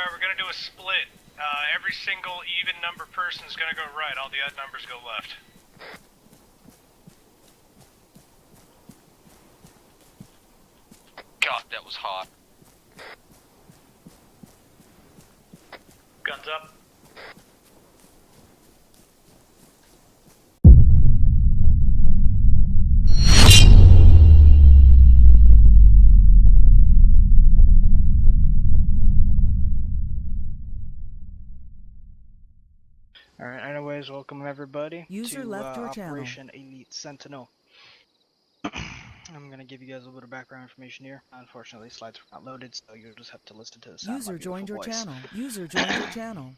Alright, we're gonna do a split. Every single even number person is gonna go right, all the odd numbers go left. God, that was hot. Guns up. Alright, anyways, welcome everybody User to left your channel. Operation Elite Sentinel. I'm gonna give you guys a little bit of background information here. Unfortunately, slides are not loaded, so you'll just have to listen to the sound of my User joined your beautiful voice. channel. User joined your channel.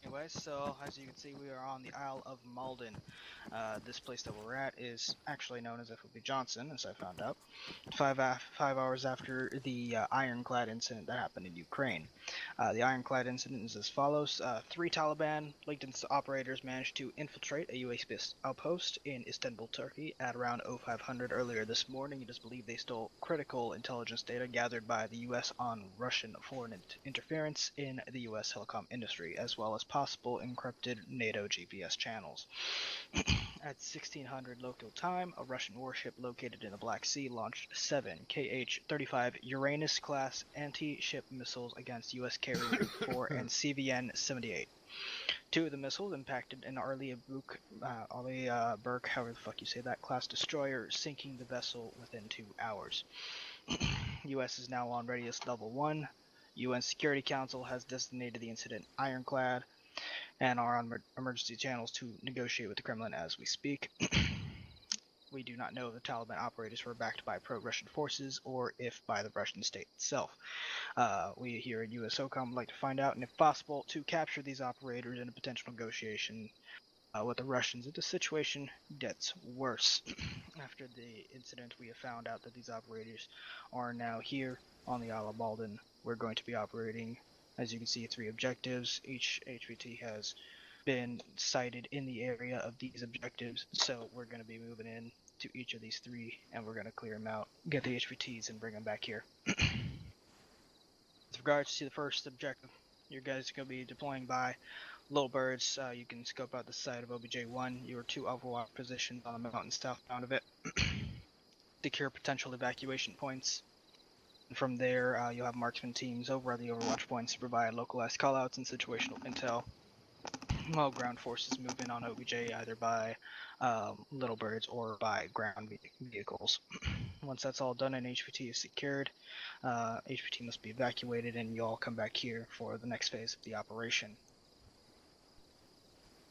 Anyways, so as you can see, we are on the Isle of Malden. This place that we're at is actually known as FOB Johnson, as I found out, 5 hours after the Ironclad incident that happened in Ukraine. The Ironclad incident is as follows. 3 Taliban-linked operators managed to infiltrate a US-based outpost in Istanbul, Turkey at around 0500 earlier this morning. It is believed they stole critical intelligence data gathered by the US on Russian foreign interference in the US telecom industry, as well as possible encrypted NATO GPS channels. At 1600 local time, a Russian warship located in the Black Sea launched 7 Kh-35 Uranus-class anti-ship missiles against U.S. carrier Group 4 and CVN-78. 2 of the missiles impacted an Arleigh Burke, however the fuck you say that, class destroyer, sinking the vessel within 2 hours. U.S. is now on readiness level 1. UN Security Council has designated the incident Ironclad, and are on emergency channels to negotiate with the Kremlin as we speak. We do not know if the Taliban operators were backed by pro-Russian forces or if by the Russian state itself. We here at USOCOM would like to find out, and if possible, to capture these operators in a potential negotiation with the Russians if the situation gets worse. After the incident, we have found out that these operators are now here on the Isle of Malden. We're going to be operating, as you can see, 3 objectives. Each HVT has been sighted in the area of these objectives, so we're going to be moving in to each of these 3, and we're going to clear them out, get the HVTs, and bring them back here. With regards to the first objective, you guys are going to be deploying by Little Birds. You can scope out the site of OBJ-1. You are 2 overwatch positions on the mountain southbound of it. Secure potential evacuation points. And from there, you'll have marksman teams over at the overwatch points to provide localized callouts and situational intel, while ground forces move in on OBJ either by Little Birds or by ground vehicles. Once that's all done and HVT is secured, HVT must be evacuated, and you all come back here for the next phase of the operation. At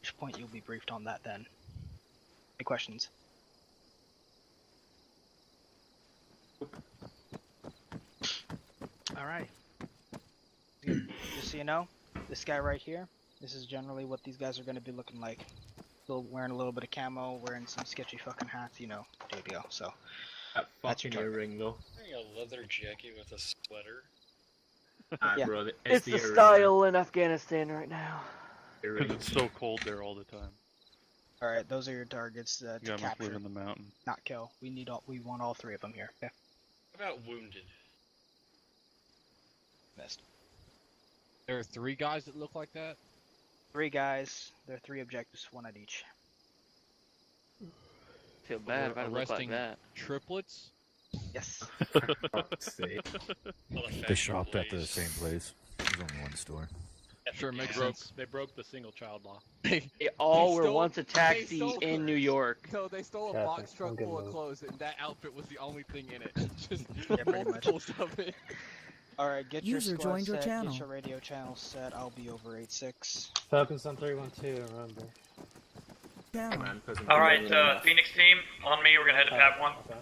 which point you'll be briefed on that then. Any questions? Alright. Just so you know, this guy right here, this is generally what these guys are going to be looking like. Still wearing a little bit of camo, wearing some sketchy fucking hats, you know, dealio. So, that's your earring though. Wearing a leather jacket with a sweater. Yeah. Bro, It's the style in Afghanistan right now. Because it's so cold there all the time. Alright, those are your targets to You must capture, live in the mountain. not kill. We want all 3 of them here. Okay? How about wounded? Missed. There are 3 guys that look like that? 3 guys, there are 3 objectives, 1 at each. Feel bad if I look like Arresting that. triplets? Yes. They shopped at the same place. There's only one store. Sure, makes sense. They broke the single child law. They all were stole- once a taxi stole- in New York. So they stole a Yeah, box truck good full of move. clothes, and that outfit was the only thing in it. Just Yeah, pretty much. multiples of it. Alright, get User your squad joined your set, channel. get your radio channel set. I'll be over 8-6. Focus on 312, remember. Channel. Alright, Phoenix team, on me, we're gonna head to Pav 1. Okay.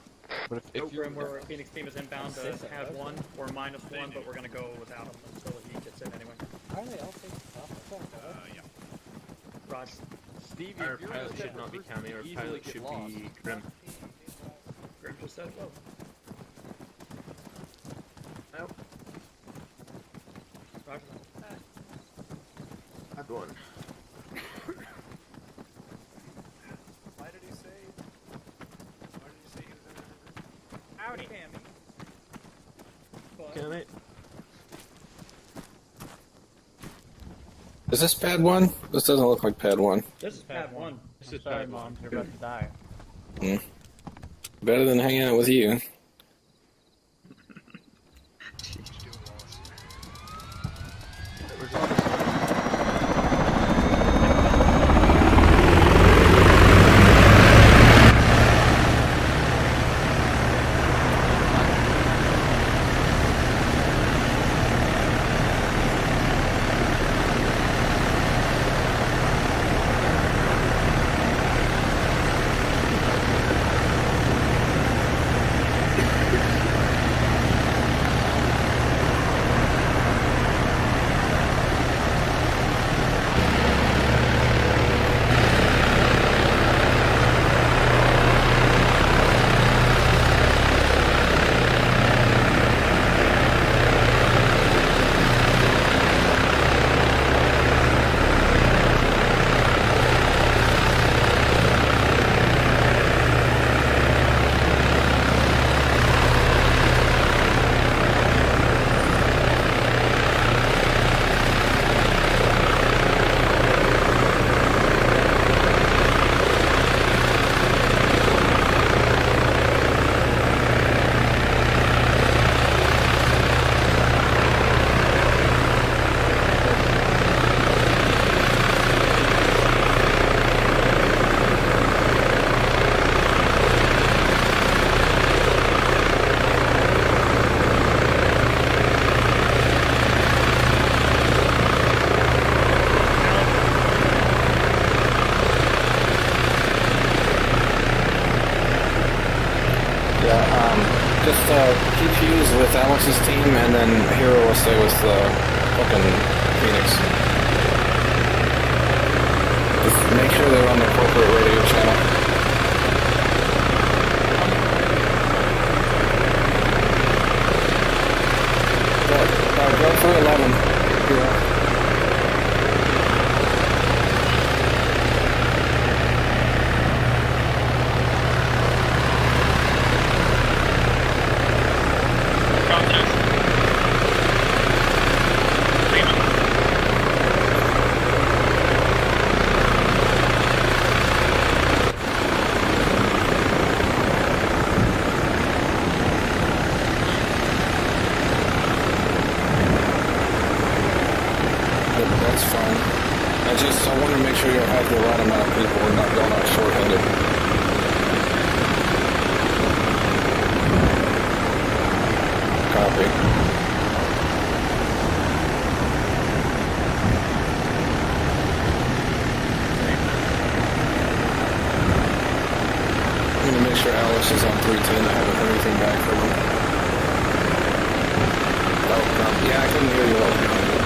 But if you're where Phoenix team is inbound to have 1 or -1, but we're gonna go without him until he gets in anyway. Are they all taking stuff? Yeah. Rod. Stevie, Our if you're pilot in should not be Cammy, our easily pilot get should lost. be Grim. Grim just said hello. Nope. Roger. Had one. Why did he say he was in? Howdy, Hammy. Cammy. Is this pad 1? This doesn't look like pad 1. This is pad 1. This is Sorry, pad Mom. one. You're about to die. Better than hanging out with you. Keep Hughes with Alex's team, and then Hero will stay with fucking Phoenix. Just make sure they're on the appropriate radio channel. Go for 11. Hero. I want to make sure you have the right amount of people. We're not going out short-handed. Copy. I'm going to make sure Alex is on 310. I haven't heard anything back from him. Oh, yeah, I couldn't hear you well behind you.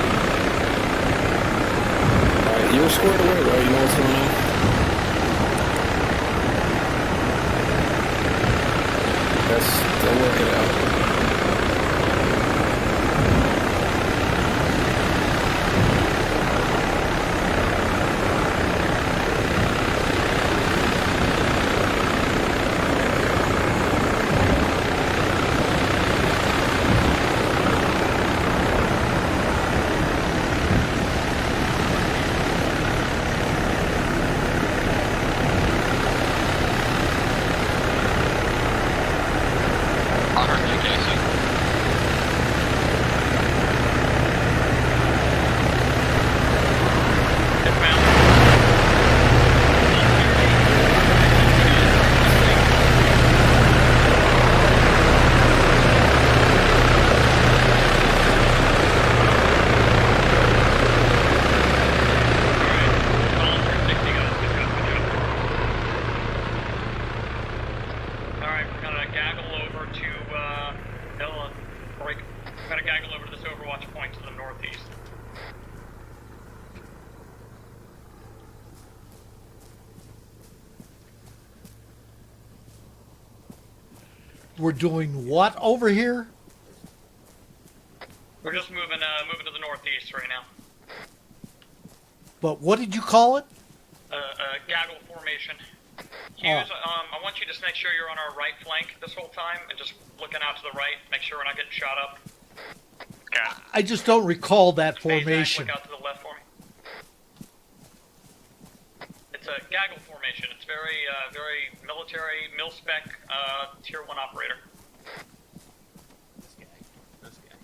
You're squared away, bro. You know what's going on? They'll work it out. We're doing what over here? We're just moving to the northeast right now. But what did you call it? Gaggle formation. Hughes, I want you to make sure you're on our right flank this whole time and just looking out to the right. Make sure we're not getting shot up. I just don't recall that formation. Look out to the left for me. gaggle formation. It's very, very military, mil-spec, tier 1 operator. This guy. This guy.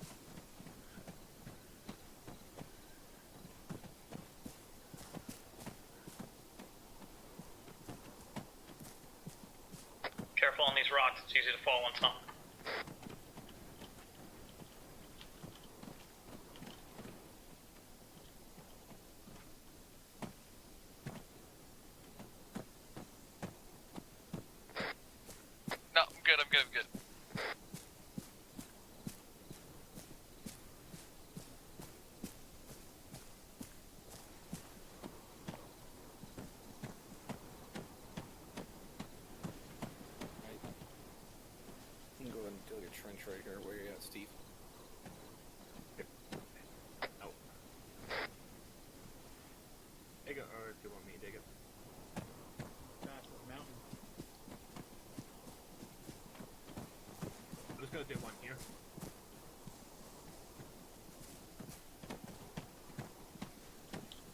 Careful on these rocks, it's easy to fall on some. No, I'm good, I'm good, I'm good. You can go ahead and dig a trench right here. Where you at, Steve? Oh. Dig it, or do you want me to dig it? Mountain. I'm just gonna do one here.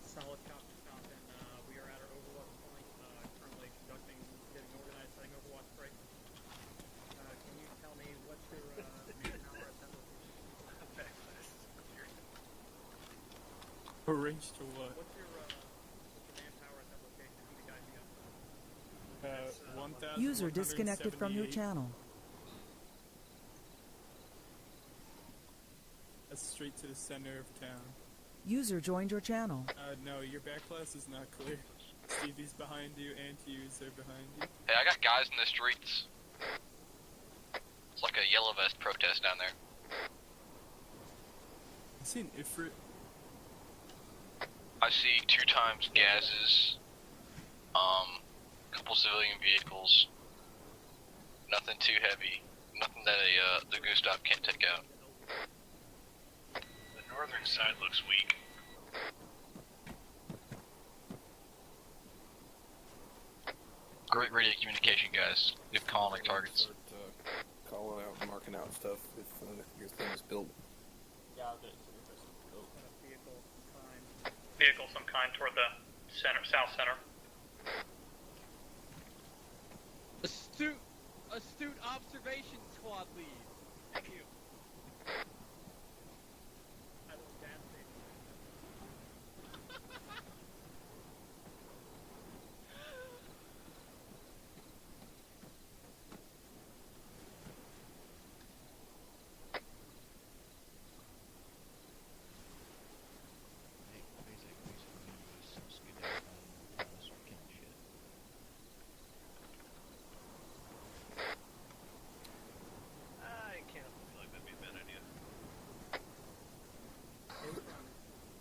Solid copy, Falcon. We are at our overwatch point. Currently getting organized, setting overwatch break. Can you tell me what's your manpower at that location? Arranged to what? What's your manpower at that location? How many guys you got? 1,000. User disconnected from your channel. That's straight to the center of town. User joined your channel. No, your back class is not clear. Stevie's behind you, and Hughes are behind you. Hey, I got guys in the streets. It's like a yellow vest protest down there. I see an Ifrit. I see 2 times gases, couple civilian vehicles. Nothing too heavy. Nothing that the goose stop can't take out. The northern side looks weak. Great radio communication, guys. Good calling targets. Start calling out and marking out stuff if your thing is built. Vehicle some kind toward the center, south center. Astute observation squad lead. Thank you.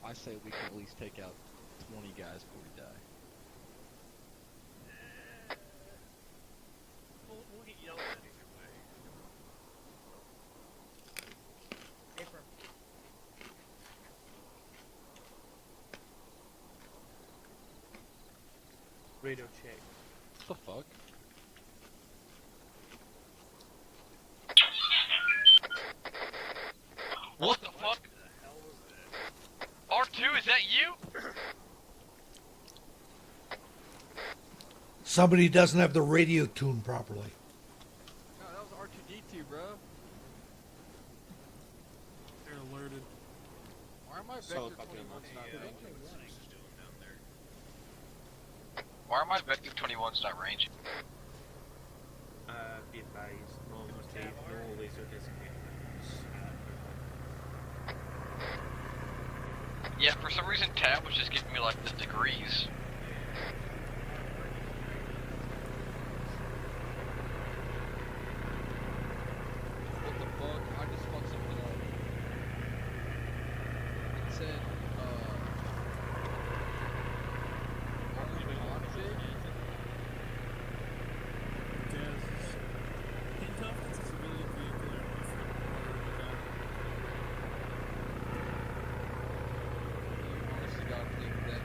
I say we can at least take out 20 guys before we die. We'll get yelled at either way. Radio check. What the fuck? What the fuck? R2, is that you? Somebody doesn't have the radio tuned properly. No, that was R2D2, bro. They're alerted. Why am I Solid Vector copy on 21's not ranging? Why are my Vector 21s not ranging? Be advised, no laser designations. Yeah, for some reason Tab was just giving me like the degrees. What the fuck? I just fucked something up. It said, Gases. Can you tell if it's a civilian vehicle or if honestly gotta think that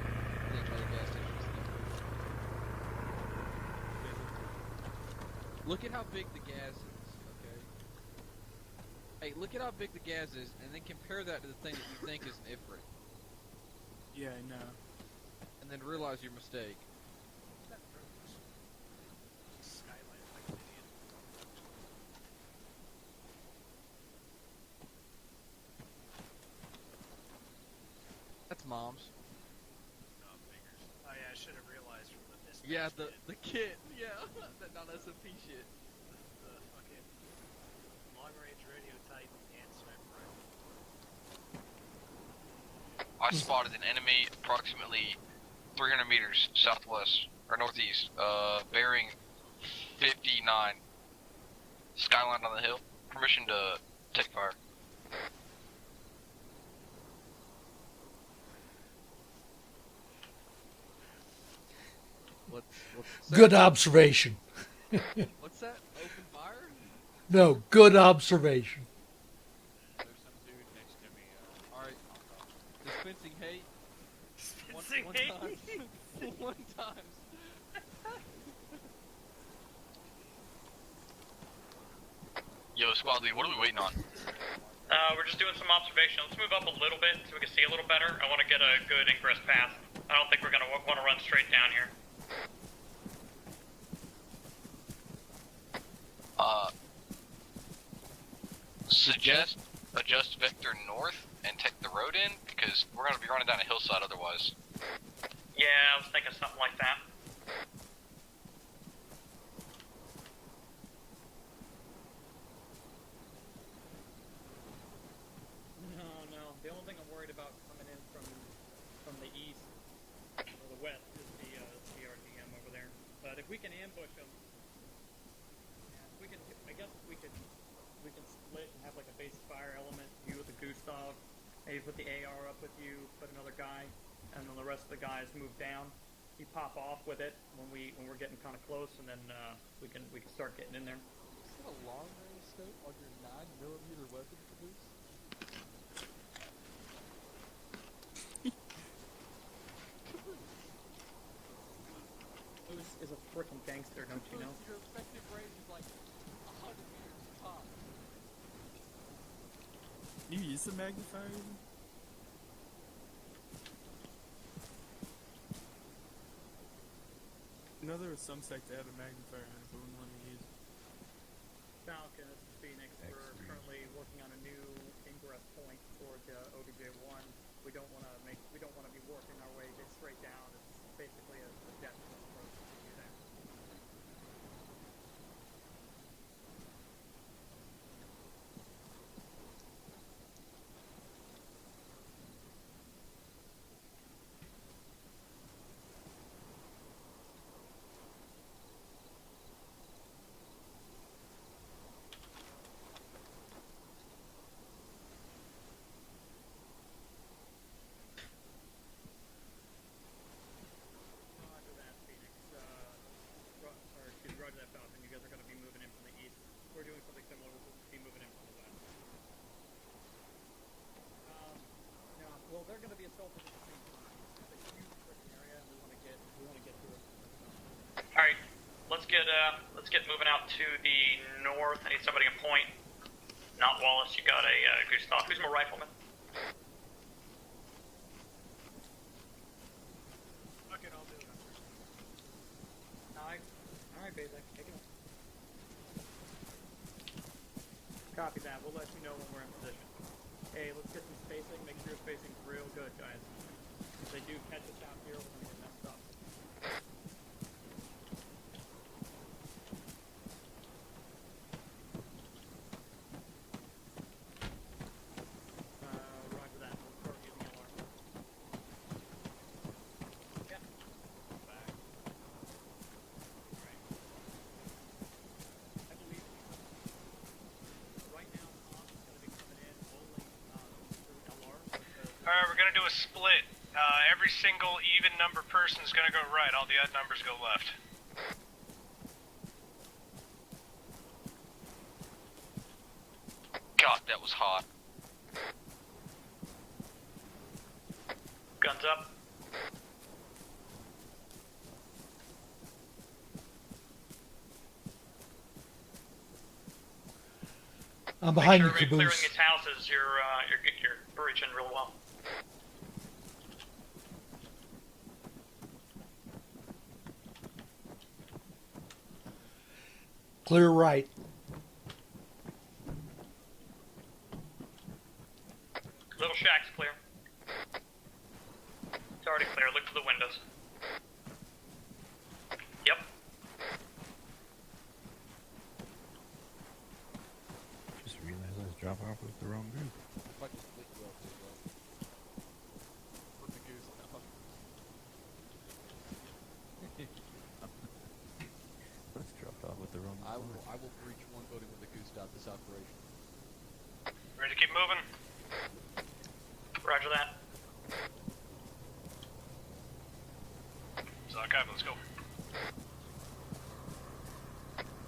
other gas station's there. Look at how big the gas is, okay? Hey, look at how big the gas is, and then compare that to the thing that you think is an Ifrit. Yeah, I know. And then realize your mistake. moms. Oh yeah, I should have realized from the dispatch. Yeah, the kit. Yeah, that non-SMP shit. The fucking long-range radio type and sniper rifle. I spotted an enemy approximately 300 meters southwest or northeast, bearing 59. Skyline on the hill. Permission to take fire. What's Good observation. What's that? Open fire? No, good observation. There's some dude next to me. Alright. Dispensing hate. Dispensing one hate? time. One time. Yo, squad lead, what are we waiting on? We're just doing some observation. Let's move up a little bit so we can see a little better. I want to get a good ingress path. I don't think we're going to want to run straight down here. Suggest adjust vector north and take the road in, because we're going to be running down a hillside otherwise. Yeah, I was thinking something like that. No. The only thing I'm worried about coming in from the east or the west is the RGM over there. But if we can ambush them, we can. I guess we can split and have like a base fire element. You with the Gustav, maybe put the AR up with you, put another guy, and then the rest of the guys move down. You pop off with it when we're getting kind of close, and then we can start getting in there. Is that a long range scope on your 9mm weapon for this? Who's is a freaking gangster, don't you know? Your effective range is like 100 meters top. You use the magnifier even? I know there was some sect that had a magnifier on it, but wouldn't let me use it. Falcon, this is Phoenix. We're currently working on a new ingress point toward ODJ-1. We don't want to be working our way straight down. It's basically a death approach to do that. Roger that, Phoenix. Roger that, Falcon. You guys are going to be moving in from the east. We're doing something similar. We'll be moving in from the west. No, well, they're going to be assaulted at the same time. It's a huge freaking area, and we want to get to it. All right, let's get moving out to the north. I need somebody to point. Not Wallace. You got a Gustav. Who's my rifleman? Okay, I'll do it. Alright, Bezek, take it. Copy that. We'll let you know when we're in position. Hey, let's get some spacing. Make sure spacing's real good, guys. If they do catch us out here, we're gonna get messed up. Roger that. We'll start using alarm. Yeah. Back. Right. I believe right now Tom is going to be coming in only through LR. Alright, we're gonna do a split. Every single even number person is gonna go right, all the odd numbers go left. God, that was hot. Guns up. I'm behind you, Make sure everybody clearing Caboose. these houses. You're breaching real well. Clear right. Little shack's clear. already clear. Look to the windows. Yep. Just realized I was dropping off with the wrong group. If I just split you up as well. With the goose now. Let's dropped off with the wrong I squad. will breach one building with the goose stop this operation. Ready to keep moving? Roger that. Sock up, let's go.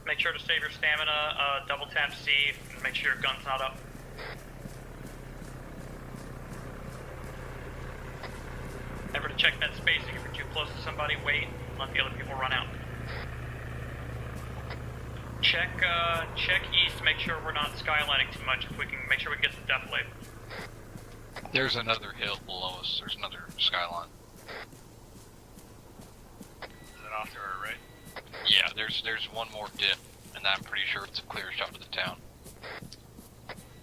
Make sure to save your stamina, double tap C, and make sure your gun's not up. Remember to check that spacing. If you're too close to somebody, wait, let the other people run out. Check east, make sure we're not skylining too much, if we can make sure we can get some depth late. There's another hill below us. There's another skyline. Is that off to our right? Yeah, there's one more dip, and I'm pretty sure it's a clear shot of the town.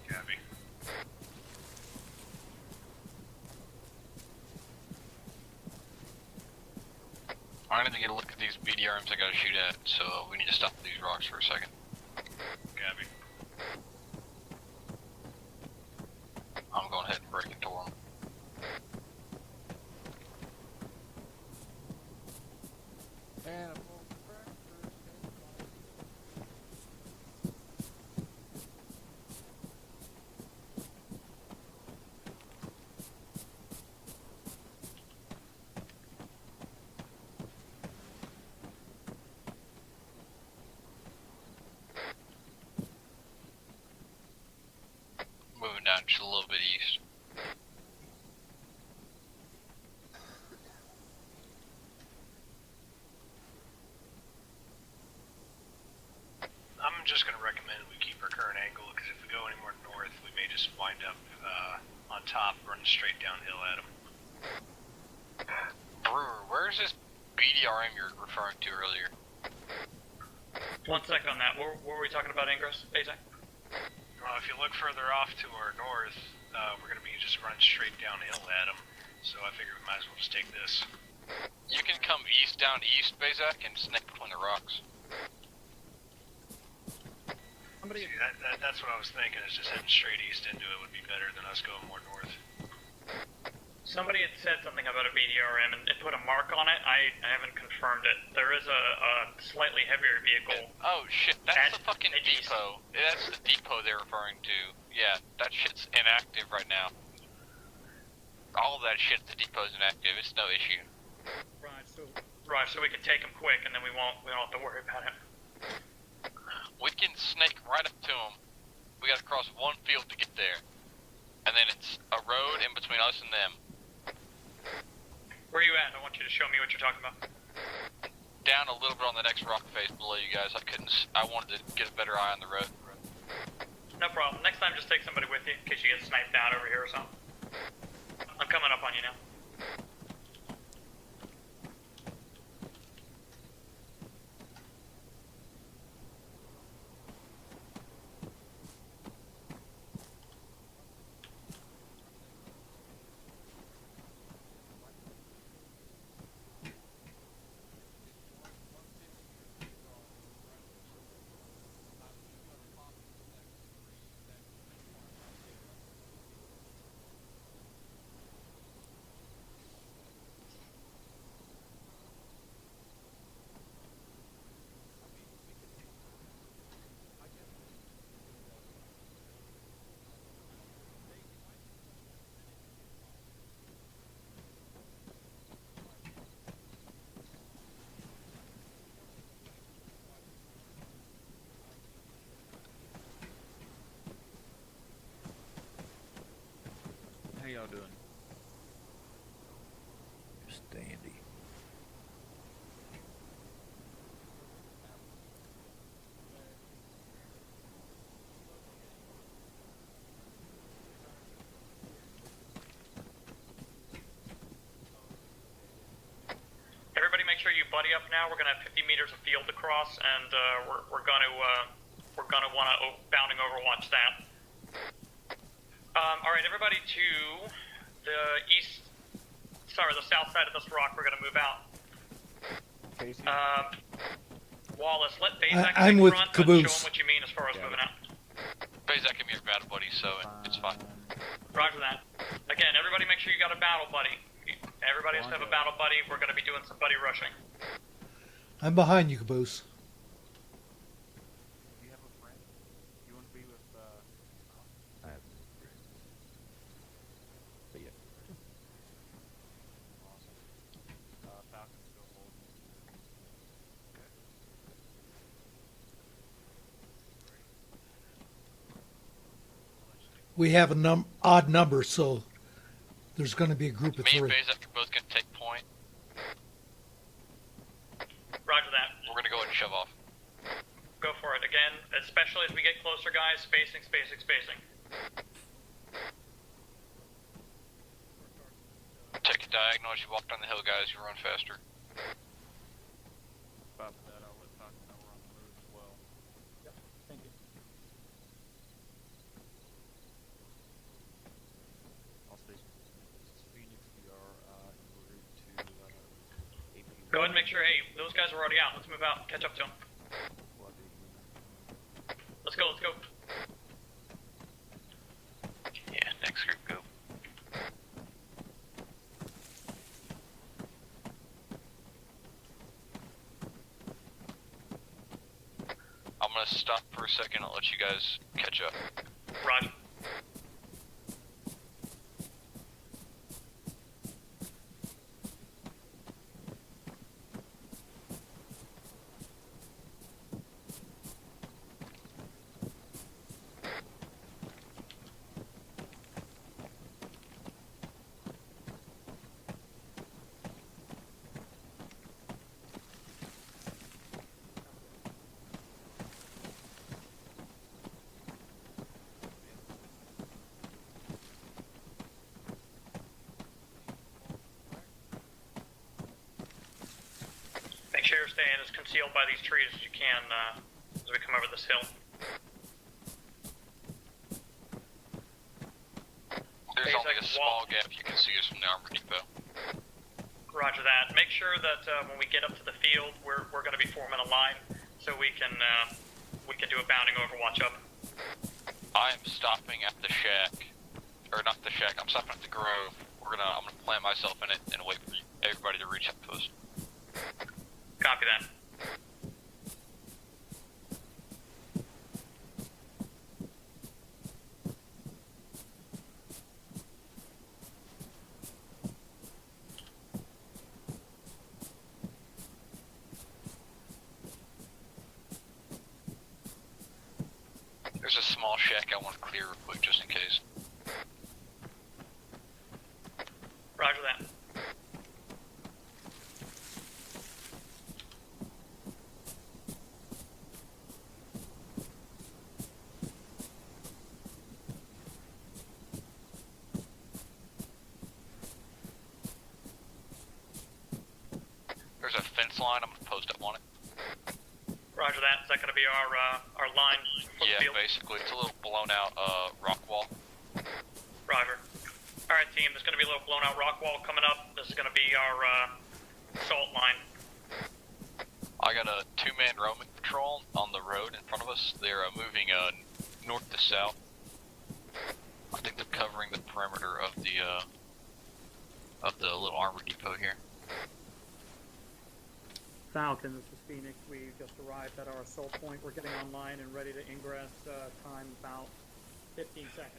Copy. I need to get a look at these BDRMs I gotta shoot at, so we need to stop these rocks for a second. Copy. I'm going ahead and break into them. And Moving down just a little bit east. I'm just going to recommend we keep our current angle, because if we go any more north, we may just wind up on top, running straight downhill at them. Brewer, where's this BDRM you're referring to earlier? 1 sec on that. What were we talking about, Ingress? Azak? If you look further off to our north, we're going to be just running straight downhill at them, so I figure we might as well just take this. You can come down east, Bazak, and snake between the rocks. See, that's what I was thinking, is just heading straight east into it would be better than us going more north. Somebody had said something about a BDRM and put a mark on it. I haven't confirmed it. There is a slightly heavier vehicle. Oh shit, that's the fucking depot. That's the depot they're referring to. Yeah, that shit's inactive right now. All of that shit at the depot's inactive. It's no issue. Right, so we can take them quick and then we don't have to worry about it. We can snake right up to them. We gotta cross one field to get there. And then it's a road in between us and them. Where are you at? I want you to show me what you're talking about. Down a little bit on the next rock face below you guys. I wanted to get a better eye on the road. No problem. Next time just take somebody with you in case you get sniped out over here or something. I'm coming up on you now. how y'all doing? Just dandy. Everybody make sure you buddy up now. We're gonna have 50 meters of field to cross, and we're gonna want to bounding overwatch that. All right, everybody to the east sorry, the south side of this rock, we're gonna move out. Wallace, let Bazak I'm take with front, but show Caboose. him what you mean as far as moving out. Bazak can be your battle buddy, so it's fine. Roger that. Again, everybody make sure you got a battle buddy. Everybody has to have a battle buddy. We're gonna be doing some buddy rushing. I'm behind you, Caboose. Do you have a friend? You want to be with, I have but yeah. Awesome. Falcon's still holding. Okay. We have a odd number, so there's going to be a group of Me and three. Bazak are both gonna take point. Roger that. We're gonna go ahead and shove off. Go for it. Again, especially as we get closer, guys, spacing, spacing, spacing. Take a diagonal as you walk down the hill, guys. You run faster. About that, I'll let Falcon know we're on the move as well. Yep. Thank you. All stations. This is Phoenix. We are en route to AP. Go ahead and make sure, hey, those guys are already out. Let's move out. Catch up to them. Let's go, let's go. Yeah, next group, go. I'm gonna stop for a second. I'll let you guys catch up. Roger. Make sure you're staying as concealed by these trees as you can as we come over this hill. There's only a small gap you can see us from the armor depot. Roger that. Make sure that when we get up to the field, we're going to be forming a line so we can do a bounding overwatch up. I am stopping at the shack, or not the shack. I'm stopping at the grove. I'm gonna plant myself in it and wait for everybody to reach outpost. Copy that. There's a small shack I want to clear real quick just in case. Roger that. There's a fence line. I'm gonna post up on it. Roger that. Is that going to be our line for the Yeah, field? basically, it's a little blown out rock wall. Roger. All right, team. There's going to be a little blown out rock wall coming up. This is going to be our salt line. I got a 2-man roaming patrol on the road in front of us. They're moving north to south. I think they're covering the perimeter of the little armor depot here. Falcon, this is Phoenix. We just arrived at our assault point. We're getting online and ready to ingress. Time about 15 seconds.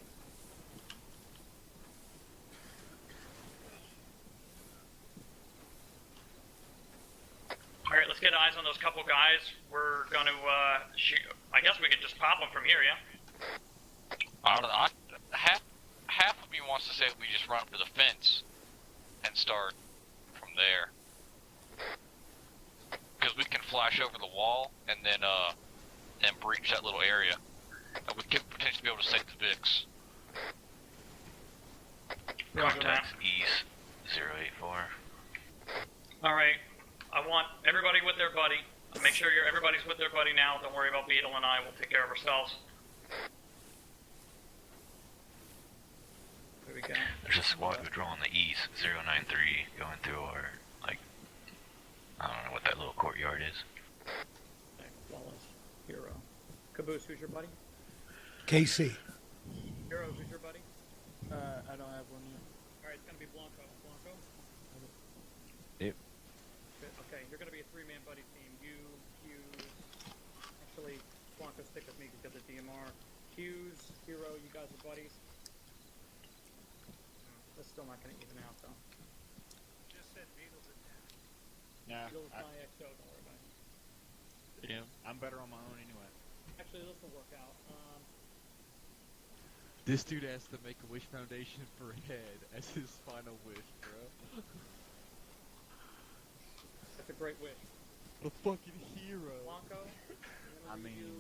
All right, let's get eyes on those couple guys. We're going to shoot. I guess we could just pop them from here, yeah? I don't know. Half of me wants to say we just run up to the fence and start from there. Because we can flash over the wall and then breach that little area. And we could potentially be able to save the Vix. Contacts East 084. All right. I want everybody with their buddy. Make sure everybody's with their buddy now. Don't worry about Beetle and I. We'll take care of ourselves. There we go. There's a squad withdraw on the east, 093, going through our, like, I don't know what that little courtyard is. Wallace, Hero. Caboose, who's your buddy? KC. Hero, who's your buddy? I don't have one yet. Alright, it's gonna be Blanco. Blanco? Yep. Good. Okay, you're gonna be a three-man buddy team. You, Hughes. Actually, Blanco, stick with me because of DMR. Hughes, Hero, you guys are buddies. That's still not gonna even out though. Just said Beatles in there. Nah, Beatles my XO, don't worry about it. yeah, I'm better on my own anyway. Actually, this will work out. This dude has to make a wish foundation for a head as his final wish, bro. That's a great wish. The fucking hero. Blanco, I'm gonna leave you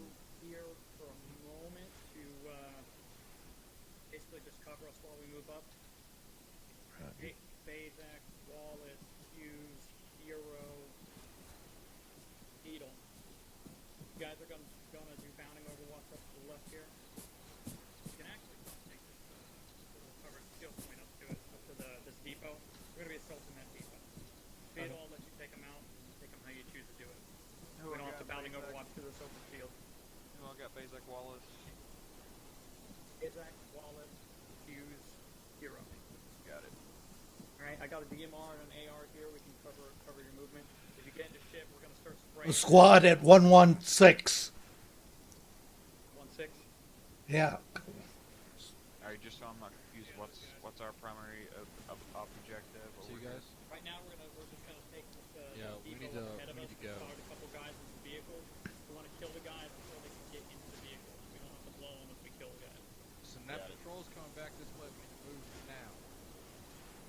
here for a moment to basically just cover us while we move up. Hey, Bazak, Wallace, Hughes, Hero, Beetle. You guys are gonna do bounding over what's up to the left here. You can actually take this little covered steel point up to it, up to this depot. We're gonna be assaulting that depot. Beetle, I'll let you take them out and take them how you choose to do it. We don't have to bounding overwatch through this open field. I got Bazak, Wallace. Bazak, Wallace, Hughes, Hero. Got it. Alright, I got a DMR and an AR here. We can cover your movement. If you get into shit, we're gonna start spraying. The squad at 116. 1-6. Yeah. Alright, just so I'm not confused, what's our primary objective? See you guys? Right now, we're just gonna take this Yeah, we need depot to- ahead of we us. need to go. Start a couple guys in the vehicles. We want to kill the guys before they can get into the vehicles. We don't have to blow them if we kill the guys. So now patrol's coming back this way. We need to move now.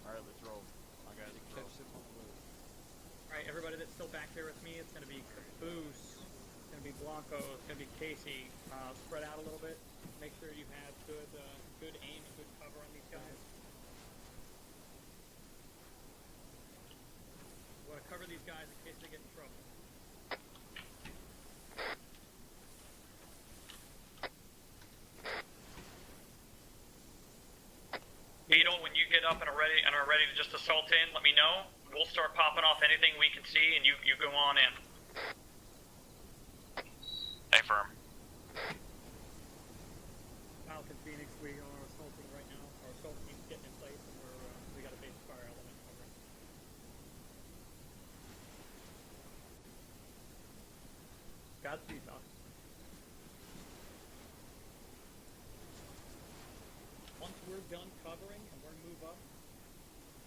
Alright, let's roll. I got it. Catch them on the road. Alright, everybody that's still back there with me, it's gonna be Caboose, it's gonna be Blanco, it's gonna be Casey. Spread out a little bit. Make sure you have good aim and good cover on these guys. We want to cover these guys in case they get in trouble. Beetle, when you get up and are ready to just assault in, let me know. We'll start popping off anything we can see, and you go on in. Hey, firm. Falcon Phoenix, we are assaulting right now. Our assault team's getting in place, and we got a base fire element covering. Godspeed, Doc. Once we're done covering and we're gonna move up,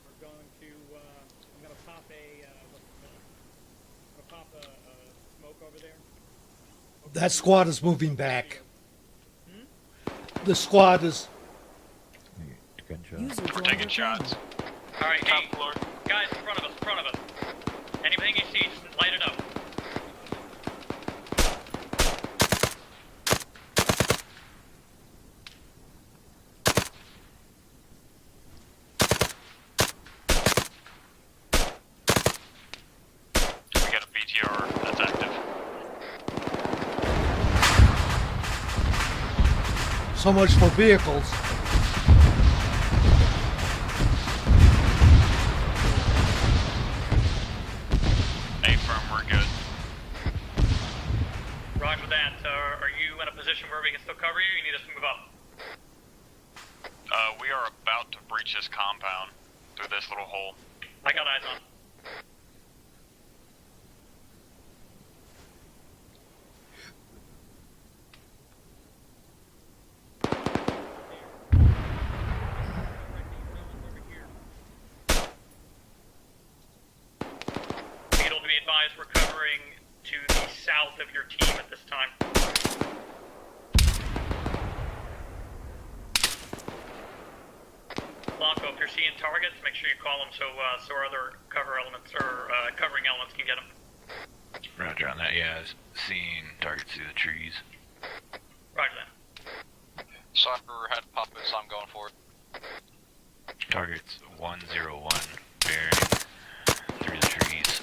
we're going to I'm gonna pop a smoke over there. That squad is moving back. The squad is... Gunshot. We're taking shots. Alright, hey, guys in front of us. Anything you see, just light it up. We got a BTR that's active. So much for vehicles. Hey, firm, we're good. Roger that. Are you in a position where we can still cover you? You need us to move up. We are about to breach this compound through this little hole. I got eyes on. Beetle, to be advised, we're covering to the south of your team at this time. Blanco, if you're seeing targets, make sure you call them so our other cover elements or covering elements can get them. Roger on that, yeah, I was seeing targets through the trees. Roger that. Soccer had pop it, so I'm going for it. Targets 101, bearing through the trees.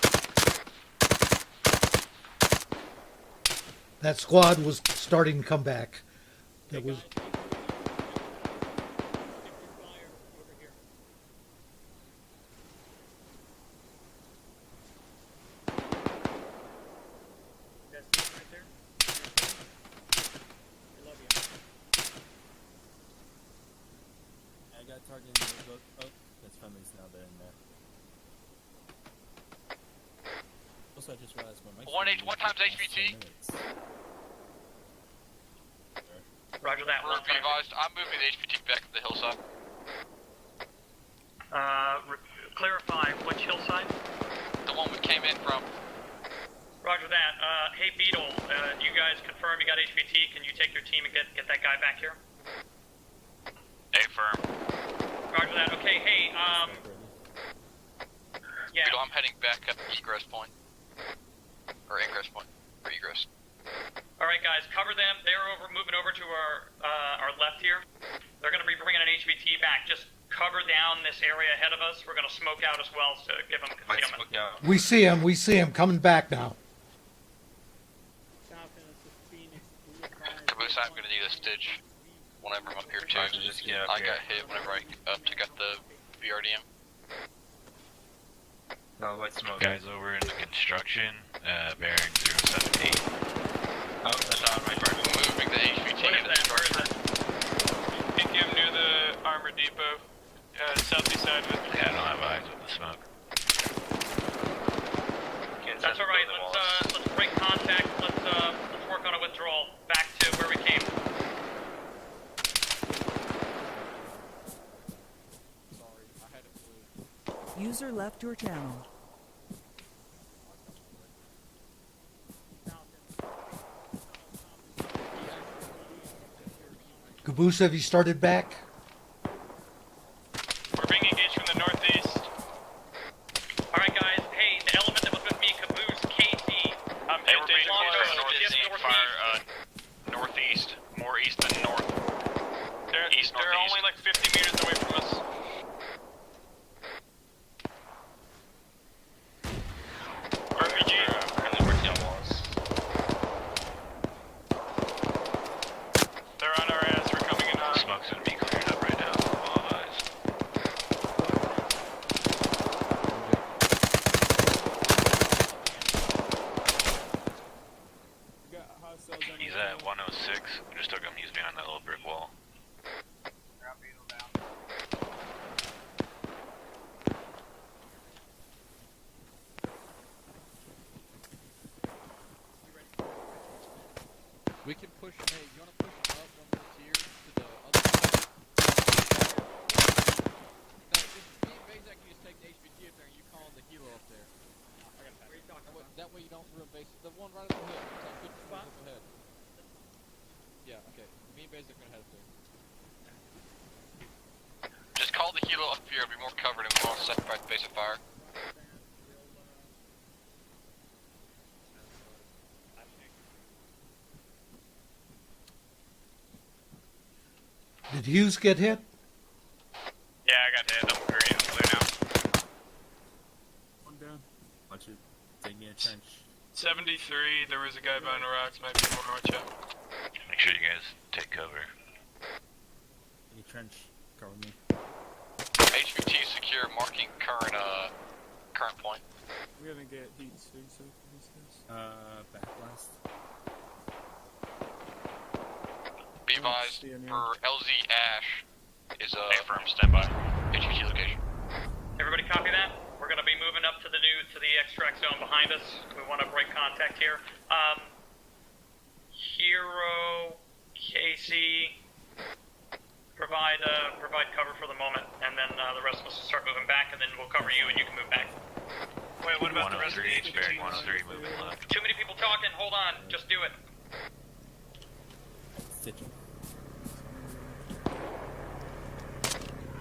That squad was starting to come back. That was... targeting the boat. Oh, that's friendlies now. They're in there. Also, I just realized my mic's One times HVT. Roger that. We're be advised. I'm moving the HVT back to the hillside. Clarify which hillside? The one we came in from. Roger that. Hey Beetle, you guys confirm you got HVT? Can you take your team and get that guy back here? Affirm. Roger that. Okay. Hey, yeah. Beetle, I'm heading back up egress point. Or ingress point. Or egress. Alright guys, cover them. They're moving over to our left here. They're going to be bringing an HVT back. Just cover down this area ahead of us. We're going to smoke out as well to give them concealment. We see him coming back now. Caboose, I'm going to need a stitch whenever I'm up here too. Just get up I here. got hit whenever I took out the BRDM. No, white smoke. Guys over in the construction, bearing 078. Oh, that's on my part. Moving the HVT What is to the that? Where is structure. that? Think him near the armor depot, southeast side of it. Yeah, I don't have eyes with the smoke. That's alright. Let's break contact. Let's work on a withdrawal back to where we came. Sorry, I had a clue. User left your channel. Caboose, have you started back? We're being engaged from the northeast. Alright guys, hey, the element that was with me, Caboose, Casey. They were being Longbow, engaged from the just northeast. Fire northeast, more east than north. They're only like 50 meters away from us. RPG. They're on our ass. We're coming in hot. Smoke's gonna be cleared up right now. All eyes. We got hostiles on He's the at 106. We just took him. He's behind that little brick wall. We can push him. Hey, you want to push him up one more tier to the other side? No, just me and Bazak can just take the HVT up there and you call the helo up there. Where are you talking about? That way you don't ruin base. The one right up the hill. It's like 50 spot up ahead. Yeah, okay. Me and Bazak are gonna head up there. Just call the helo up here. It'll be more covered and we won't sacrifice the base of fire. Did Hughes get hit? Yeah, I got hit. I'm green. I'm clear now. One down. Watch it. Take me a trench. 73. There was a guy behind the rocks. Might be more watch out. Make sure you guys take cover. Take a trench. Cover me. HVT secure, marking current point. We haven't get heat sig so for these guys. Backblast. Be advised, for LZ Ash is Affirm, stand by. HVT location. Everybody copy that? We're going to be moving up to the extract zone behind us. We want to break contact here. Hero, Casey, provide cover for the moment, and then the rest of us will start moving back, and then we'll cover you, and you can move back. Wait, what about the rest of the 103, bearing HVT? 103, moving left. Too many people talking. Hold on. Just do it. Stitching.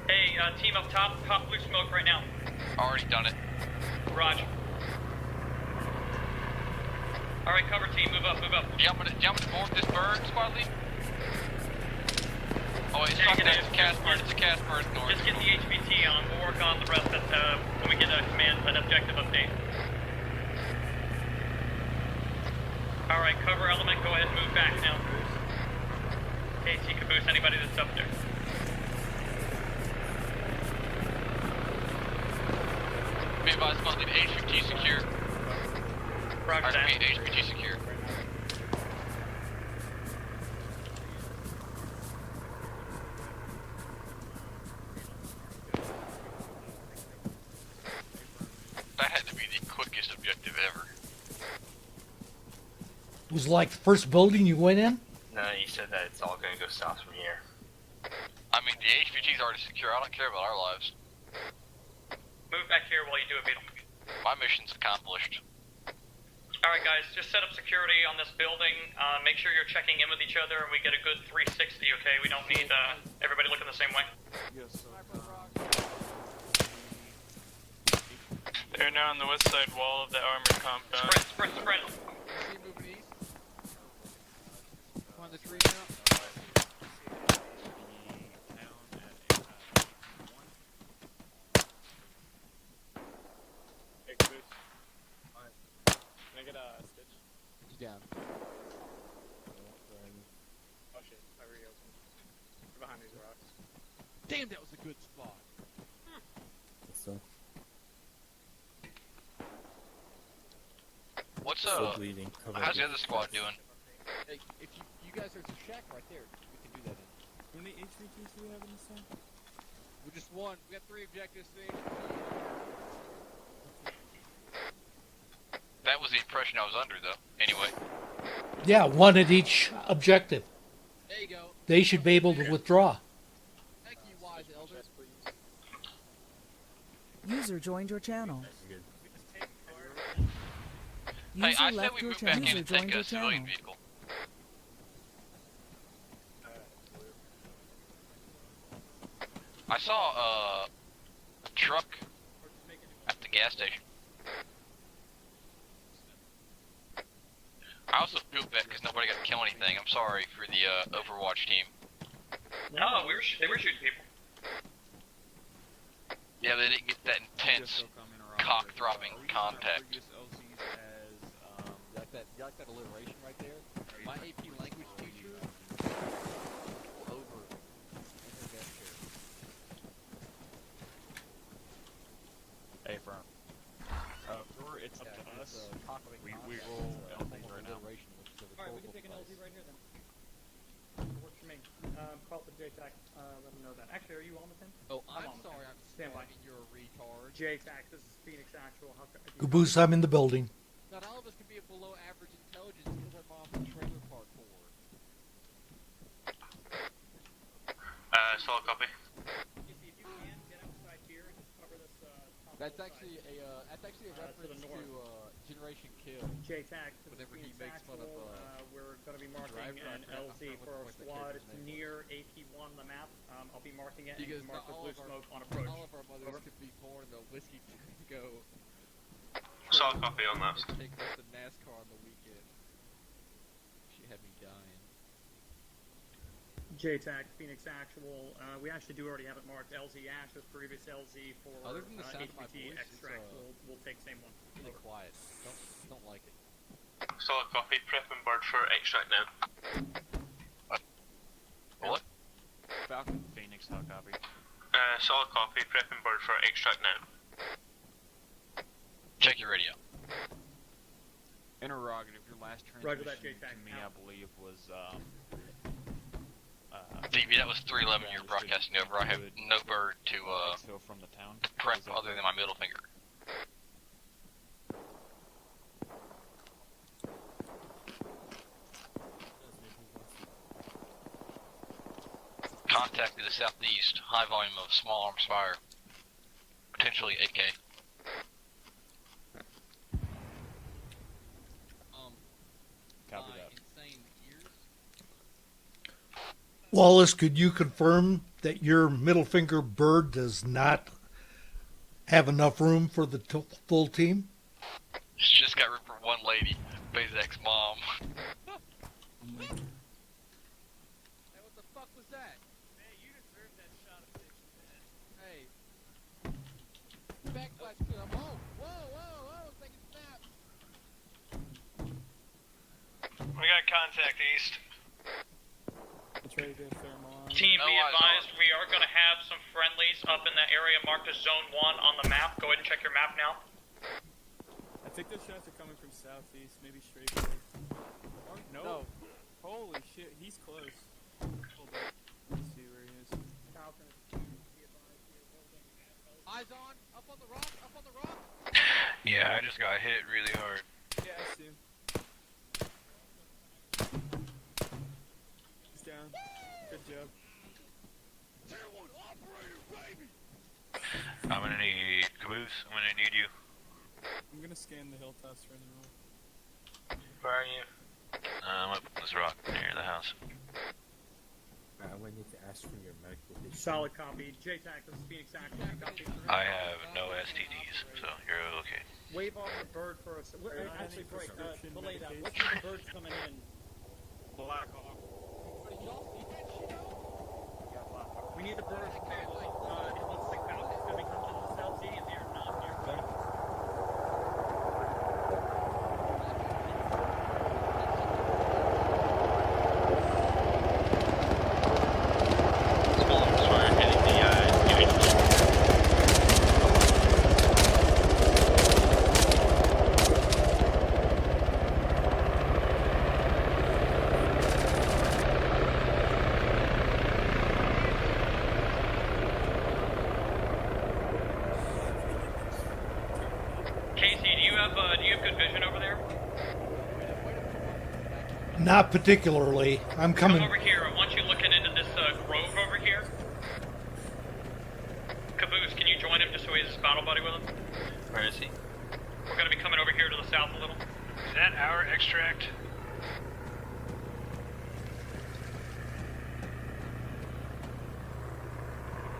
Hey, team up top blue smoke right now. Already done it. Roger. Alright, cover team, move up. You want me to board this bird, squad lead? Oh, it's not Negative. it's a cast bird, it's a cast bird north. Just get the HVT on. We'll work on the rest when we get an objective update. Alright, cover element, go ahead and move back now. KC, Caboose, anybody that's up there. Be advised, squad lead, HVT secure. Roger that. HVT secure. Was it like the first building you went in? No, you said that it's all gonna go south from here. I mean, the HVT's already secure. I don't care about our lives. Move back here while you do it, Beetle. My mission's accomplished. Alright guys, just set up security on this building. Make sure you're checking in with each other and we get a good 360, okay? We don't need everybody looking the same way. Yes, sir. They're now on the west side wall of the armored compound. Sprint. See you moving east. Find the trees now. Hey, Caboose. Can I get a stitch? He's down. Oh shit, I reopened. They're behind these rocks. Damn, that was a good spot. So. What's Still bleeding. how's the other squad doing? Hey, if you guys, there's a shack right there. We can do that in. How many HVTs do we have in this thing? We just won. We got 3 objectives. That was the impression I was under, though. Anyway. Yeah, one at each objective. There you go. They should be able to withdraw. Thank you, wise elders. User joined your channel. Hey, User I said left we your move back channel. in User and joined take your a civilian channel. vehicle. I saw a truck at the gas station. I also feel bad because nobody got to kill anything. I'm sorry for the Overwatch team. No, they were shooting people. Yeah, they didn't get that intense, cock-throbbing contact. You like that alliteration right there? My AP language teacher over in her desk chair. Hey, firm. It's up to us. We roll LZs right now. Alright, we can take an LZ right here then. Works for me. Call the JTAC, let them know that. Actually, are you on with him? Oh, I'm on with sorry, him. I'm Stand by. you're a retard. JTAC, this is Phoenix Actual. Caboose, I'm in the building. Not all of us can be a below average intelligence because our mom's a trailer park whore. Solid copy. If you can, get outside here and just cover this, That's actually a reference to Generation Kill. JTAC, whenever he makes fun of we're going to be marking an LZ for our squad near AP1 the map. I'll be marking it and you can mark the blue smoke on approach. All of our mothers could be born in a whiskey go. Solid copy on that. Take us to NASCAR on the weekend. She had me dying. JTAC, Phoenix Actual. We actually do already have it marked. LZ Ash was previous LZ for Other than the sound of my HPT voice, extract. We'll take same one. Really quiet. Don't like it. Solid copy. Prep and bird for extract now. What? Falcon Phoenix, how copy? Solid copy. Prep and bird for extract now. Check your radio. Interrogative, your last Roger transmission that, to me, I believe, was, DB, that was 311 you're broadcasting over. I have no bird to, so from the town. prep other than my middle finger. Contact to the southeast, high volume of small arms fire. Potentially AK. Copy that. Insane ears. Wallace, could you confirm that your middle finger bird does not have enough room for the full team? It's just got room for one lady, Bezek's mom. Hey, what the fuck was that? Hey, you deserve that shot of fish, man. Hey. Backflash to them. Oh, whoa, taking snaps. We got contact east. It's ready to thermal on. Team, be advised, we are going to have some friendlies up in the area marked as Zone 1 on the map. Go ahead and check your map now. I think those shots are coming from southeast, maybe straight north. No. Holy shit, he's close. Hold up. Let's see where he is. Eyes on, up on the rock. Yeah, I just got hit really hard. Yeah, I see him. down. Good job. I'm gonna need Caboose. I'm gonna need you. I'm gonna scan the hilltops for anyone. Where are you? I'm up on this rock near the house. I would need to ask for your medical history. Solid copy. JTAC, this is Phoenix Action. Copy. I have no STDs, so you're okay. Wave off the bird first. Actually, break. Belay that. Let's see the birds coming in. Black Hawk. We need the birds. It looks like Falcon's going to be coming to the South Sea, and they are not nearby. Not particularly. I'm coming. Come over here. I want you looking into this grove over here. Caboose, can you join him just so he has his battle buddy with him? Where is he? We're going to be coming over here to the south a little. Is that our extract?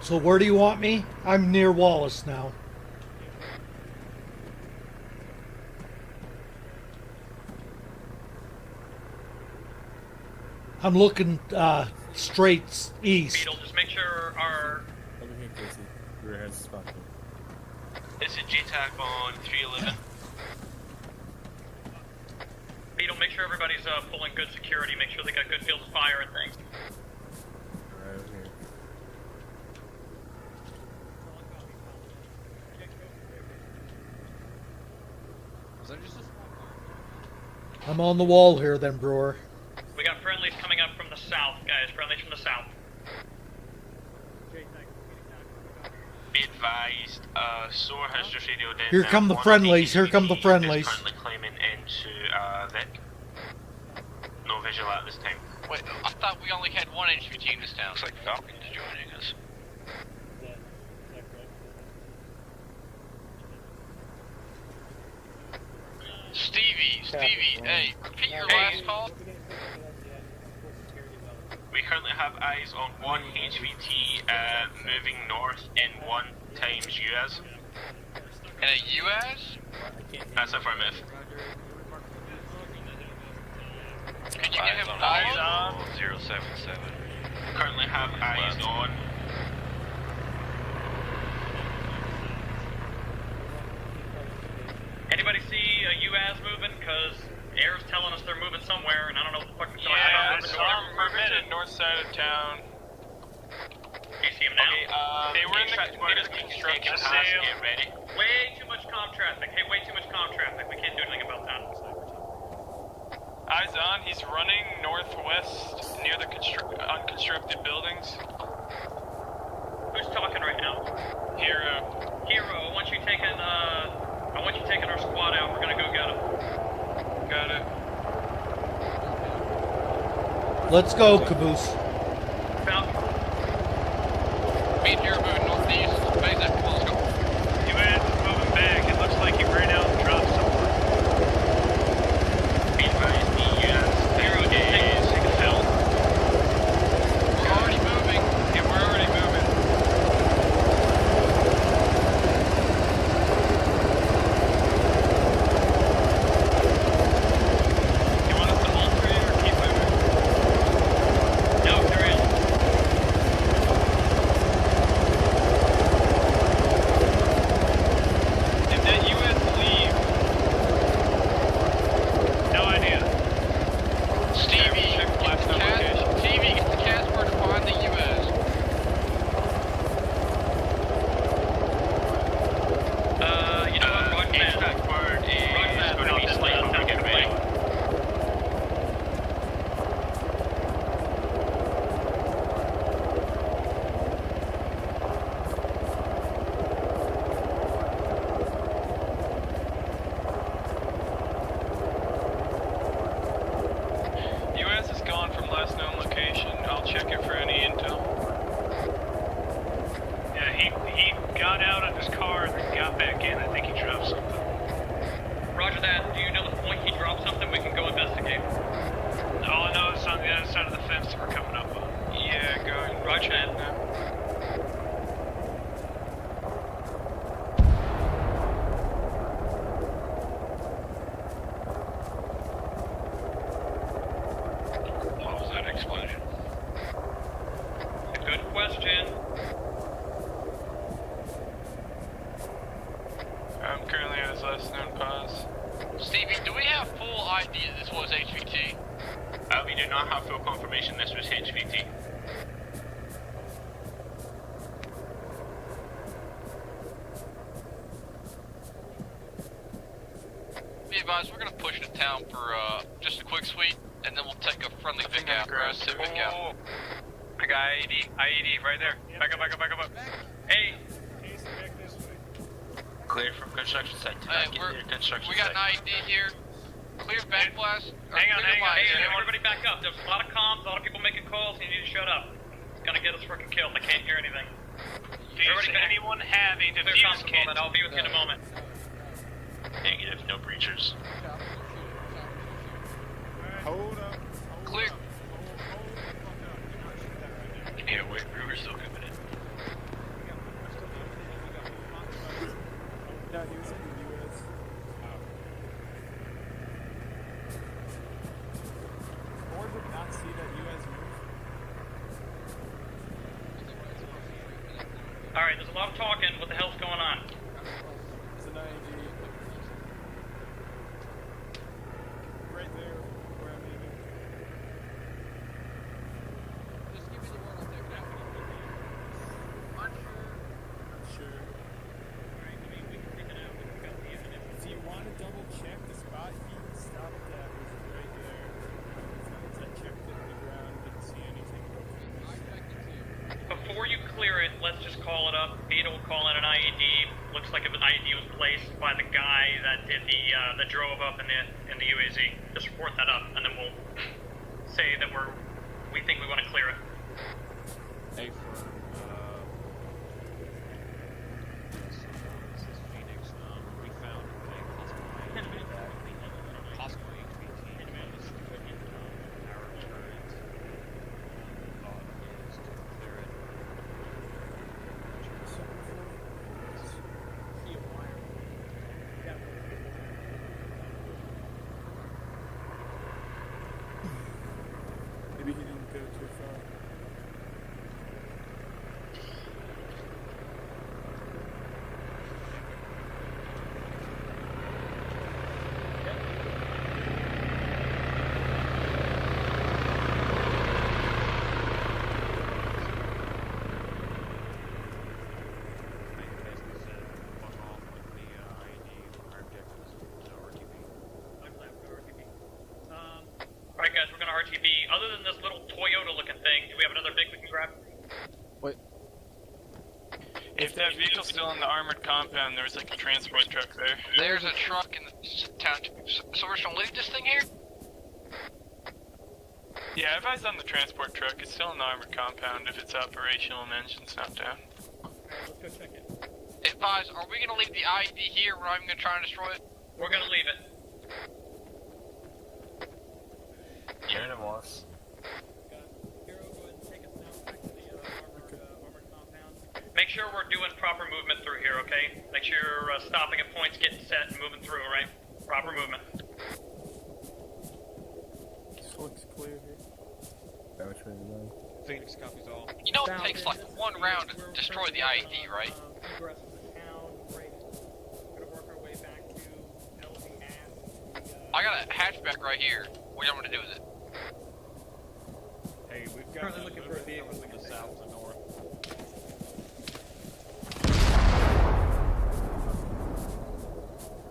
So where do you want me? I'm near Wallace now. I'm looking straight east. Beetle, just make sure our... Over here, Casey. Your head's spot. This is JTAC on 311. Beetle, make sure everybody's pulling good security. Make sure they got good field of fire and things. Right over here. Was that just a I'm on the wall here then, Brewer. We got friendlies coming up from the south, guys. Friendlies from the south. Be advised, SOAR has just radioed in. Here come the friendlies. Here come the friendlies. Is currently climbing into Vic. No visual at this time. Wait, I thought we only had one HVT in this town. Looks like Falcon's joining us. Stevie, hey, repeat your last call. We currently have eyes on one HVT moving north in 1 times US. In a US? That's affirmative. Could you give him eyes on? 077. Currently have eyes on. Anybody see a UAS moving? Because air's telling us they're moving somewhere, and I don't know what the fuck they're doing. Yeah, I saw them moving to the north side of town. You see them now? They were in the construction sale. Get ready. Way too much comm traffic. Hey, way too much comm traffic. We can't do anything about that. Eyes on, he's running northwest near the unconstructed buildings. Who's talking right now? Hero. Hero, I want you taking our squad out. We're gonna go get him. Got it. Let's go, Caboose. Falcon. Me and Hero moving northeast. Phase that. Let's go. UAS is moving back. It looks like he ran out and dropped somewhere. Be advised, the US Hero is filled. We're already moving. Yeah, we're already moving. No, out on his car and then got back in. I think he dropped something. Roger that. Do you know the point he dropped something? We can go investigate. All I know is on the other side of the fence that we're coming up on. Yeah, going. Roger that. What was that explosion? Good question. I'm currently at his last known pause. Stevie, do we have full ID that this was HVT? We do not have full confirmation this was HVT. Be advised, we're gonna push into town for just a quick sweep, and then we'll take a friendly pick out. Civic out. I got IED right there. Back up. Hey, Clear from construction site. Hey, we got an IED here. Clear back blast. Hang on. hey, everybody back up. There's a lot of comms, a lot of people making calls, and you need to shut up. It's gonna get us freaking killed. I can't hear anything. Does anyone have a Clear defuse constable, kit? then I'll be with you in a moment. Negative, no breachers. Hold up. Clear. Yeah, wait, Ruger's still coming in. No, he was in the US. Or did not see that US move. Alright, there's a lot of talking. What the hell's going on? It's an IED. Right there, where I'm aiming. Just give me the word on there. Unsure. Alright, I mean, we can take it out. We've got the evidence. Do you want to double check the spot he stopped at was right there? I checked it in the ground, didn't see anything. Before you clear it, let's just call it up. Beetle will call in an IED. Looks like an IED was placed by the guy that did that drove up in the UAZ. Just report that up, and then we'll say that we think we want to clear it. Hey, firm. This is Phoenix. We found a possible HVT is within our current thought is to clear it. See a wire. Yeah. Maybe he didn't go too far. Alright guys, we're gonna RTB. Other than this little Toyota looking thing, do we have another big we can grab? If that vehicle's still in the armored compound, there was like a transport truck there. There's a truck in the township. So we're just gonna leave this thing here? Yeah, if I was on the transport truck, it's still in the armored compound. If it's operational and engine's not down. Let's go check it. Advise, are we gonna leave the IED here? We're not even gonna try and destroy it? We're gonna leave it. Unit was. Hero, go ahead and take us now back to the armored compound. Make sure we're doing proper movement through here, okay? Make sure you're stopping at points, getting set, and moving through, alright? Proper movement. This looks clear here. That which way we're going? Phoenix copies all. You know it takes like one round to destroy the IED, right? Egress from the town, right? We're gonna work our way back to LV Ave. I got a hatchback right here. What do you want me to do with it? Hey, we've got Currently looking for a vehicle from we the can south to north.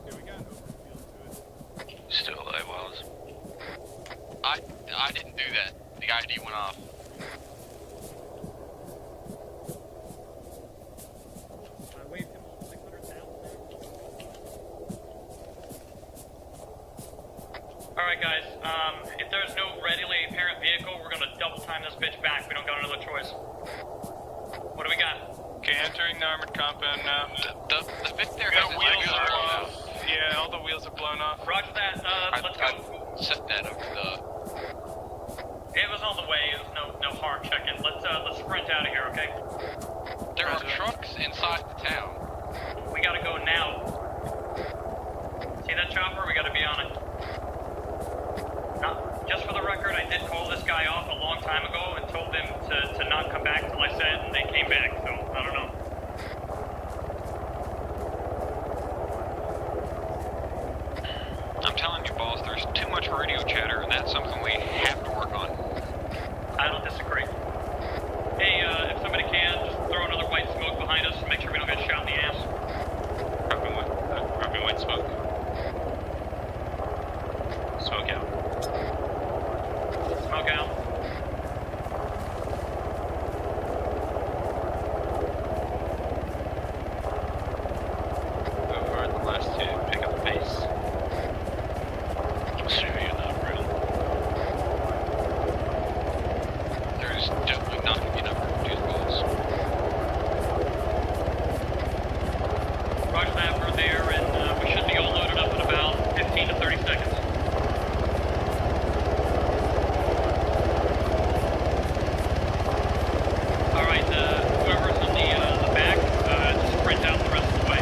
Yeah, we got an open field to it. Still alive, Wallace. I didn't do that. The IED went off. Wave him on 600,000 Alright guys, if there's no readily apparent vehicle, we're gonna double time this bitch back. We don't got another choice. What do we got? Okay, entering the armored compound now. The Vic there The has wheels are off. Yeah, all the wheels are blown off. Roger that. Let's go. Set that over the. It was on the way. It was no hard check-in. Let's sprint out of here, okay? There are trucks inside the town. We gotta go now. See that chopper? We gotta be on it. Just for the record, I did call this guy off a long time ago and told him to not come back till I said, and they came back, so I don't know. I'm telling you, boss, there's too much radio chatter, and that's something we have to work on. I don't disagree. Hey, if somebody can, just throw another white smoke behind us and make sure we don't get shot in the ass. Copy white smoke. Smoke out. Smoke out. Over the last two, pick up the pace. I'll shoot you in that room. There's definitely not going to be enough room to use balls. Roger that, we're there, and we should be all loaded up in about 15 to 30 seconds. Alright, whoever's in the back, just sprint out the rest of the way.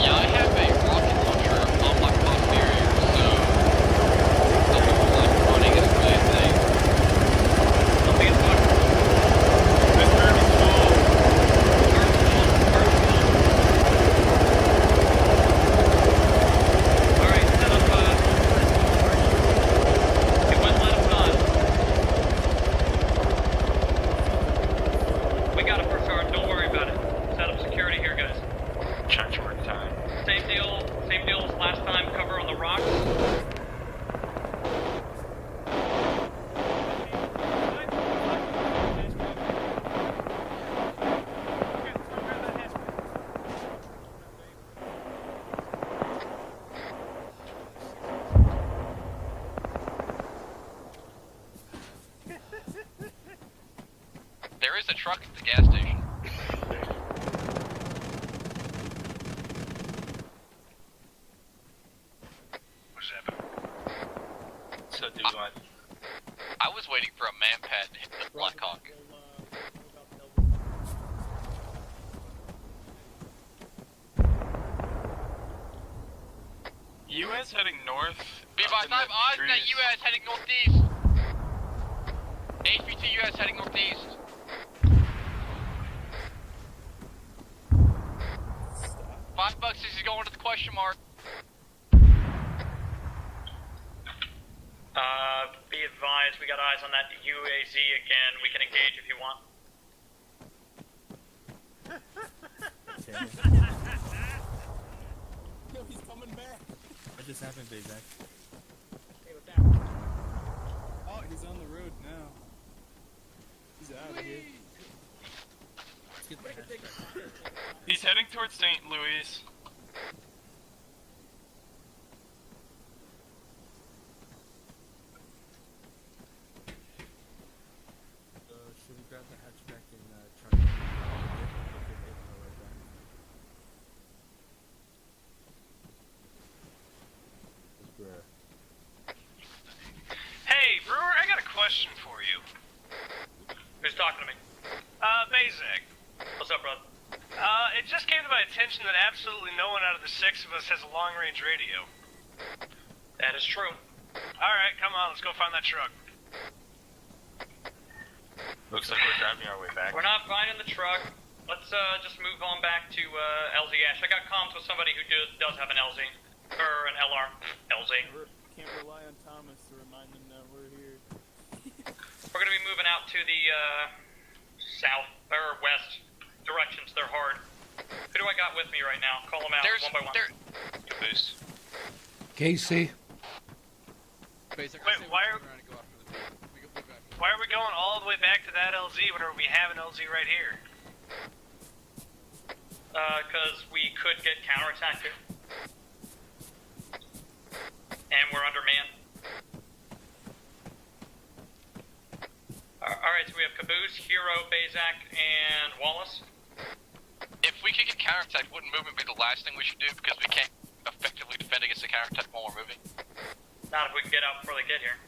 Yeah, I have a rocket launcher on my posterior, so the whole like running is really a thing. Something is fucked. That's Kirby's fault. Alright, set up, it wouldn't let us on. We got it for start, don't worry about it. Set up security here, guys. Charge more time. Same deal as last time, cover on the rocks. There is a truck at the gas station. What's happening? So do I. I was waiting for a man pad to hit the Blackhawk. US heading north. Be up advised, in the I have eyes on that trees. US heading northeast. HVT US heading northeast. $5 is going to the question mark. Be advised, we got eyes on that UAZ again. We can engage if you want. Yo, he's coming back. What just happened, Bezak? Hey, what's that? Oh, he's on the road now. He's out of here. Let's get the hatchback. He's heading towards St. Louis. Should we grab the hatchback and try to get it on the way back? Bruh. Hey, Brewer, I got a question for you. Who's talking to me? Bazak. What's up, brother? It just came to my attention that absolutely no one out of the six of us has a long-range radio. That is true. Alright, come on, let's go find that truck. Looks like we're driving our way back. We're not finding the truck. Let's just move on back to LZ Ash. I got comms with somebody who does have an LZ. Or an LR. LZ. Can't rely on Thomas to remind them that we're here. We're gonna be moving out to the south or west directions. They're hard. Who do I got with me right now? Call them out one by one. Caboose. Casey. Basically, Wait, why are we going all the way back to that LZ whenever we have an LZ right here? Because we could get counterattacked here. And we're undermanned. Alright, so we have Caboose, Hero, Bazak, and Wallace. If we could get counterattack, wouldn't movement be the last thing we should do because we can't effectively defend against the counterattack while we're moving? Not if we can get out before they get here.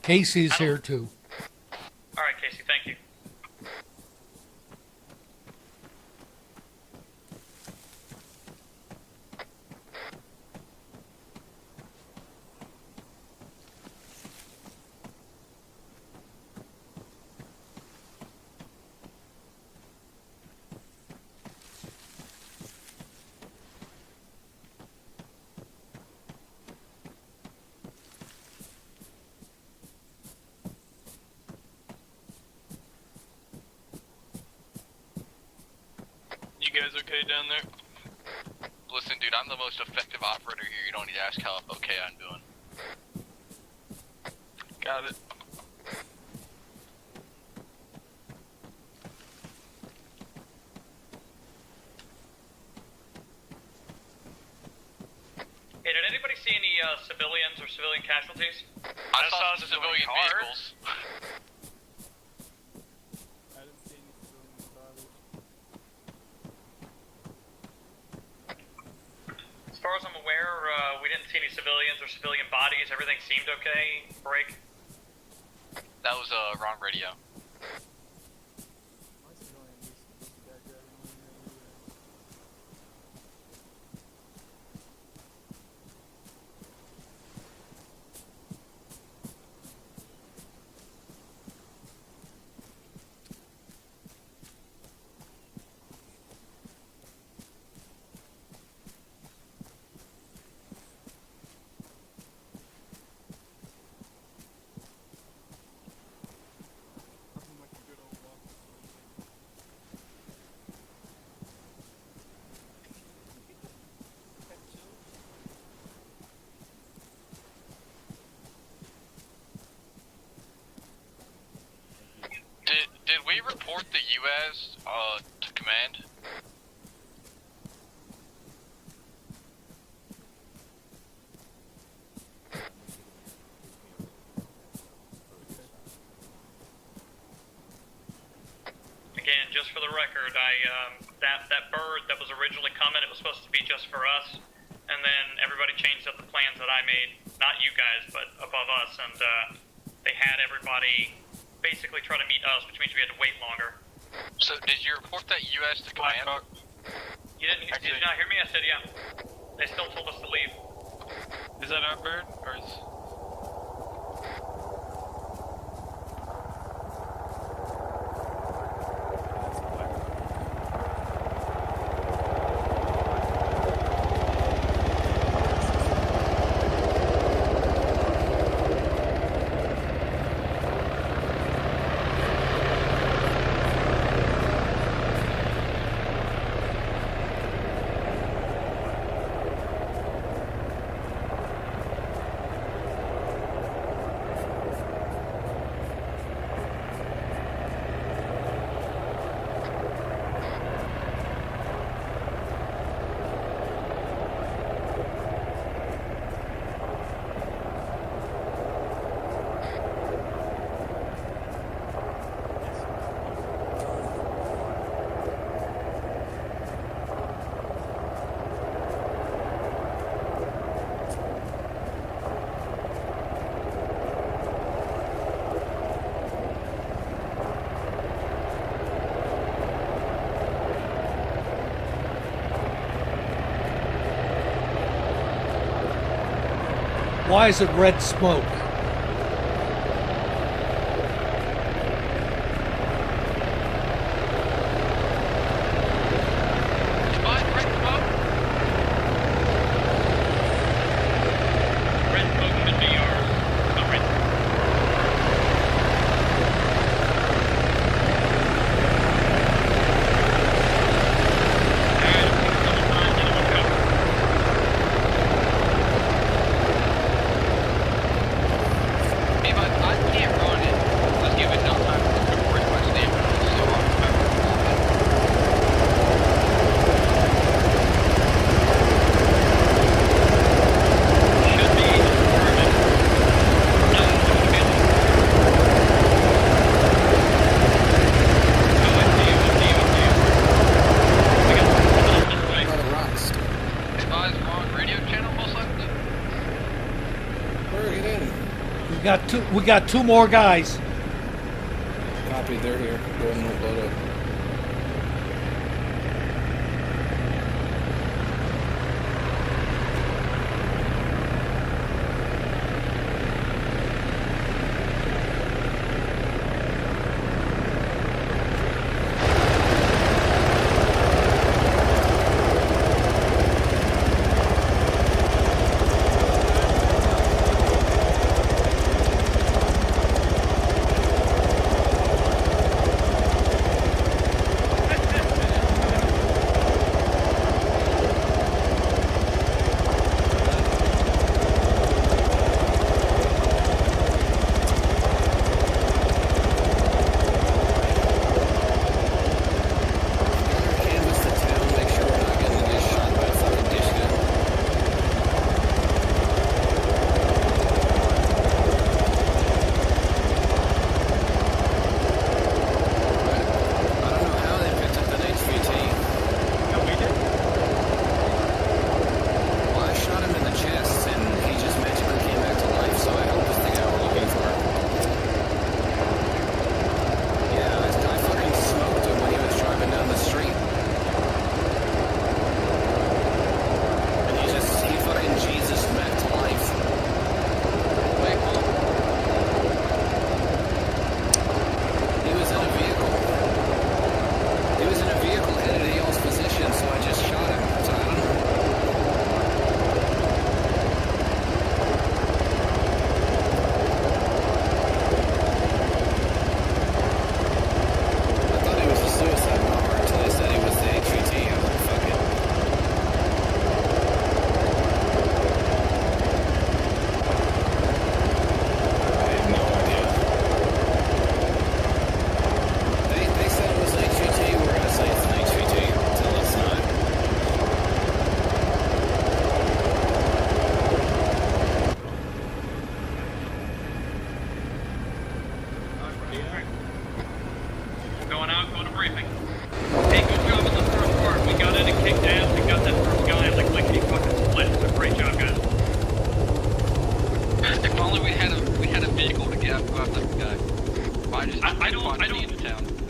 Casey's here too. Alright, Casey, thank you. You guys okay down there? Listen, dude, I'm the most effective operator here. You don't need to ask how okay I'm doing. Got it. Hey, did anybody see any civilians or civilian casualties? I saw civilian vehicles. I didn't see any civilian bodies. As far as I'm aware, we didn't see any civilians or civilian bodies. Everything seemed okay. Break. That was wrong radio. My civilian was that guy on the radio. Nothing like a good old walk. Did we report the U.S. To command? Again, just for the record, that bird that was originally coming, it was supposed to be just for us, and then everybody changed up the plans that I made. Not you guys, but above us, and they had everybody basically try to meet us, which means we had to wait longer. So did you report that U.S. to command? You did you not hear me? I said yeah. They still told us to leave. Is that our bird, or is... Why is it red smoke? got two more guys. Copy, they're here. Go ahead and load up.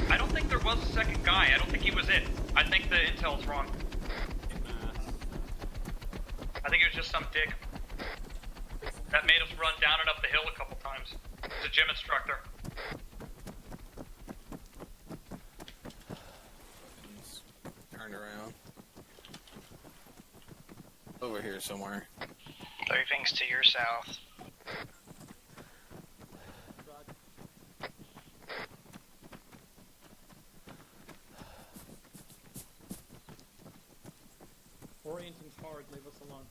I don't think there was a second guy. I don't think he was it. I think the intel's wrong. I think it was just some dick that made us run down and up the hill a couple times. It's a gym instructor. Turned around. Over here somewhere. Briefings to your south. Orienting's hard, leave us alone.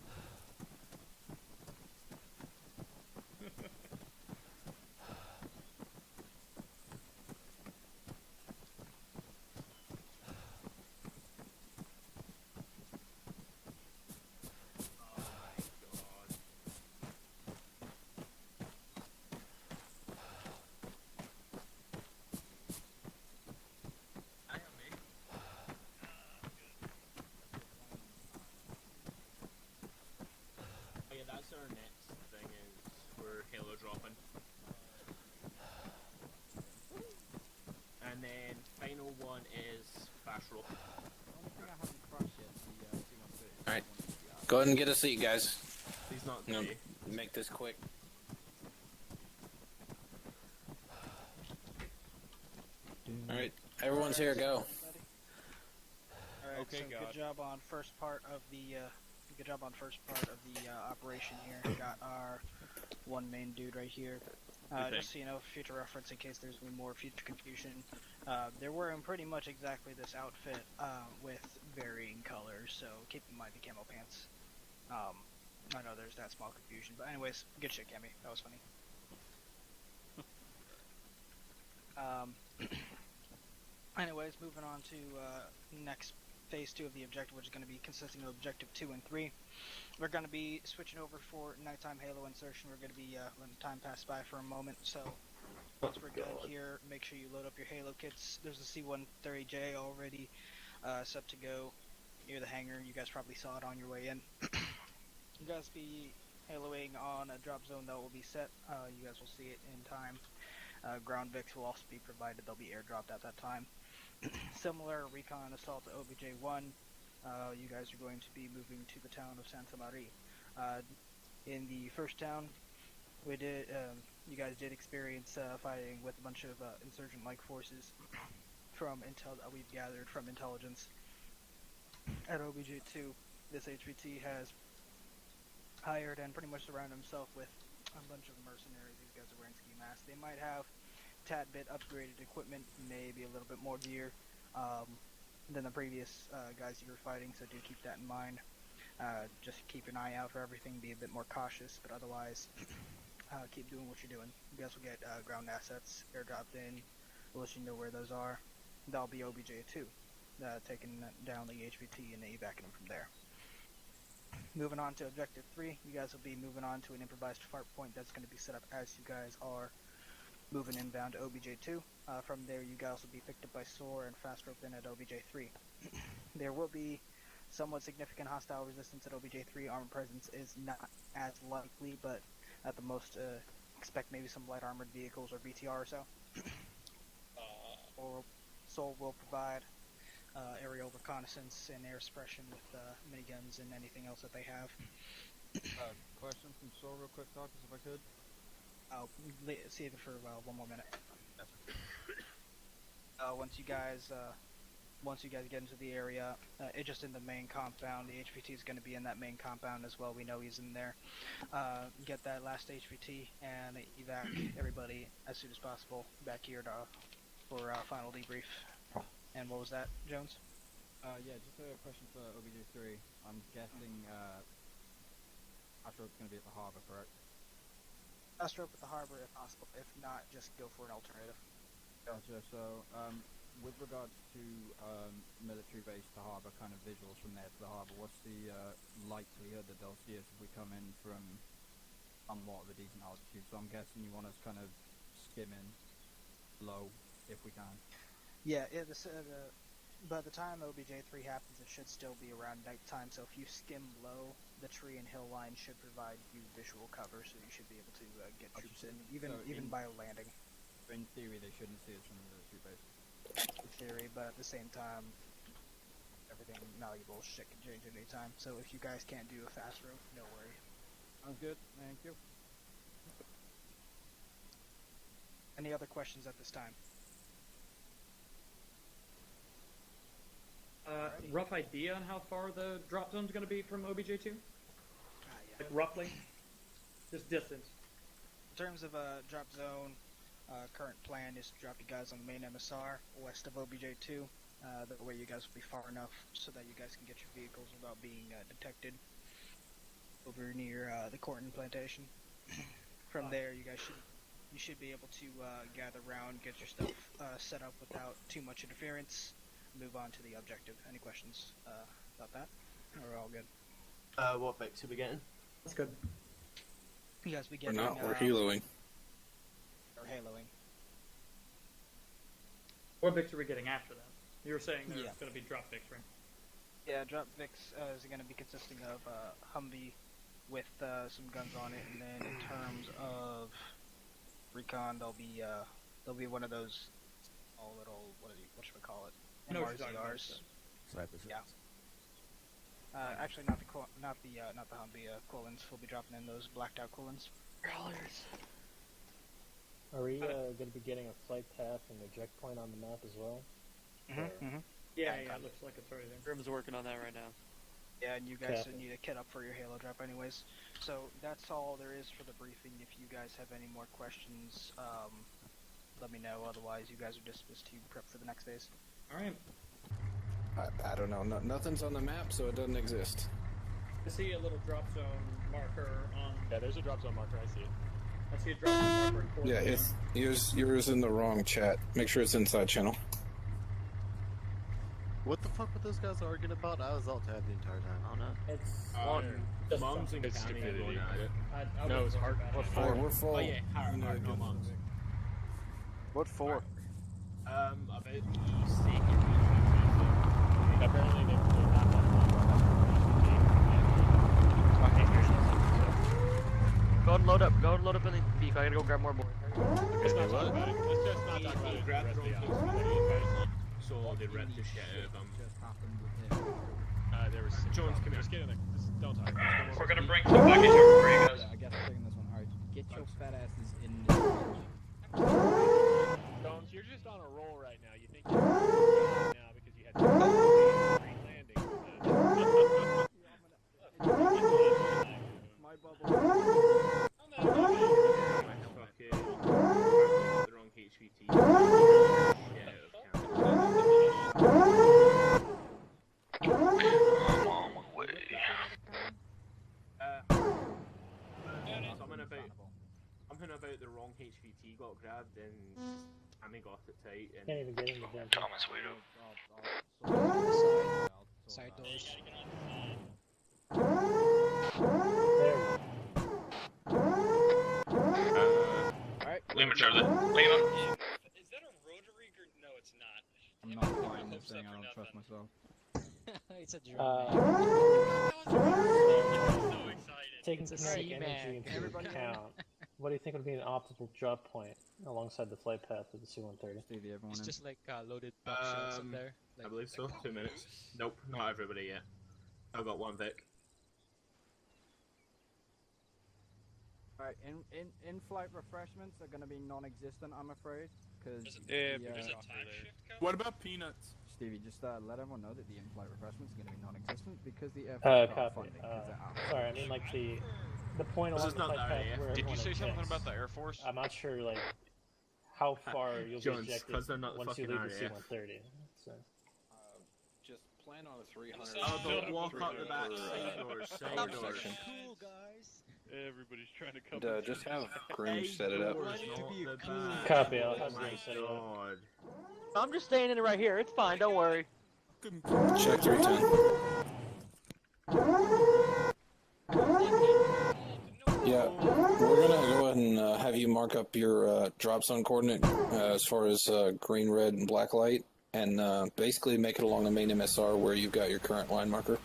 That's our next thing is we're halo dropping. And then final one is fast roll. Alright. Go ahead and get a seat, guys. He's not I'm gonna ready. make this quick. Alright, everyone's here, go. Alright, Okay, so God. good job on first part of the operation here. Got our one main dude right here. Just so you know, future reference in case there's any more future confusion. They're wearing pretty much exactly this outfit with varying colors, so keep in mind the camo pants. I know there's that small confusion, but anyways, good shit, Cammy. That was funny. Anyways, moving on to next phase 2 of the objective, which is going to be consisting of objective 2 and 3. We're going to be switching over for nighttime halo insertion. We're going to be letting time pass by for a moment, so once we're done here, make sure you load up your halo kits. There's a C-130J already set to go near the hangar. You guys probably saw it on your way in. You guys be haloing on a drop zone that will be set. You guys will see it in time. Ground Vix will also be provided. They'll be airdropped at that time. Similar recon assault to OBJ-1. You guys are going to be moving to the town of Santa Maria. In the first town, we did. You guys did experience fighting with a bunch of insurgent-like forces from intel that we've gathered from intelligence. At OBJ-2, this HVT has hired and pretty much surrounded himself with a bunch of mercenaries. These guys are wearing ski masks. They might have tad bit upgraded equipment, maybe a little bit more gear than the previous guys you were fighting, so do keep that in mind. Just keep an eye out for everything, be a bit more cautious, but otherwise, keep doing what you're doing. You guys will get ground assets airdropped in. We'll let you know where those are. That'll be OBJ-2, taking down the HVT and evacing them from there. Moving on to Objective 3, you guys will be moving on to an improvised fart point that's going to be set up as you guys are moving inbound to OBJ-2. From there, you guys will be picked up by SOAR and fast roped in at OBJ-3. There will be somewhat significant hostile resistance at OBJ-3. Armored presence is not as likely, but at the most, expect maybe some light armored vehicles or BTR or so. Or SOAR will provide aerial reconnaissance and air suppression with miniguns and anything else that they have. Question from SOAR real quick, Talkers, if I could. I'll save it for one more minute. Once you guys get into the area, it's just in the main compound. The HVT is going to be in that main compound as well. We know he's in there. Get that last HVT and evac everybody as soon as possible back here for final debrief. And what was that, Jones? Yeah, just a question for OBJ-3. I'm guessing Astro's going to be at the harbor, correct? Astro up at the harbor if possible. If not, just go for an alternative. Gotcha. So, with regards to military base to harbor, kind of visuals from there to the harbor, what's the likelihood that they'll see us if we come in from somewhat of a decent altitude? So I'm guessing you want us kind of skimming low if we can. Yeah, by the time OBJ-3 happens, it should still be around nighttime, so if you skim low, the tree and hill line should provide you visual cover, so you should be able to get troops in, even by landing. In theory, they shouldn't see us from the military base. In theory, but at the same time, everything malleable shit can change at any time, so if you guys can't do a fast road, no worry. Sounds good, thank you. Any other questions at this time? Rough idea on how far the drop zone's going to be from OBJ-2? Yeah. Like roughly? Just distance. In terms of drop zone, current plan is to drop you guys on the main MSR west of OBJ-2. That way you guys will be far enough so that you guys can get your vehicles without being detected over near the Corton plantation. From there, you guys should be able to gather around, get your stuff set up without too much interference. Move on to the objective. Any questions about that? Or we're all good? What Vex are we getting? That's good. You guys be We're getting... not, we're heloing. Or haloing. What Vix are we getting after that? You were saying there's going to be drop Vix, right? Yeah, drop Vix is going to be consisting of Humvee with some guns on it, and then in terms of recon, there'll be one of those all little what should we call it? MRZRs. Snipers. Yeah. Actually, not the Humvee. Coolins. We'll be dropping in those blacked out Coolins. Are we going to be getting a flight path and eject point on the map as well? Yeah, it looks like it's already there. Grim's working on that right now. Yeah, and you guys need a kit up for your Halo drop anyways. So that's all there is for the briefing. If you guys have any more questions, let me know. Otherwise, you guys are dismissed to prep for the next phase. Alright. I don't know. Nothing's on the map, so it doesn't exist. I see a little drop zone marker on... Yeah, there's a drop zone marker. I see it. I see a drop zone marker in Yeah, it's yours in the wrong chat. Make sure it's inside channel. What the fuck were those guys arguing about? I was alt-tab the entire time. I don't know. It's Just mums and it's county stupidity. going at it. I No, it's hard. What for? We're full. Oh yeah, hard, no mums. What for? A bit easy. Apparently they're not that long. and load up. Go and load up in the beef. I gotta go grab more boys. Let's not talk about it. Let's just not talk about it. Grab the wrong so they ripped the shit out of him. There was Jones, come here. Just get in there. Just don't talk. We're gonna bring some buckets over for you guys. I guess I'm taking this one. Alright, get your fat asses in this. Jones, you're just on a roll right now. You think you're now because you had great landing. My bubble. Fucking the wrong HVT. Shit out of Something about the wrong HVT got grabbed and Sammy got it tight and Can't even get in the damn Thomas, wait up. Side doors. Alright. Lima, Charlie. Lima. Is that a rotary or no? It's not. I'm not flying this thing. I don't trust myself. It's a drone. So excited. Taking kinetic energy into account, what do you think would be an optimal drop point alongside the flight path of the C-130? Stevie, everyone It's in. just like loaded buckshots up there. Like, I believe so. 2 minutes. Nope, not everybody yet. I've got one Vic. Alright, in-flight refreshments are going to be non-existent, I'm afraid, because What about peanuts? Stevie, just let everyone know that the in-flight refreshments are going to be non-existent because the Air Force got Copy. funding. 'Cause they're out. Sorry, I mean like the point This along is the not flight the path RAF. where Did you everyone say something ejects. about the Air Force? I'm not sure like how far you'll Jones, be ejected 'cause they're not the once you fucking leave the RAF. C-130. So. Just plan on a 300. Oh, don't walk up the back side doors. Side doors. Cool, guys. Everybody's trying to come. And just have Groom set it up. Copy, I'll have Grim set it up. God. I'm just staying in it right here. It's fine. Don't worry. Check 310. Yeah, we're gonna go ahead and have you mark up your drop zone coordinate as far as green, red, and black light, and basically make it along the main MSR where you've got your current line marker.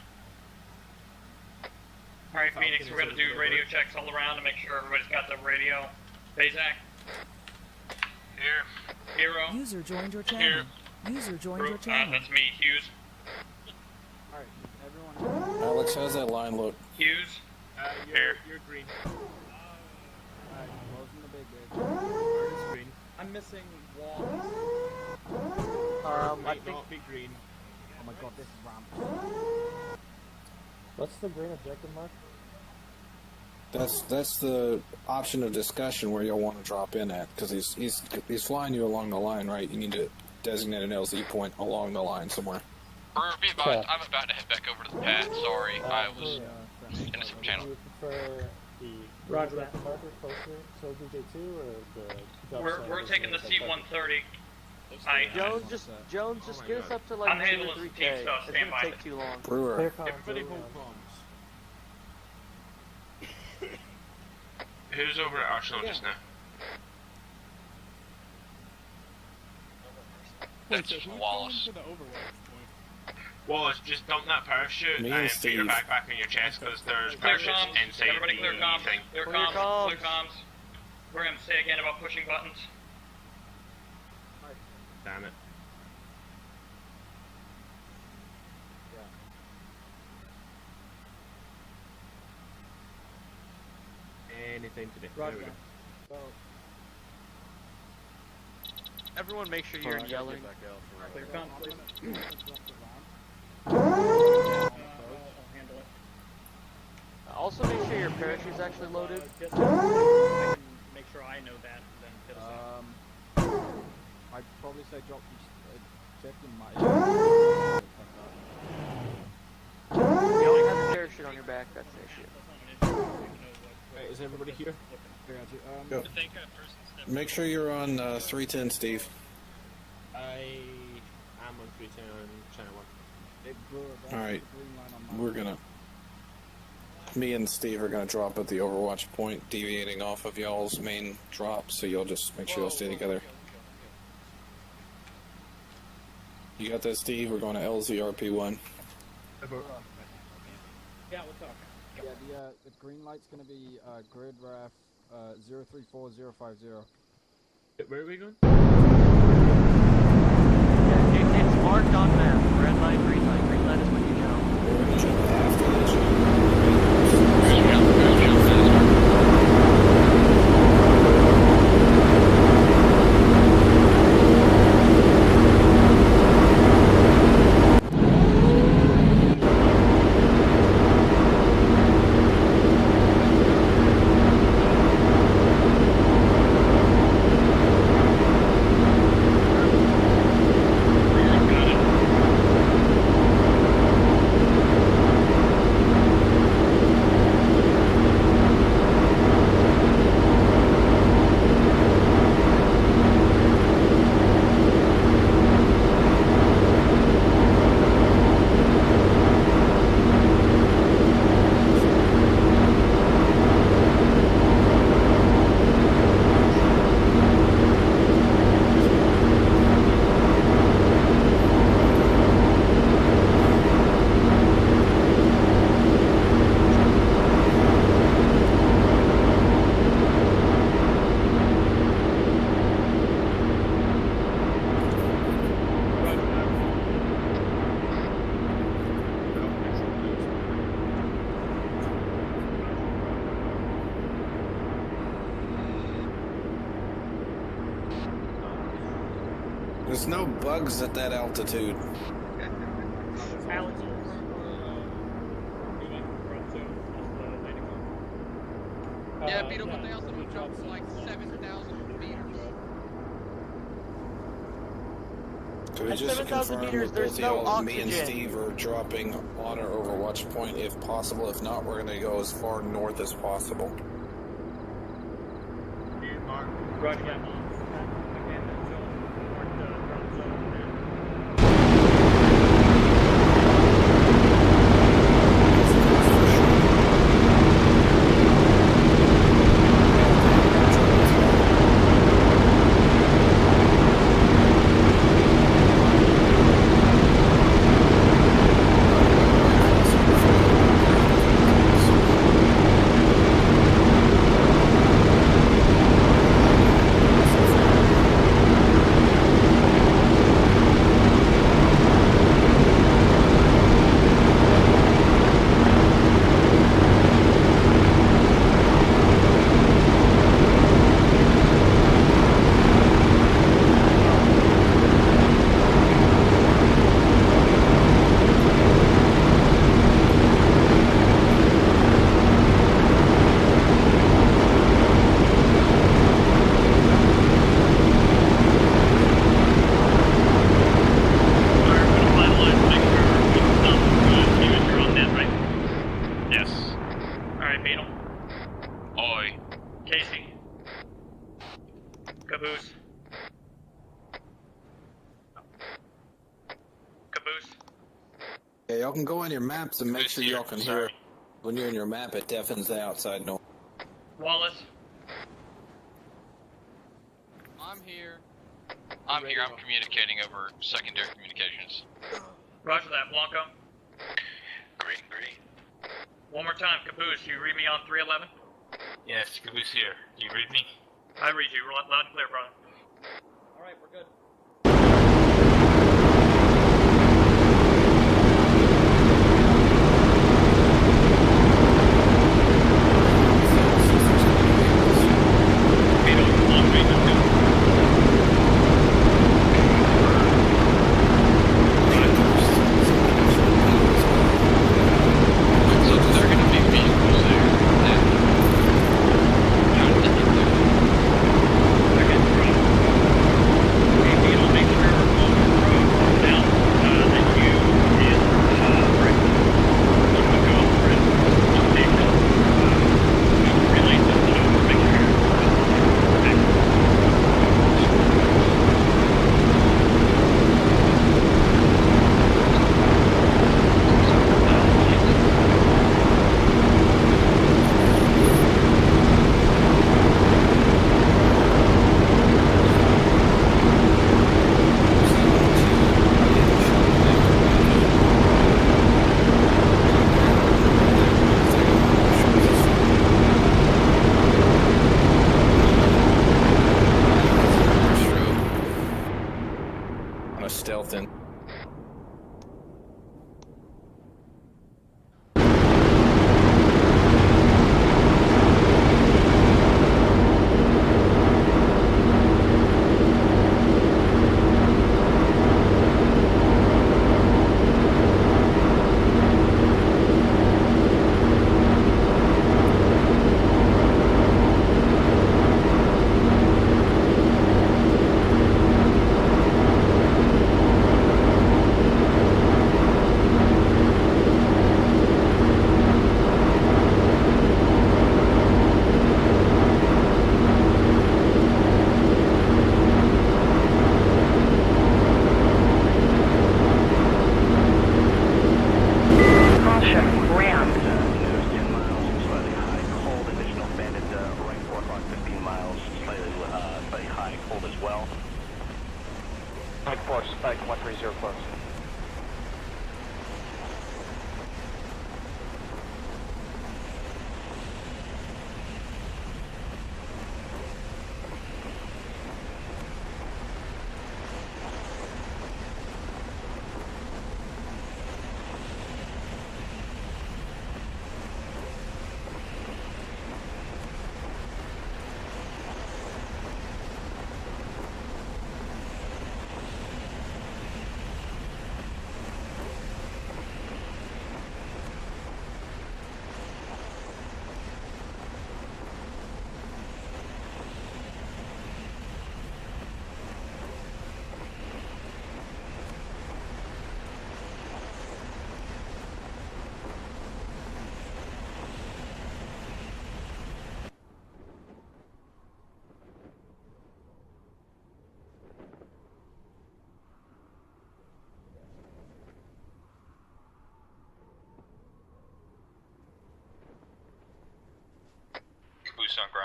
Alright, Phoenix, we're gonna do radio checks all around to make sure everybody's got the radio. Bazak. Here. Hero. User joined your channel. Here. User joined your channel. That's me, Hughes. Alright, everyone. Alex, how's that line look? Hughes. You're green. Alright, closing the big bit. Bird is green. I'm missing walls. I Might think not be green. Oh my god, this ramp. What's the green objective mark? That's the option of discussion where you'll want to drop in at, because he's flying you along the line, right? You need to designate an LZ point along the line somewhere. Be advised, I'm about to head back over to the pad. Sorry, I was in a channel. Do you prefer the Roger that. marker closer to BJ2 or the drop We're zone taking the closer to C-130. Jones, just get us up to like I'm 2 handling or some 3K. team stuff, It's stand gonna by. take too long. Brewer. Everybody hold bombs. Who's over at Arsenal just now? That's Wallace. To the Overwatch point. Wallace, just dump that parachute Me and and put your Steve. backpack on your chest because there's Clear parachutes comms. inside Everybody clear the comms. thing. Clear Clear comms. comms. Clear comms. We're gonna say again about pushing buttons. Damn it. Anything today. Roger There we go. Everyone, make sure you're yelling. Clear comms, please. Drop the ramp. I'll handle it. Also, make sure your parachute's actually loaded. Just I can make sure I know that, and then hit us out. I'd probably say drop check in my. You only have a parachute on your back. That's the issue. Right, is everybody here? Go. Make sure you're on 310, Steve. I am on 310 on channel 1. All right, we're gonna. Me and Steve are gonna drop at the Overwatch point, deviating off of y'all's main drop. So you'll just make sure y'all stay together. You got that, Steve? We're going to LZRP1. Yeah, what's up? Yeah, the green light's gonna be grid ref 034050. Where are we going? It's marked on map. Red light, green light. Green light is when you jump. There's no bugs at that altitude. Alex, you're front zone. That's the landing zone. Yeah, Beetle, but they also don't jump to like 7,000 meters. Could we At just 7,000 confirm meters, with there's both no y'all and me and oxygen. Steve are dropping on our overwatch point if possible. If not, we're going to go as far north as possible. Roger that, Mom. Again, that zone. Mark the drop zone there. Yeah, y'all can go on your maps and make sure y'all can hear. When you're in your map, it deafens the outside noise. Wallace? I'm here. I'm here. I'm communicating over secondary communications. Roger that, Blanco. Great. One more time, Caboose, you read me on 311? Yes, Caboose here. Do you read me? I read you, loud and clear, brother. Alright, we're good. Okay,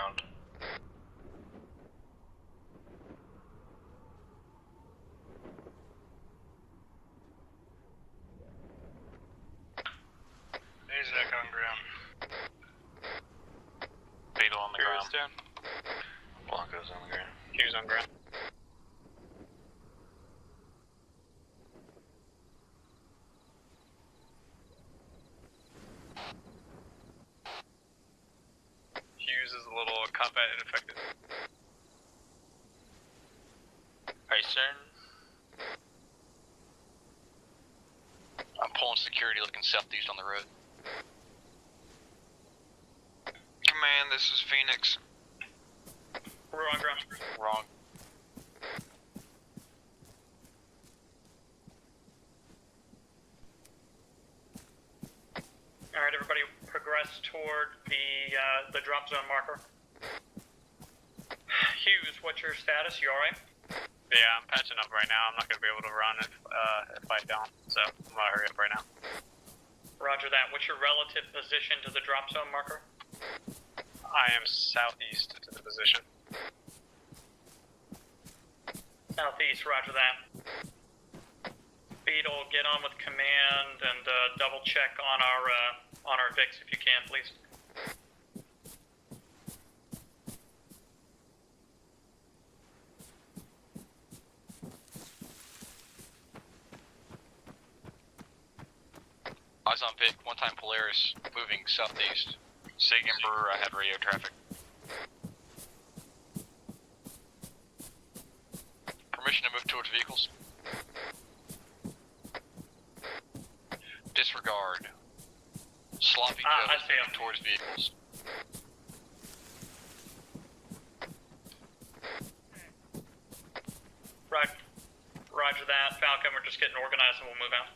ground. Azek on ground. Beetle on the ground. Down. Blanco's on the ground. Hughes on ground. Hughes is a little combat ineffective. Are you certain? I'm pulling security looking southeast on the road. Command, this is Phoenix. We're on ground. Wrong. Alright, everybody progress toward the drop zone marker. Hughes, what's your status? You alright? Yeah, I'm patching up right now. I'm not going to be able to run if I don't, so I'm going to hurry up right now. Roger that. What's your relative position to the drop zone marker? I am southeast to the position. Southeast, roger that. Beetle, get on with command and double check on our VIX if you can, please. Eyes on Vic, one-time Polaris, moving southeast. Sig Emperor, I had radio traffic. Permission to move towards vehicles. Disregard. Sloppy Joe is moving towards vehicles. Right. Roger that. Falcon, we're just getting organized and we'll move out.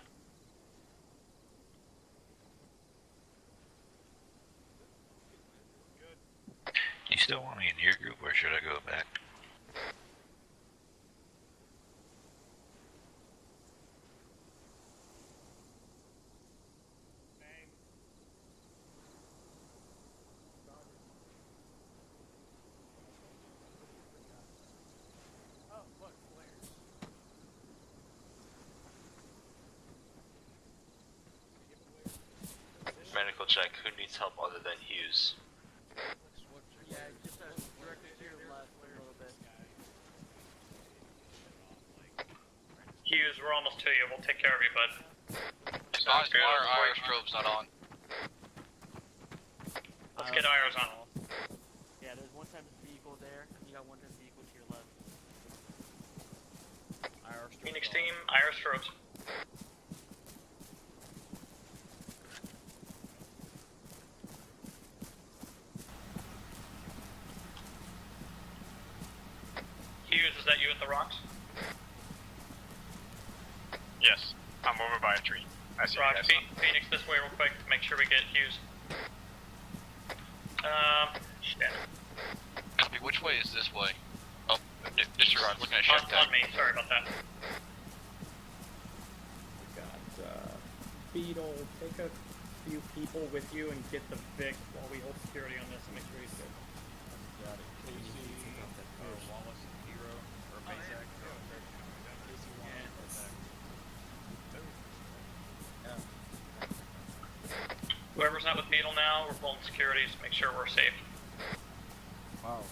You still want me in your group, or should I go back? Medical check. Who needs help other than Hughes? Yeah, just directly to your left a little bit. Hughes, we're almost to you. We'll take care of you, bud. Why are our strobes not on? Let's get IRs on. Yeah, there's one time vehicle there, and you got one time vehicle to your left. Phoenix team, IR strobes. Hughes, is that you at the rocks? Yes, I'm over by a tree. I see Roger, you guys. Phoenix this way real quick to make sure we get Hughes. Shit. Copy, which way is this way? Oh, disregard, looking at shift tag. On me, sorry about that. We got Beetle, take a few people with you and get the Vic while we hold security on this and make sure he's good. Got it. Casey, Wallace, Hero, or Mazak. Whoever's not with Beetle now, we're pulling security to make sure we're safe. Wow.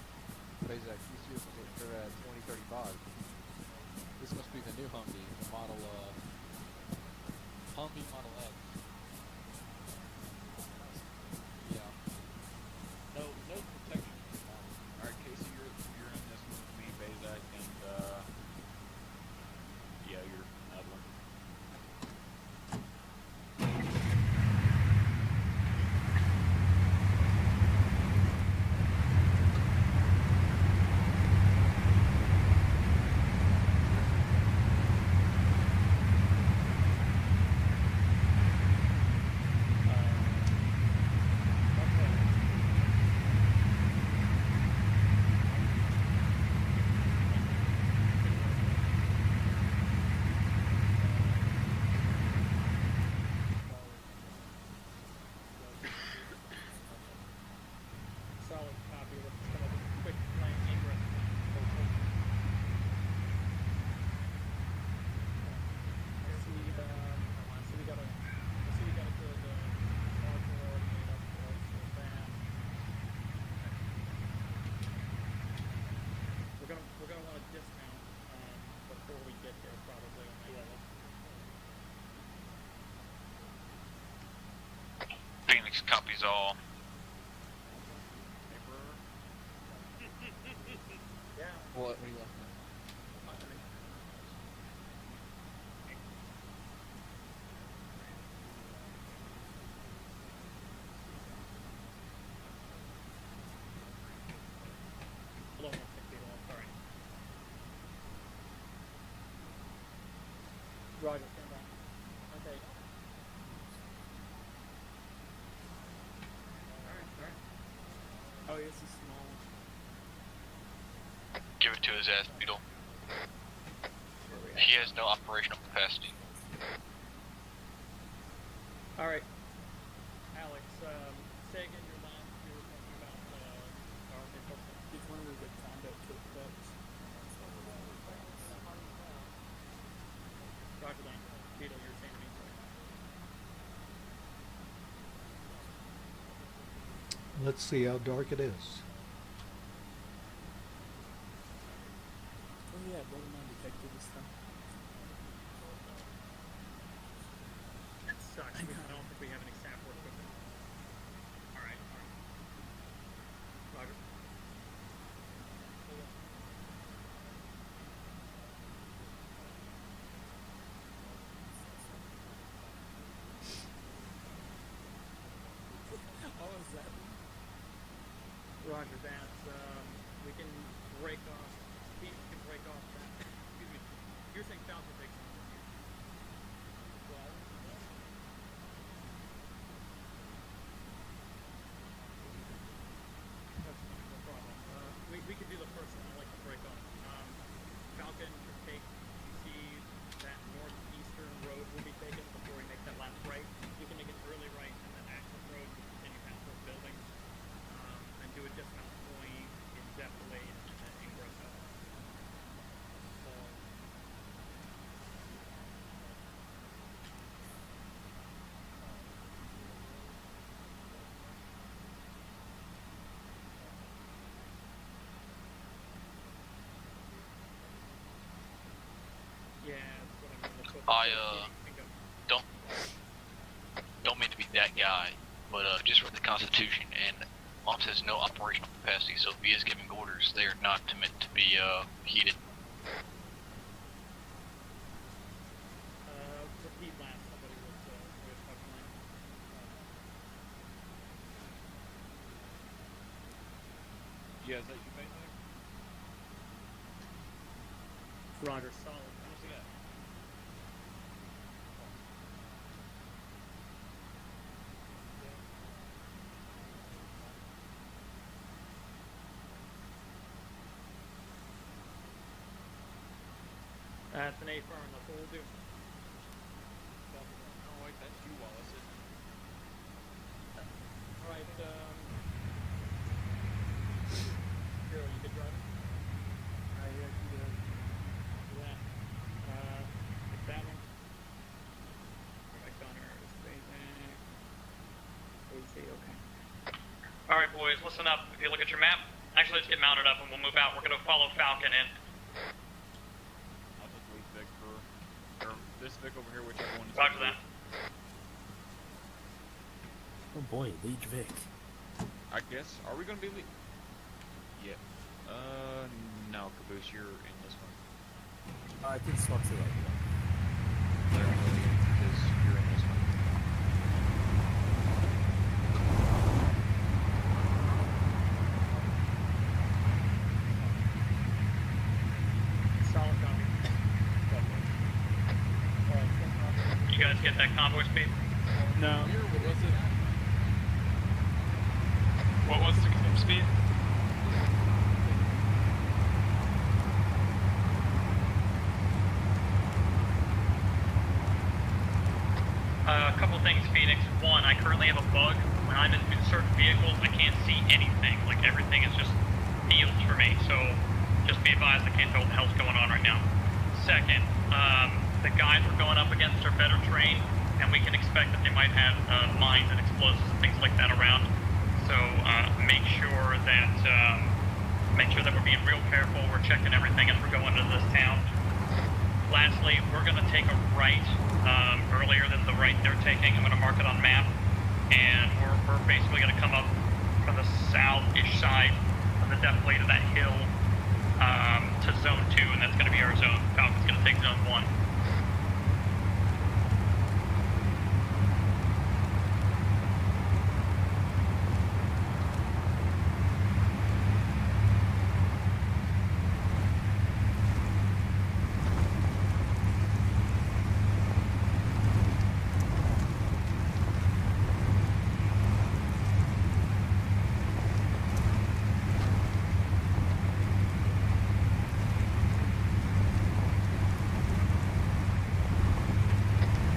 Bazak, you see us for 2035. This must be the new Humvee, the model, Humvee Model X. Yeah. No protection. Alright, Casey, you're in this one with me, Bazak, and, yeah, you're another one. we're going to want to dismount before we get there, probably. Phoenix copies all. Yeah. What are you looking Hold on 1 second, sorry. Roger, stand by. Okay. Alright. Oh, yes, he's small. Give it to his ass, Beetle. He has no operational capacity. Alright. Alex, say again your last, you were talking about our missile. He's one of the combat kit bucks. Roger that. Beetle, you're saying to me. Let's see how dark it is. Oh yeah, brother, my detective this time. That sucks. I don't think we have any staff work with it. Alright. Roger. Oh, is that? Roger that. We can break off. Pete can break off that. Excuse me. You're saying Falcon takes on this here. Well. That's fine, no problem. We can do the first one. I like to break off. Falcon should take. You see that northeastern road will be taken before we make that last right. You can make an early right and then access road to continue past those buildings. And do a dismount point in Zeppelin and then ingress out. Yeah, that's what I'm going to put. Don't mean to be that guy, but just read the Constitution, and Mops has no operational capacity, so if he is giving orders, they are not meant to be heeded. Repeat last. Somebody was talking line. Yeah, is that you, mate? Roger, solid. That's an A firm, that's what we'll do. Oh, wait, that's you, Wallace, isn't it? Alright, Hero, you good driving? Yeah, you good. Do that. Take that one. Right, Gunner, spacing. AC, okay. Alright, boys, listen up. If you look at your map, actually, let's get mounted up and we'll move out. We're gonna follow Falcon in. This Vic over here, whichever one is. Roger that. Oh boy, Leech Vic. I guess. Are we gonna be Yeah. No, Caboose, you're in this one. I can swap to that one. Because you're in this one. Solid copy. You guys get that convoy speed? No. What was the speed? A couple things, Phoenix. One, I currently have a bug. When I'm in certain vehicles, I can't see anything. Like, everything is just fields for me. So, just be advised, I can't tell what the hell's going on right now. Second, the guys we're going up against are better trained, and we can expect that they might have mines and explosives and things like that around. So, make sure Make sure that we're being real careful. We're checking everything as we're going into this town. Lastly, we're going to take a right earlier than the right they're taking. I'm going to mark it on map. And we're basically going to come up from the south-ish side of the definitely to that hill to zone 2, and that's going to be our zone. Falcon's going to take zone 1.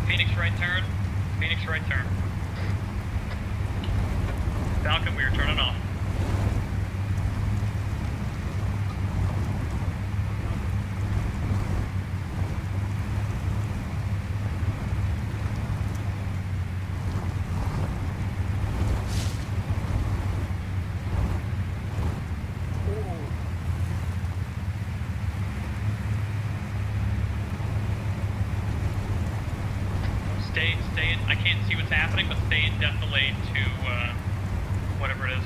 Phoenix right turn. Phoenix right turn. Falcon, we are turning off. Stay in, I can't see what's happening, but stay indefinitely to whatever it is.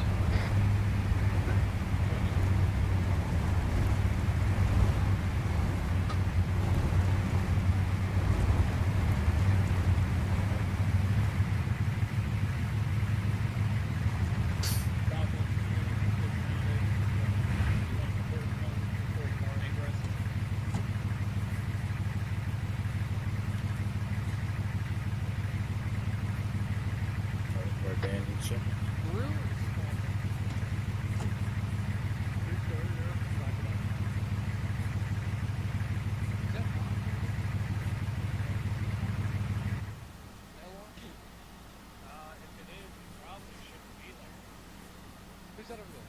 Who's that over there?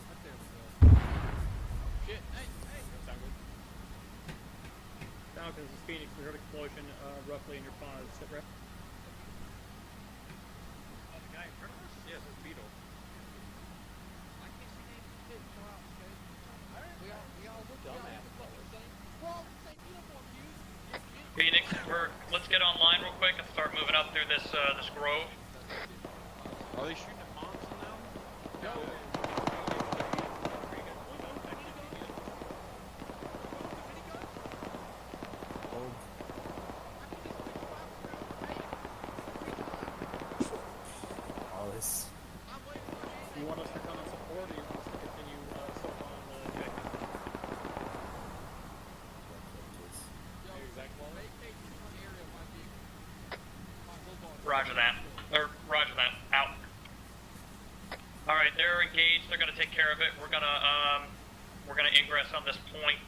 Right there we go. Shit, hey! Falcon, this is Phoenix. We heard an explosion roughly in your pause. Sit rep. Oh, the guy in front of us? Yes, it's Beetle. I can't see anything. Shit, come out, okay? Alright, we all look the fucking same. We're all the same uniform, dude. Phoenix, let's get online real quick and start moving up through this this grove. Are they shooting at Monson now? No. You want us to come and support, or you want us to continue so on the objective? Roger that. Roger that. Out. Alright, they're engaged, they're gonna take care of it. We're gonna ingress on this point.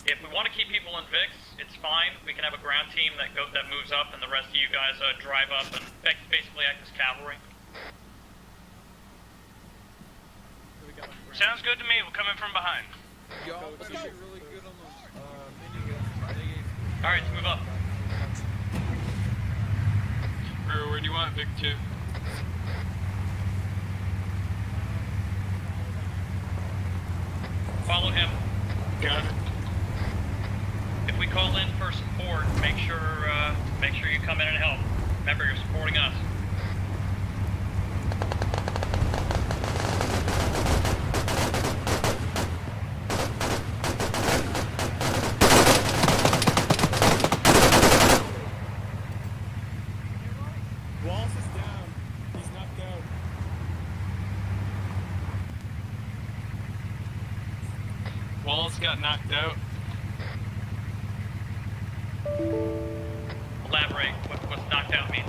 If we want to keep people in VIX, it's fine. We can have a ground team that moves up, and the rest of you guys drive up and basically act as cavalry. Sounds good to me. We're coming from behind. Y'all better be really good on those miniguns. Alright, let's move up. Where do you want Vic 2? Follow him. Got it. If we call in for support, make sure you come in and help. Remember, you're supporting us. Wallace is down. He's knocked out. Wallace got knocked out. Elaborate. What's knocked out mean?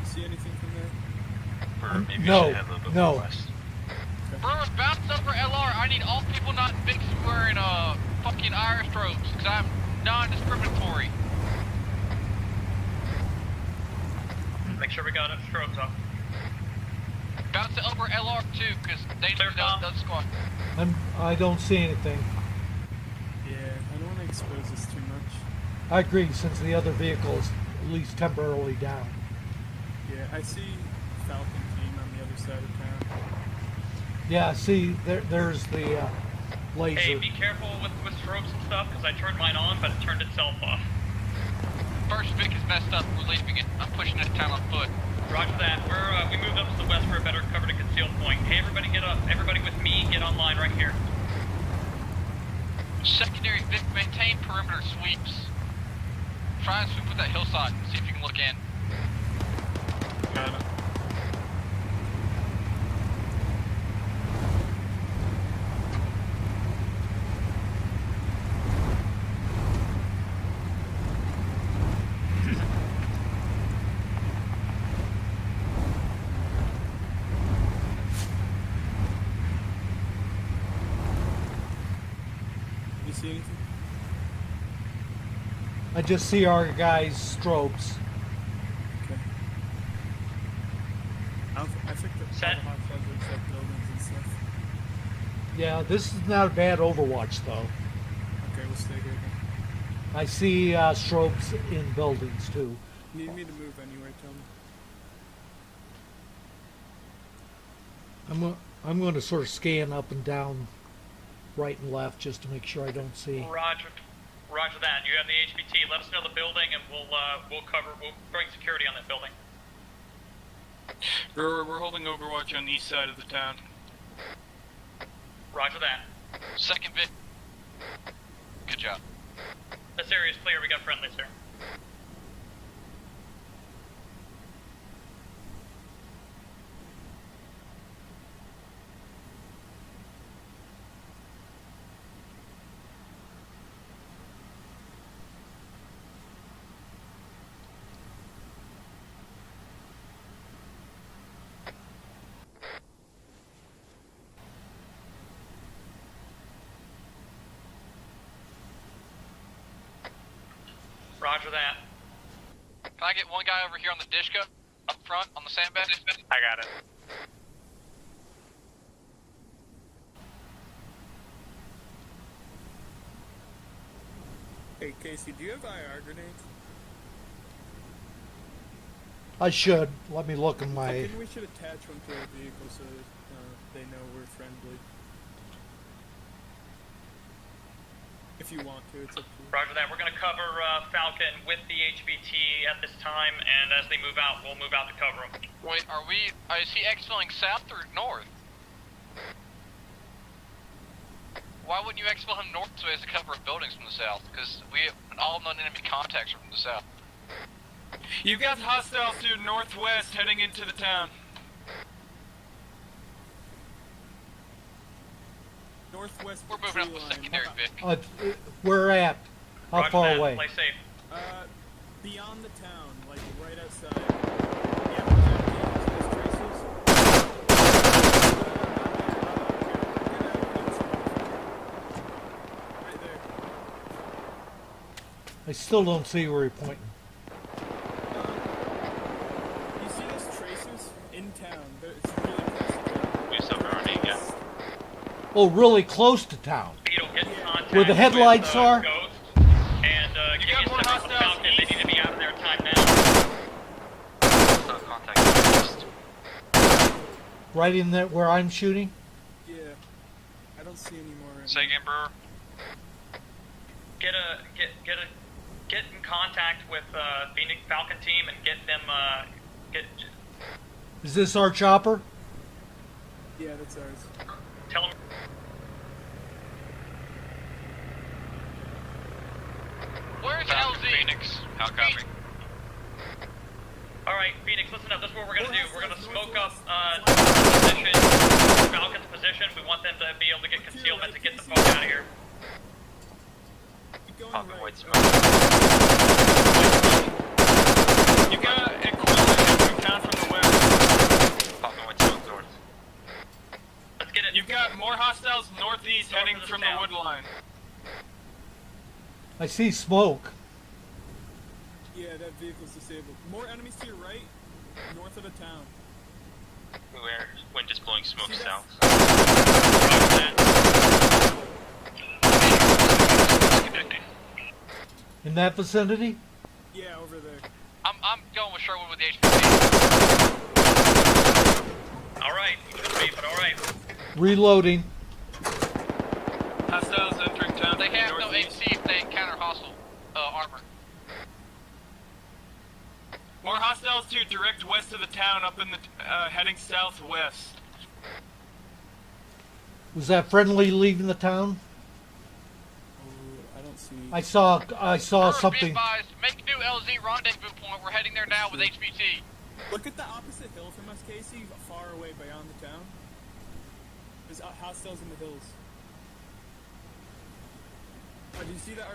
See anything from there? Or maybe No, we should have a little bit no. more west. Brewers, bounce over LR. I need all people not in VIX wearing fucking iris strobes, because I'm non-discriminatory. Make sure we got strobes up. Bounce it over LR2, because they does squad. I don't see anything. Yeah, I don't want to expose us too much. I agree, since the other vehicle is at least temporarily down. Yeah, I see Falcon team on the other side of town. Yeah, see, there's the laser. Hey, be careful with strobes and stuff, because I turned mine on, but it turned itself off. First Vic is messed up, we're leaving it. I'm pushing this town on foot. Roger that. We moved up to the west for a better covered and concealed point. Hey, everybody get up. Everybody with me, get online right here. Secondary Vic, maintain perimeter sweeps. Try and sweep with that hillside, see if you can look in. Got it. See anything? I just see our guys' strobes. Okay. I think the Set. hot fuzz like buildings and stuff. Yeah, this is not a bad Overwatch, though. Okay, we'll stay here then. I see strobes in buildings, too. Need me to move anywhere, Tom? I'm going to sort of scan up and down, right and left, just to make sure I don't see. Roger that. You have the HVT. Let us know the building, and we'll bring security on that building. We're holding Overwatch on the east side of the town. Roger that. Second Vic. Good job. This area is clear. We got friendlies here. Roger that. Can I get one guy over here on the Dishka? Up front, on the sandbag? I got it. Hey, Casey, do you have IR grenades? I should. Let me look in my... I think we should attach one to our vehicle so they know we're friendly. If you want to, it's up to you. Roger that. We're going to cover Falcon with the HVT at this time, and as they move out, we'll move out to cover them. Wait, is he exfilling south or north? Why wouldn't you exfil him north so he has to cover buildings from the south? Because all non-enemy contacts are from the south. You've got hostiles to northwest heading into the town. Northwest. We're moving up the secondary, Vic. Where at? How Roger far that. away? Play safe. Beyond the town, like right outside. Yeah, right there. I still don't see where you're pointing. You see those tracers in town? It's really close to town. We still running, yeah. Oh, really close to town. Beetle, get in contact Where the headlights with, are? Ghost, and give me a signal from Falcon. They need to be out of there in time now. Contact. Right in there where I'm shooting? Yeah. I don't see any more. Say again, Brewer. Get in contact with Phoenix Falcon team and get them Is this our chopper? Yeah, that's ours. tell them. Where's LZ? Phoenix. How copy? Alright, Phoenix, listen up. This is what we're gonna do. We're gonna smoke up position, Falcon's position. We want them to be able to get concealment to get the fuck out of here. Popping white smoke. You got equivalent from town from the west. Popping white smoke north. Let's get it. You've got more hostiles northeast heading from the wood line. I see smoke. Yeah, that vehicle's disabled. More enemies to your right, north of the town. Where wind is blowing smoke south. In that vicinity? Yeah, over there. I'm going with Sherwood with the HPT. Alright, you should be, but alright. Reloading. Hostiles entering town. They have no AC if they encounter hostile armor. More hostiles to direct west of the town, up in the heading southwest. Was that friendly leaving the town? I don't see. I saw something. Be advised, make new LZ rendezvous point. We're heading there now with HPT. Look at the opposite hill from us, Casey, far away beyond the town. There's hostiles in the hills. Oh, do you see that?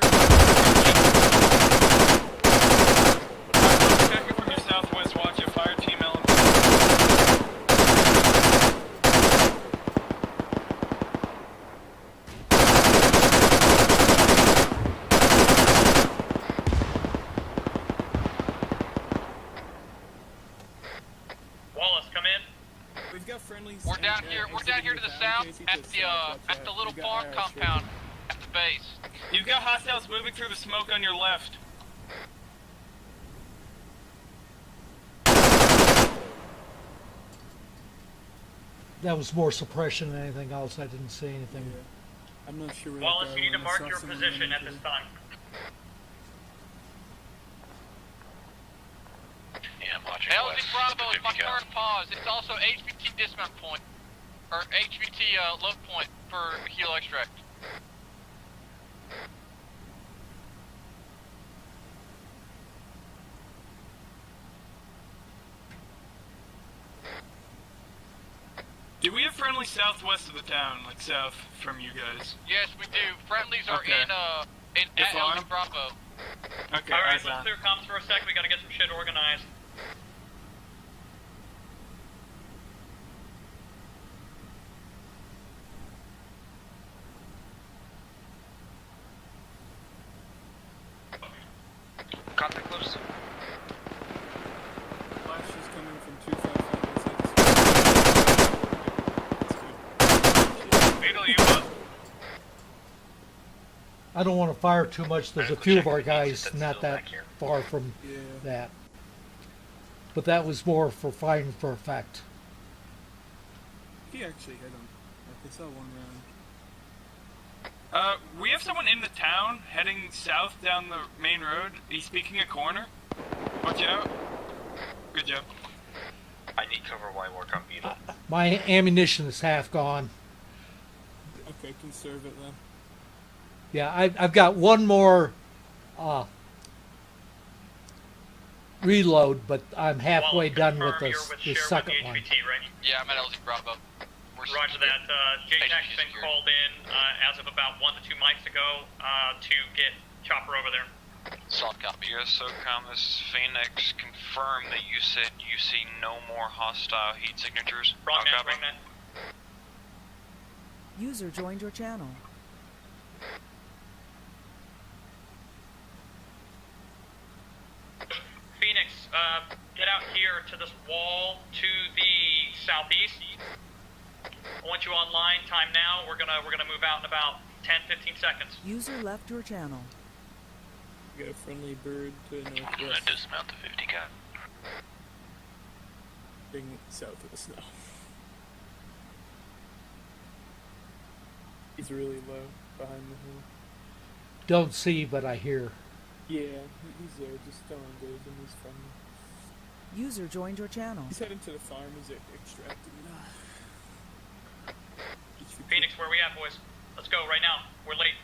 Attacking from your southwest, watch it, fire team element. Wallace, come in. We've got friendlies. We're down here to the south at the little farm compound at the base. You've got hostiles moving through the smoke on your left. That was more suppression than anything else. I didn't see anything. Yeah. I'm not sure where Wallace, you need to mark your position at this time. Yeah, I'm watching LZ west. Bravo is my Good to go. current pause. It's also HPT dismount point. Or HPT load point for Helo extract. Do we have friendly southwest of the town, like south from you guys? Yes, we do. Friendlies are Okay. in at LZ Bravo. Okay, Alright, let's clear comms for a sec. We gotta get some shit organized. Contact close. Flash is coming from 255. Beetle, you up? I don't want to fire too much. There's a few of our guys not that far from that. But that was more for fighting for effect. He actually hit him. Like, I saw one round. We have someone in the town heading south down the main road. He's peeking a corner. Watch out. Good job. I need cover while I work on Beetle. My ammunition is half gone. Okay, conserve it then. Yeah, I've got one more reload, but I'm halfway done with this second one. Yeah, I'm at LZ Bravo. Roger that. JTAC's been called in as of about 1 to 2 mics ago to get Chopper over there. Solid copy. Yes, SOCOM, this is Phoenix. Confirm that you said you see no more hostile heat signatures. Wrong man, copy. wrong man. User joined your channel. Phoenix, get out here to this wall to the southeast. I want you online. Time now. We're gonna move out in about 10-15 seconds. User left your channel. We got a friendly bird to I'm gonna northwest. dismount the 50 cat. Being south of us now. He's really low behind the hill. Don't see, but I hear. Yeah, he's there. Just don't engage him. He's friendly. User joined your channel. He's heading to the farm. He's extracting. Phoenix, where we at, boys? Let's go right now. We're late.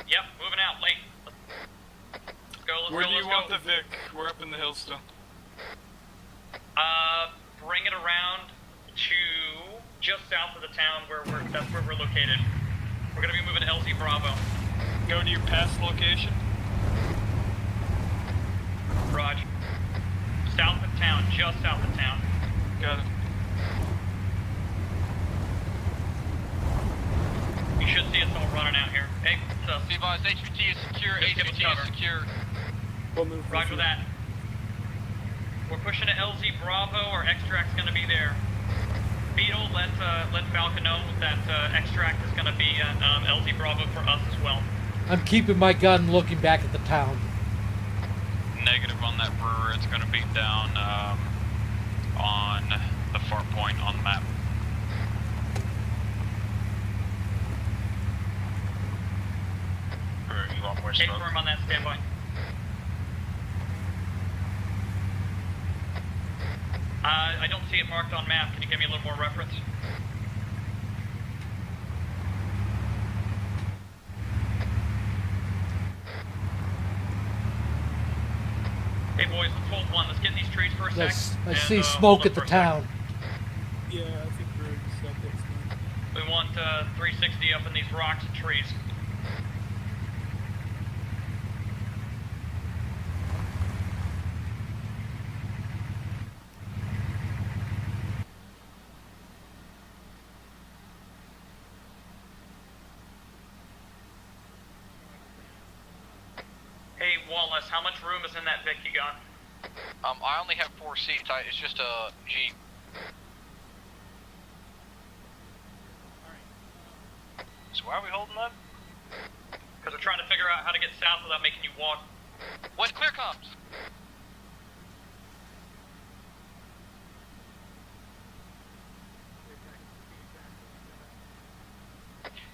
Yep, moving out. Late. Let's go. Where do you want the Vic? We're up in the hills still. Bring it around to just south of the town that's where we're located. We're gonna be moving to LZ Bravo. Go to your past location. Raj. South of town, just south of town. Got it. You should see us all running out here. Hey, what's up? Steve-Eyes, HPT is secure, Just give us HPT is cover. secure. We'll move. Roger that. We're pushing to LZ Bravo. Our extract's gonna be there. Beetle, let Falcon know that extract is going to be at LZ Bravo for us as well. I'm keeping my gun looking back at the town. Negative on that brewer. It's going to be down on the far point on the map. You want more Okay, smoke? firm on that, standby. I don't see it marked on map. Can you give me a little more reference? Hey boys, let's hold one. Let's get in these trees for a sec. I see smoke at the town. Yeah, I think we're stuck at smoke. We want 360 up in these rocks and trees. Hey Wallace, how much room is in that Vic you got? I only have 4 seats. It's just a Jeep. So why are we holding up? Because we're trying to figure out how to get south without making you walk. What clear comms?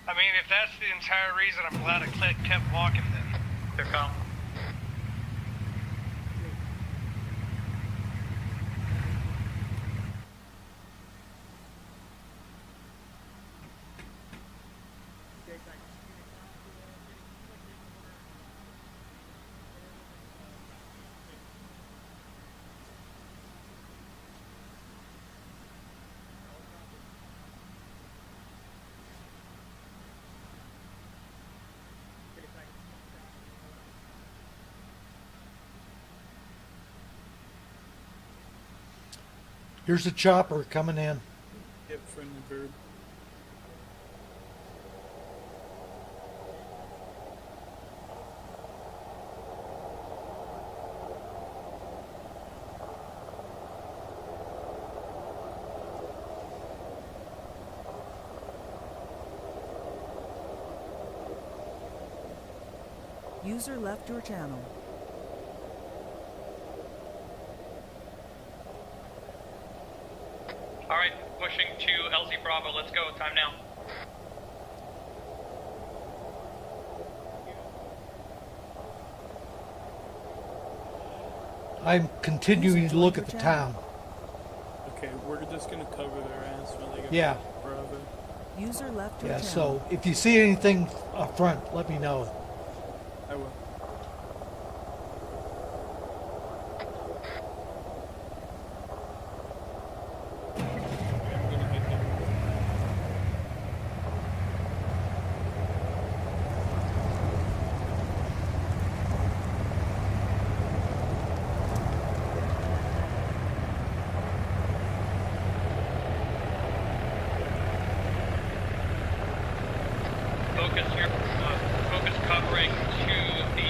I mean, if that's the entire reason, I'm glad I kept walking then. Clear comm. Here's a chopper coming in. Yep, friendly bird. User left your channel. Alright, pushing to LZ Bravo. Let's go. Time now. I'm continuing to look at the town. Okay, we're just gonna cover their ass when they get Yeah. Bravo. User left your Yeah, channel. so if you see anything up front, let me know. I will. Focus covering to the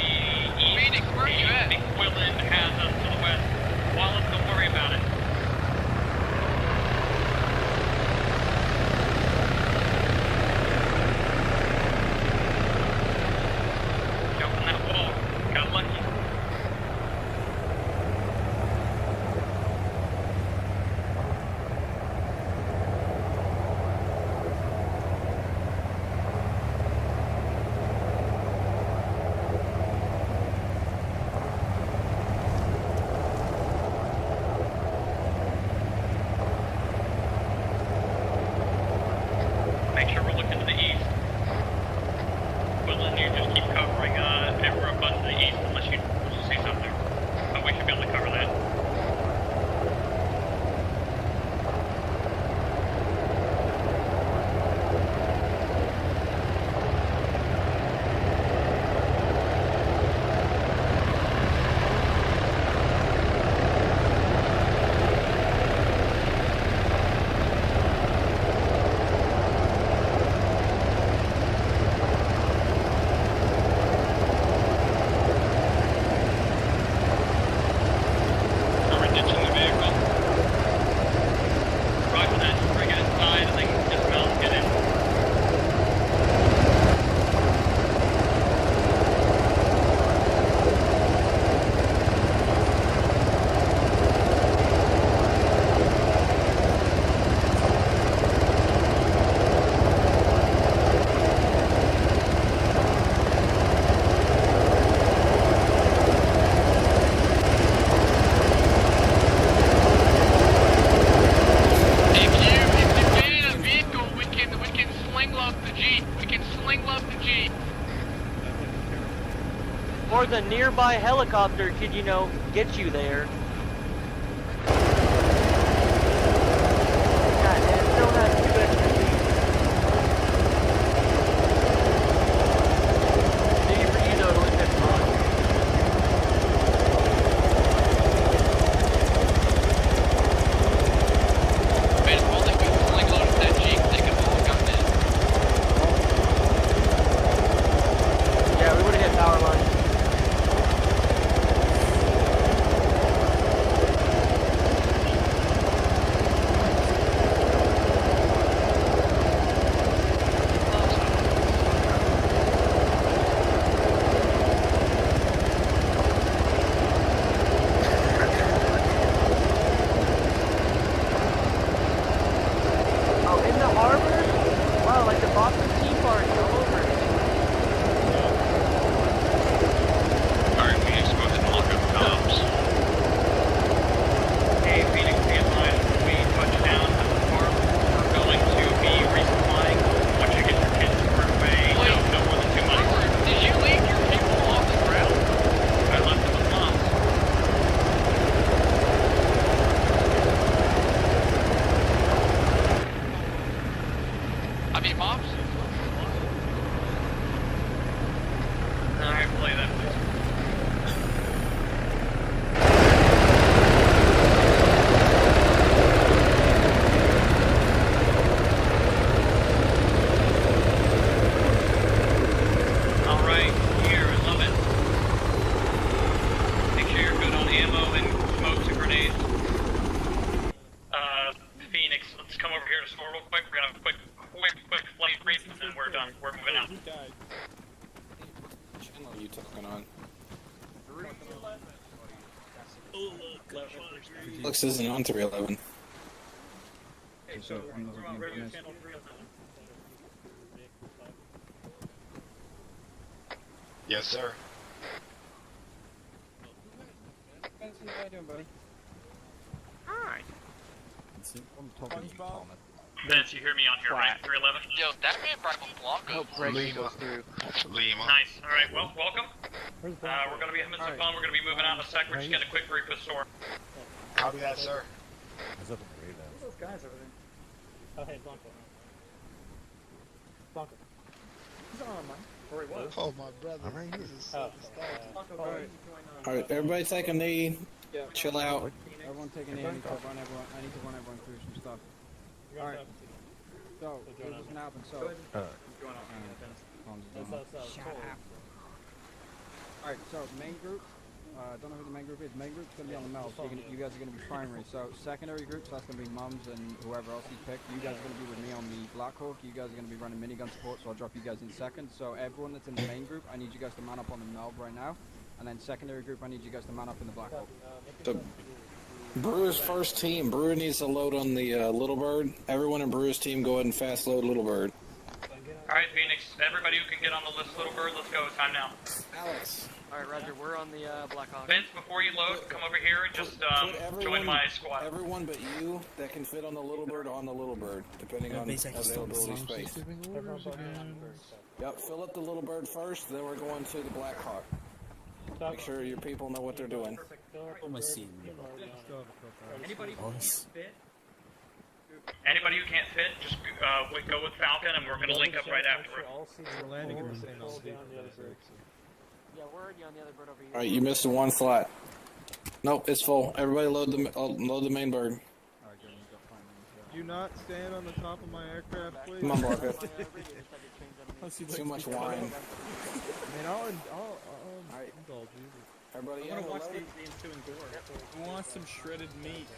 nearby helicopter could, you know, get you there. God, man, still has 2 extra seats. Maybe for you, though, to look at fun. Man, if only we fully loaded that Jeep, they could have all gotten in. Yeah, we would have hit power line. Oh, in the harbor? Wow, like the Boston Tea Party all over it. Alright, Phoenix, go ahead and lock up comms. Hey, Phoenix, be advised, when we touch down at the farm, we're going to be resupplying. Once you get your kids squared away, no more than 2 months. Did you leave your people off the ground? I left them with moms. I mean, moms? Alright, play that, please. Alright, here, I love it. Make sure you're good on ammo and smokes and grenades. Phoenix, let's come over here to store real quick. We're gonna have a quick flight brief and then we're done. We're moving out. Which channel are you talking on? Looks isn't on 311. So, I'm not looking at this. Yes, sir. How you doing, buddy? Alright. I'm talking to you, Thomas. Vince, you hear me on here, right? 311? Yo, that man Bravo Blanco. Goes through. Lima. Nice. Alright, well, welcome. We're gonna be having some fun. We're gonna be moving out in a sec. We're just getting a quick brief with store. Copy that, sir. What's up with the radar? Those guys over there. Oh, hey, Blanco. Blanco. He's on mine. Or he was. Oh, my brother. I'm right here. Alright, everybody take a knee. Yeah. Chill out. Everyone take a knee. I need to run everyone through some stuff. Alright. So, here's what's gonna happen. So, shut up. Alright, so main group. Don't know who the main group is. Main group's gonna be on the Mel, so you guys are gonna be primary. So secondary groups, that's gonna be mums and whoever else you pick. You guys are gonna be with me on the Black Hawk. You guys are gonna be running minigun support, so I'll drop you guys in second. So everyone that's in the main group, I need you guys to mount up on the Mel right now. And then secondary group, I need you guys to mount up in the Black Hawk. So, Brewer's first team. Brewer needs to load on the Little Bird. Everyone in Brewer's team, go ahead and fast load Little Bird. Alright, Phoenix, everybody who can get on the list, Little Bird, let's go. Time now. Alex. Alright, Roger, we're on the Black Hawk. Vince, before you load, come over here and just join my squad. Everyone but you that can fit on the Little Bird, depending on availability space. Yep, fill up the Little Bird first, then we're going to the Black Hawk. Make sure your people know what they're doing. Anybody who can't fit? Anybody who can't fit, just go with Falcon and we're going to link up right after. Yeah, we're already on the other bird over here. Alright, you missed one slot. Nope, it's full. Everybody load the main bird. Do not stand on the top of my aircraft, please. Come on, Barker. Too much wine. I mean, I'll indulge you. Everybody, I want to watch the ensuing door. I want some shredded meat.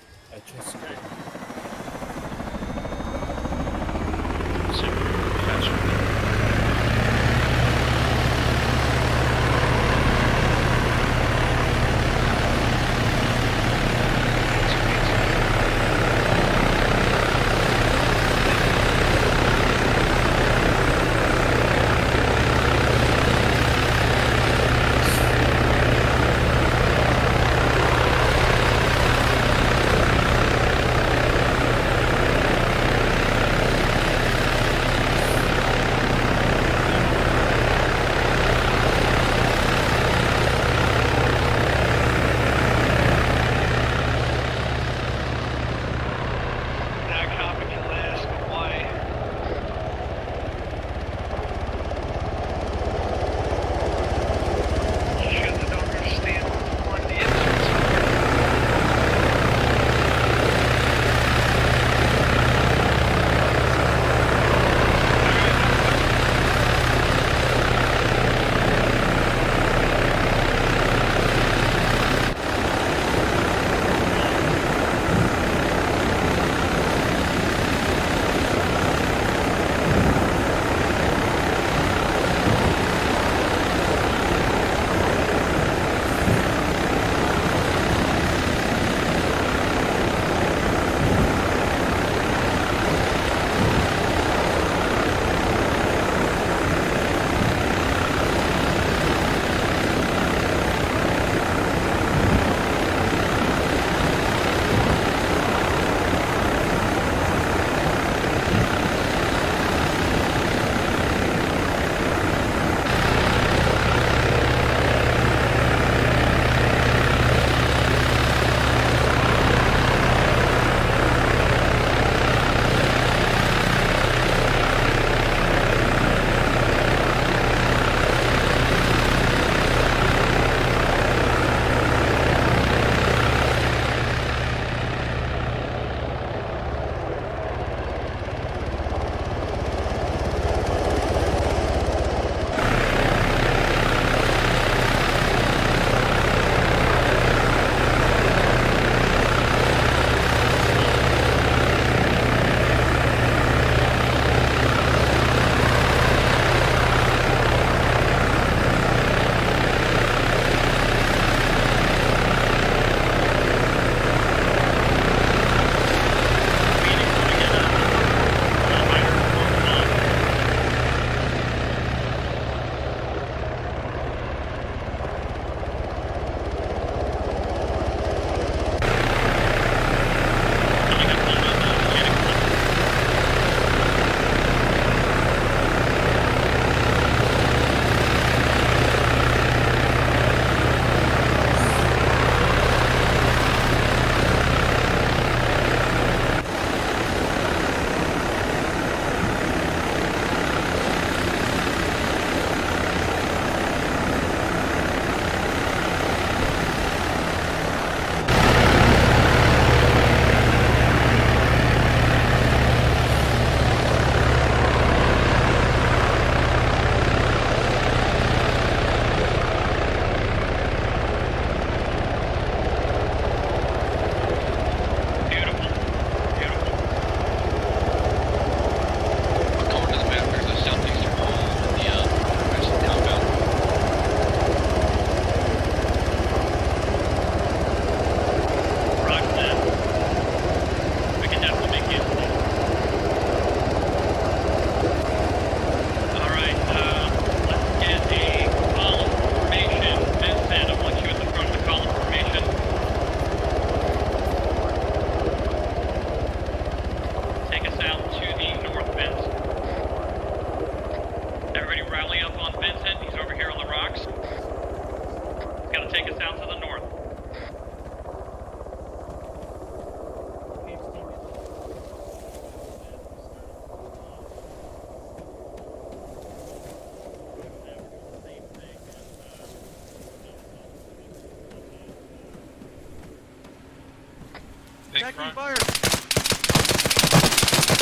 Taking fire!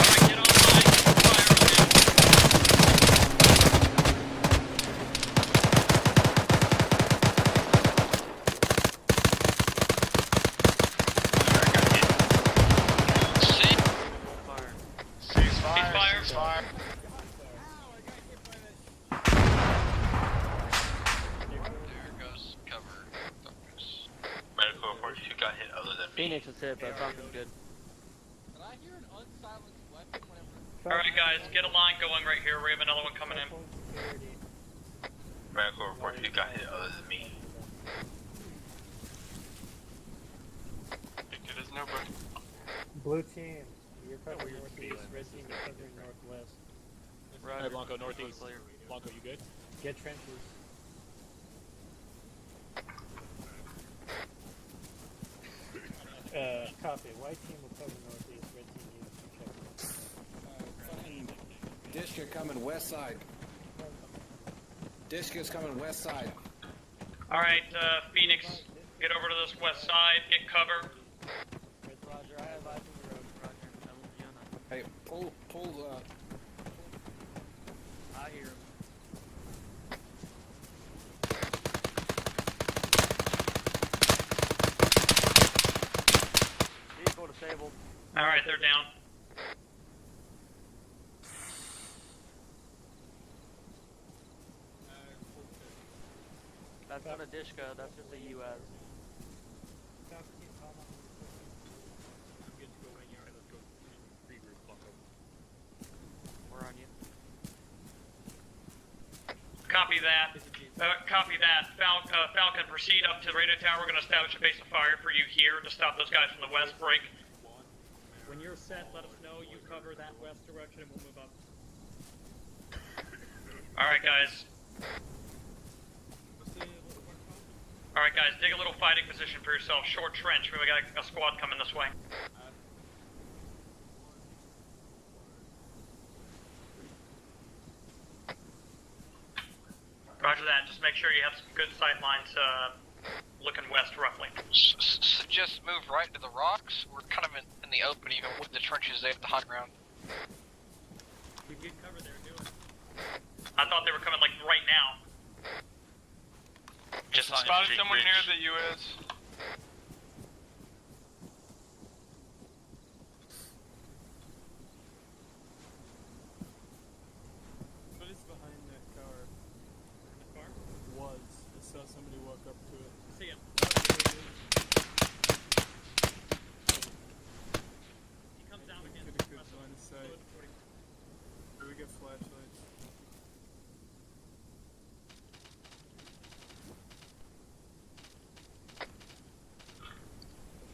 Alright, get online. Fire on him. Ceasefire. Ceasefire. There goes cover. Focus. Medical report, you got hit other than me. Phoenix was hit, but Falcon's good. Did I hear an unsilenced weapon whenever... Alright guys, get a line going right here. We have another one coming in. Medical report, you got hit other than me. Think it is nobody. Blue team, you're covering northeast, red team, you're covering northwest. Hey, Blanco, northeast. Blanco, you good? Get trenches. Copy. White team will cover northeast, red team, you check. Dishka coming west side. Dishka's coming west side. Alright, Phoenix, get over to this west side, get cover. Roger, I have eyes on the road. Roger, that will be on us. Hey, pull, I hear him. Vehicle disabled. Alright, they're down. That's not a Dishka, that's just a US. We're on you. Copy that. Copy that. Falcon, proceed up to the radio tower. We're going to establish a base of fire for you here to stop those guys from the west break. When you're set, let us know. You cover that west direction and we'll move up. Alright guys. Alright guys, dig a little fighting position for yourself. Short trench. We got a squad coming this way. Roger that. Just make sure you have some good sight lines looking west roughly. Suggest move right to the rocks. We're kind of in the open even with the trenches there at the high ground. You get cover there, do it. I thought they were coming like right now. Just spotted someone near the US. What is behind that car? The car? Was. I saw somebody walk up to it. See him. He comes down again. Get a good line of sight. We got flashlights.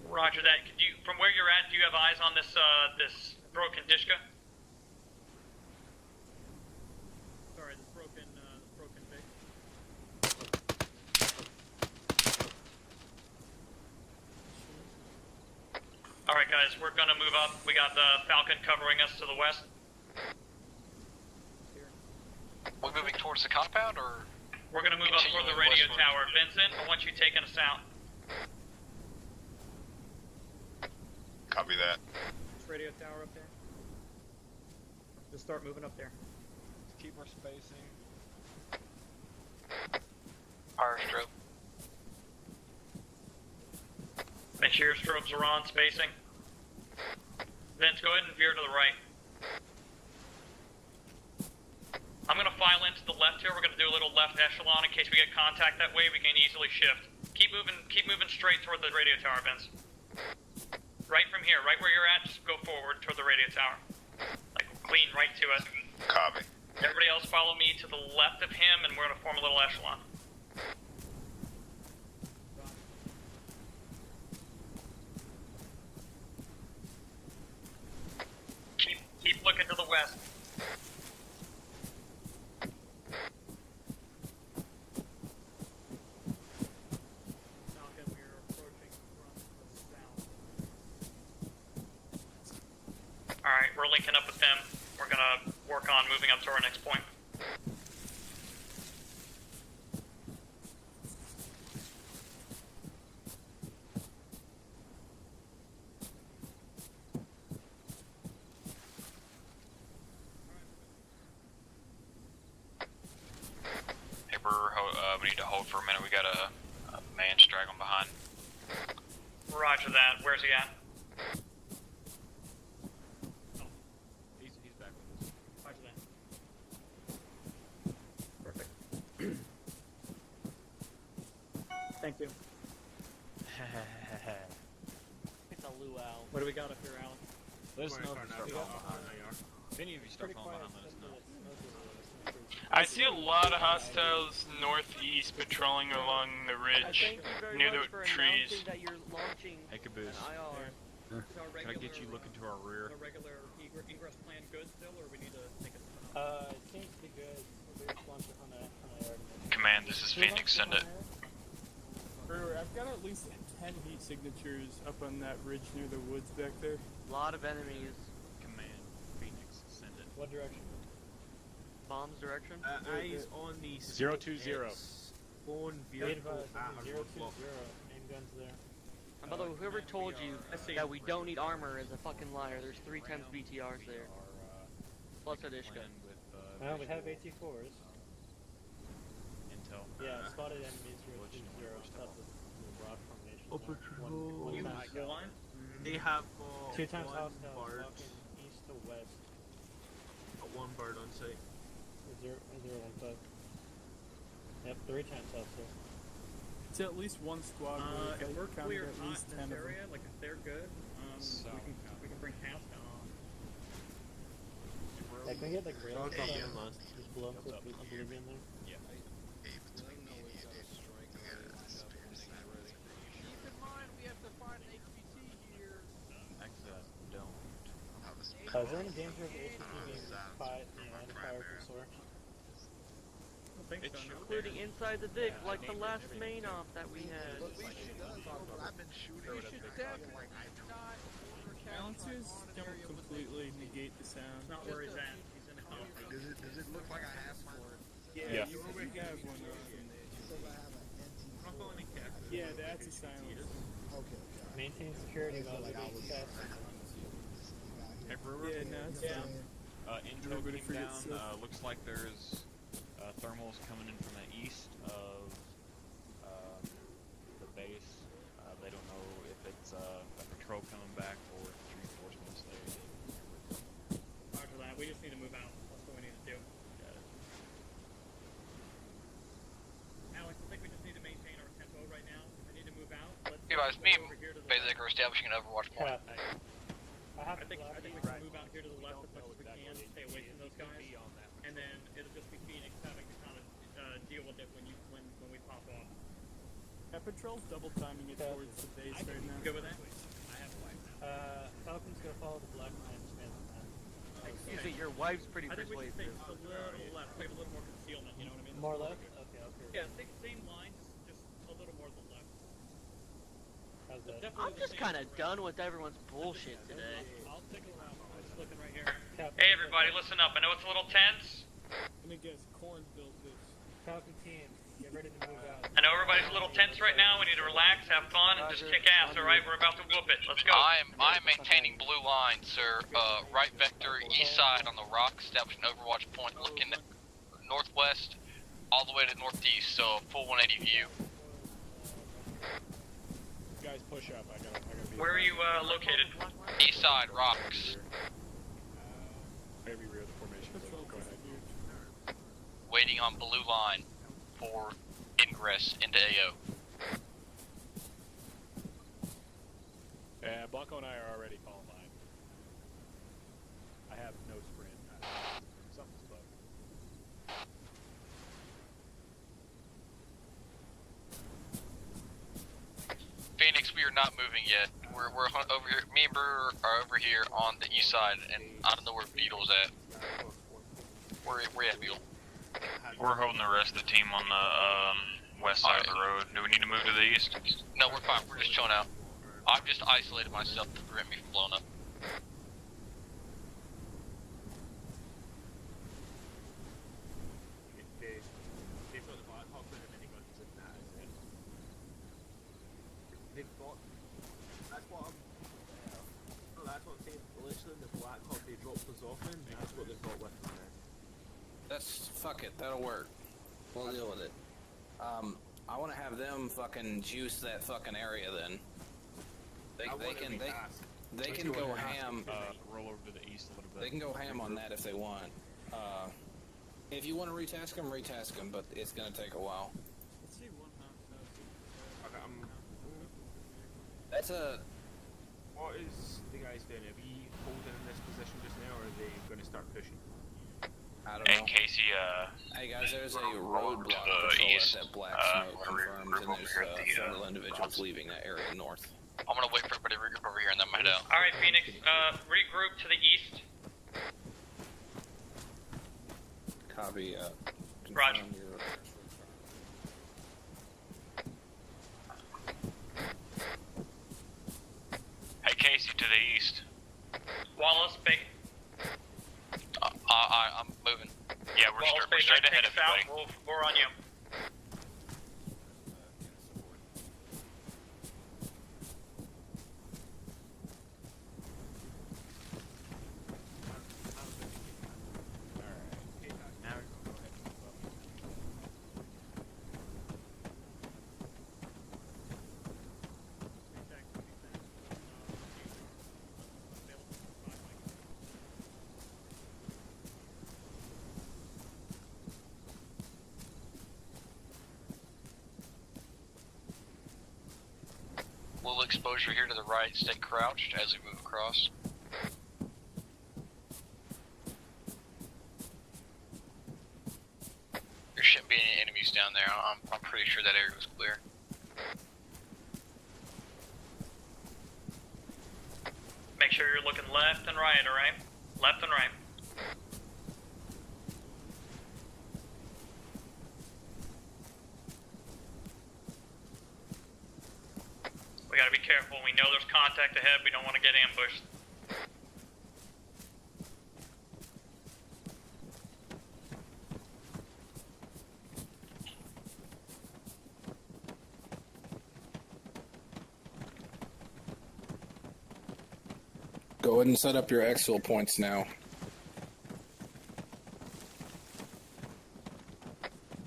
Roger that. Could you, from where you're at, do you have eyes on this this broken Dishka? Sorry, this broken base. Alright guys, we're gonna move up. We got the Falcon covering us to the west. We're moving towards the compound, or? We're gonna move up toward the radio tower. Vincent, I want you taking us out. Copy that. This radio tower up there. Just start moving up there. Keep our spacing. Fire strobe. Make sure your strobes are on, spacing. Vince, go ahead and veer to the right. I'm gonna file into the left here. We're gonna do a little left echelon in case we get contact that way. We can easily shift. Keep moving straight toward the radio tower, Vince. Right from here, right where you're at, just go forward toward the radio tower. Like, clean right to it. Copy. Everybody else follow me to the left of him, and we're gonna form a little echelon. Keep looking to the west. Falcon, we are approaching from the south. Alright, we're linking up with them. We're gonna work on moving up to our next point. hold for a minute. We got a man straggling behind. Roger that. Where's he at? He's back with us. Roger that. Perfect. Thank you. It's a luau. What do we got up here, Alan? Let us know if you start falling behind. If any of you start falling behind, let us know. I see a lot of hostiles northeast patrolling along the ridge near the trees. That you're launching Hey, Caboose. an IR. Can I get you looking to our rear? The regular ingress plan good still, or we need to think of It seems to be good. We're launching on a Command, this is Phoenix. Send it. I've got at least 10 heat signatures up on that ridge near the woods back there. A lot of enemies. Command, Phoenix. Send it. What direction? Bombs direction? Eyes on the 020. Spawn vehicle at a 020. roadblock. Aim guns there. And by the way, whoever told you that we don't need armor is a fucking liar. There's 3 times BTRs there. Plus a Dishka. Well, we have AT4s. Intel. Yeah, spotted enemies 020. That's the rock formation. Oh, patrol. One time scout. They have 2 times one hostiles bird. walking east to west. Got 1 bird on site. 015. Yep, 3 times hostile. It's at least one squad. if we're clear at hot least in 10 this of them. area, like if they're good, we can bring house down. Yeah, can we get like rail? Okay, Just blow up with Oblivion there? Yeah. Keep in mind, we have to find an HVT here. Actually, I don't. Is there any danger of the ACT being fire from source? Including inside the dig, like the last main op that we had. We should definitely not Silencers don't completely negate the sound. Not where he's at. He's in the house. Does it look like I have one? Yeah, you have one Yeah, that's a silence. Maintain security while we test. Hey, Brewer. Yeah, no, it's fine. Intel Everybody came down. forgets stuff. Looks like there's thermals coming in from the east of the base. They don't know if it's a patrol coming back or if it's reinforcements there. Roger that. We just need to move out. That's what we need to do. Alex, I think we just need to maintain our tempo right now. I need to move out. Let's Hey guys, me over here to the basically are establishing an Overwatch point. I think we can move out here to the left as much as we can, stay away from those guys, and then it'll just be Phoenix having to kind of deal with it when we pop off. That patrol's double timing it towards the base right now. Good with that? I have a wife. Falcon's gonna follow the black line. Excuse me, your wife's pretty I think we should persuasive. stay just a little left, we have a little more concealment, you know what I mean? More left? Okay, okay. Yeah, same line, just a little more to the left. How's that? I'm just kind of done with everyone's bullshit today. I'll take a look. I'm just looking right here. Hey everybody, listen up. I know it's a little tense. Let me guess, Corn built this. Falcon team, get ready to move out. I know everybody's a little tense right now. We need to relax, have fun, and just kick ass. All right, we're about to whoop it. Let's go. I'm maintaining blue line, sir. Right vector, east side on the rock, establishing Overwatch point, looking northwest, all the way to northeast, so full 180 view. Guys, push up. I gotta be. Where are you located? East side, rocks. I gotta be rear of the formation. Go ahead. Waiting on blue line for ingress into AO. Yeah, Blanco and I are already falling line. I have no sprint. Something's bugged. Phoenix, we are not moving yet. We're over here. Me and Brewer are over here on the east side, and I don't know where Beetle's at. Where at, Beetle? We're holding the rest of the team on the west side of the road. Do we need to move to the east? No, we're fine. We're just chilling out. I've just isolated myself to prevent me from blowing up. They've got the Black Hawk with the miniguns in that, is it? They've got... That's what I'm... No, that's what I'm saying. Literally, the Black Hawk they dropped us off in, that's what they've got with them then. Fuck it, that'll work. We'll deal with it. I want to have them fucking juice that fucking area then. They can go ham. Roll over to the east a little bit. They can go ham on that if they want. If you want to retask them, but it's gonna take a while. Let's see one Okay, That's a. What is the guys doing? Are we holding in this position just now, or are they going to start pushing? I don't know. And Casey, Hey guys, there's a roadblock patrol at that black smoke confirmed, and there's several individuals leaving that area north. I'm gonna wait for everybody to regroup over here and then head out. Alright, Phoenix, regroup to the east. Copy, Roger. hey Casey, to the east. Wallace, big. I'm moving. Yeah, we're straight ahead of you, buddy. We're on you. Little exposure here to the right, stay crouched as we move across. There shouldn't be any enemies down there. I'm pretty sure that area was clear. Make sure you're looking left and right, alright? Left and right. We gotta be careful. We know there's contact ahead. We don't want to get ambushed. Go ahead and set up your exfil points now.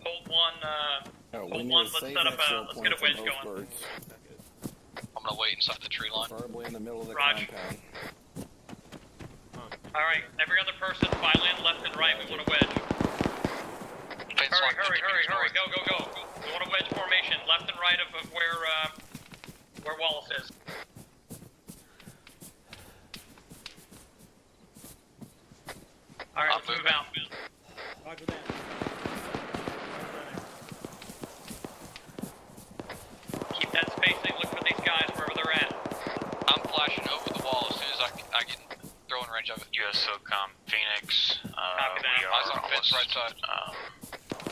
Hold one, we need let's safe set up exfil let's get a points wedge on both going. birds. I'm gonna wait inside the tree line. Preferably in the middle of the Roger. compound. Alright, every other person, file in left and right. We want a wedge. Hurry, go. We want a wedge formation, left and right of where Wallace is. Alright, let's move out. Roger that. Keep that spacing, look for these guys wherever they're at. I'm flashing over the wall as soon as I get throwing range of it. US SOCOM, Phoenix, Copy that. we are Eyes on fence right side.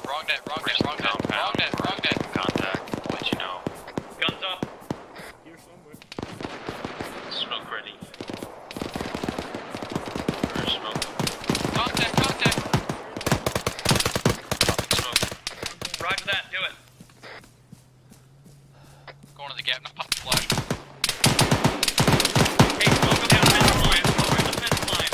Wrong net. Contact, let you know. Guns up. Here somewhere. Smoke ready. Where's smoke? Contact. Smoke. Roger that, do it. Going to the gap, now pop the flash. Hey, smoke up down the fence line. Over the fence line.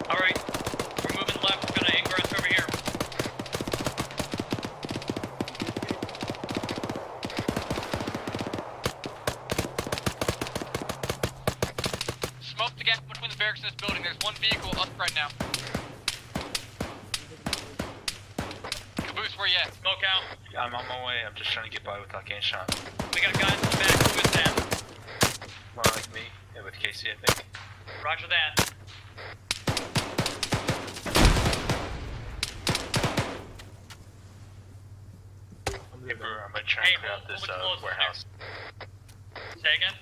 Alright, we're moving left. We're gonna ingress over here. Smoke the gap between the barracks and this building. There's one vehicle up right now. Caboose, where you at? Smoke out. I'm on my way, I'm just trying to get by without getting shot. We got guys in the back. Who is them? More like me, yeah, with Casey, I think. Roger that. I'm gonna try and clear out this warehouse. Say again?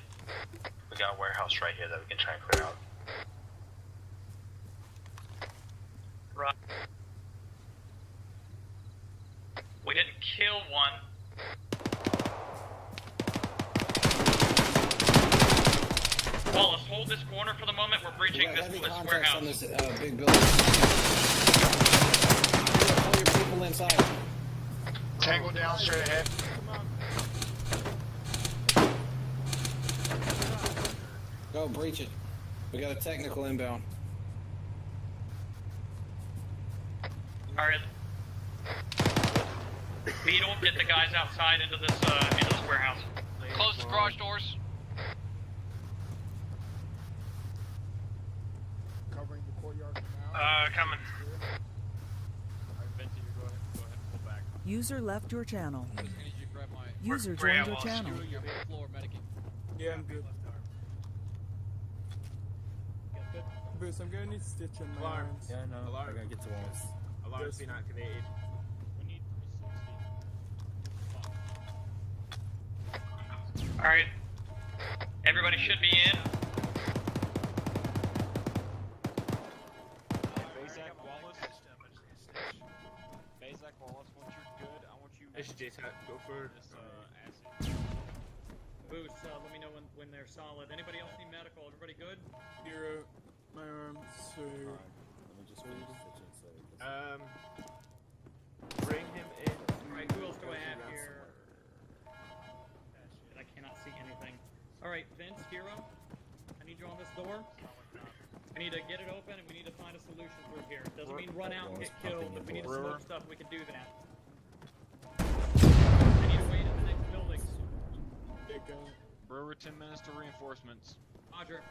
We got a warehouse right here that we can try and clear out. Right. We didn't kill one. Wallace, hold this corner for the moment. We're breaching this warehouse. On this big building. Pull your people inside. Tango down straight ahead. Go, breach it. We got a technical inbound. Alright. Beetle, get the guys outside into this warehouse. Close the garage doors. Covering the courtyard now. Coming. Venti, you go ahead and pull back. User left your channel. I need you to grab my... User joined your channel. Your floor medicing. Yeah, I'm good. Boost, I'm gonna need stitch in my arms. Yeah, no, I gotta get to walls. Alarm's been activated. We need 360. Alright. Everybody should be in. Bazak, Wallace. Bazak, Wallace, once you're good, I want you... SJ, go for this, Boost, acid. let me know when they're solid. Anybody else need medical? Everybody good? Zero. My arms, so... Let me just finish stitching so... bring him in. Alright, who else do I have here? Shit, I cannot see anything. Alright, Vince, Hero, I need you on this door. I need to get it open and we need to find a solution through here. Doesn't mean run out and get killed. If we need to smoke stuff, we can do that. I need to wait in the next building. Brewer, 10 minutes to reinforcements. Roger.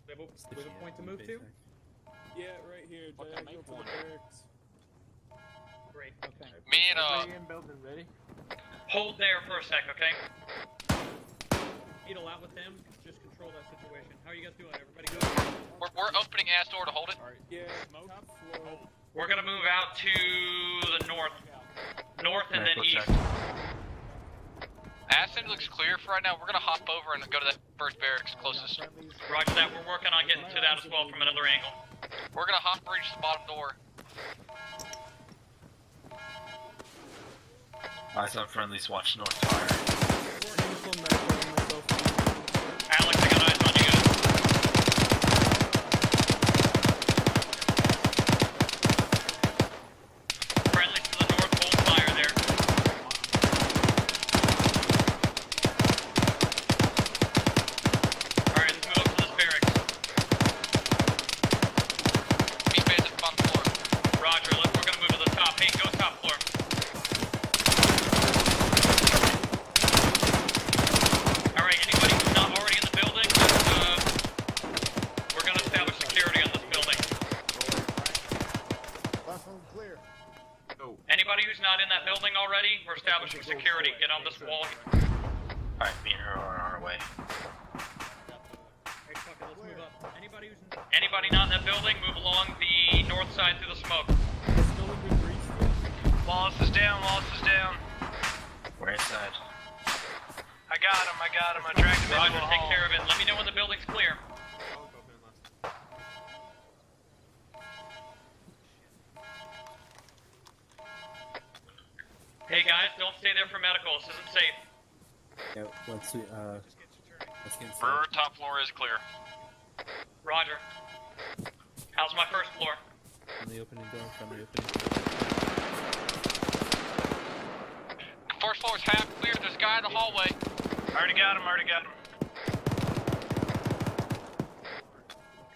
We have a point to move to? Yeah, right here, diagonal to the barracks. Great, okay. Me and building ready. Hold there for a sec, okay? Beetle out with them. Just control that situation. How are you guys doing? Everybody good? we're opening ass door to hold it. Yeah, top floor. We're gonna move out to the north. North and then east. Acid looks clear for right now. We're gonna hop over and go to that first barracks closest. Roger that. We're working on getting to that as well from another angle. We're gonna hop breach the bottom door. Eyes on friendlies, watch north fire. Alex, I got eyes on you guys. Friendly to the north, hold fire there. Alright, let's move up to this barracks. Meet base at the bottom floor. Roger, we're gonna move to the top. Hey, go top floor. Alright, anybody who's not already in the building, we're gonna establish security on this building. Platform clear. Anybody who's not in that building already, we're establishing security. Get on this wall. Alright, me and her are on our way. Hey, fuck it, let's move up. Anybody not in that building, move along the north side through the smoke. Wallace is down, Wallace is down. We're inside. I got him, I dragged him Roger, into the take hall. care of it. Let me know when the building's clear. Hey guys, don't stay there for medical. This isn't safe. Yeah, let's get inside. Brewer, top floor is clear. Roger. How's my first floor? Friendly opening door, friendly opening door. First floor is half clear. There's a guy in the hallway. Already got him.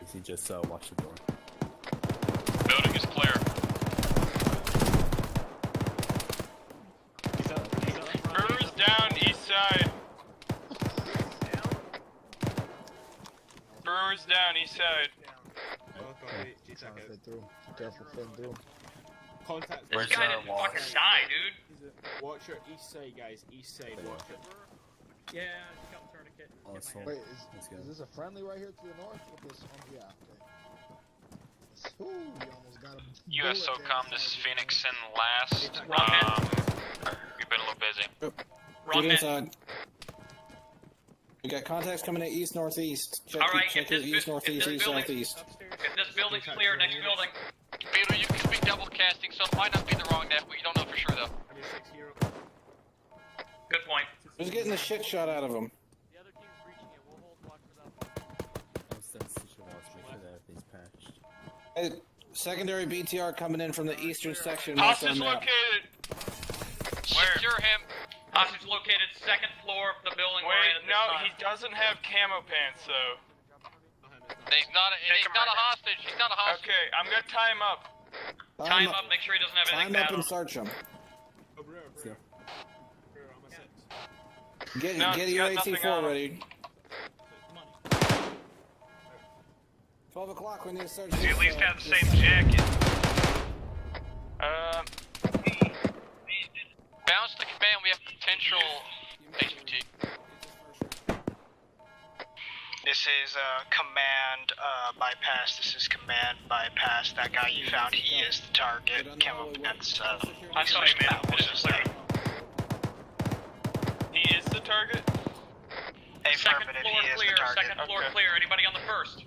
Is he just watch the door? Building is clear. Brewer's down, east side. Brewer's down, east side. Careful, fin through. Contact. This guy didn't fucking die, dude. Watch your east side, guys. East side. Watch it. Yeah, just got the tourniquet. Wait, is this a friendly right here to the north? With this, yeah, okay. Ooh, you almost got him. US SOCOM, this is Phoenix and last. We've been a little busy. Get inside. We got contacts coming in east northeast. Check, Alright, check if your east northeast, east southeast. If this building's clear, next building. Beetle, you can speak double casting, so it might not be the wrong net, but you don't know for sure though. Good point. Who's getting the shit shot out of him? The other team's breaching it. We'll hold block for them. I'll send stitch walls, make sure that everything's patched. Hey, Secondary BTR coming in from the eastern section. Hostage located. Where? Secure him. Hostage located second floor of the building we're in at this No, time. he doesn't have camo pants though. He's not a hostage. He's not a hostage. Okay, I'm gonna tie him up. Time up, make sure he doesn't have anything Time bad up and on him. search him. Get, No, get he's your got nothing AT4 on. ready. 12 o'clock, we need to search. You at least have the same jacket. Bounce to command. We have potential HVT. This is command bypass. This is command bypass. That guy you found, he is the target. Camo pants. I'm sorry, man. He is the target? Second floor clear, second floor clear. Anybody on the first?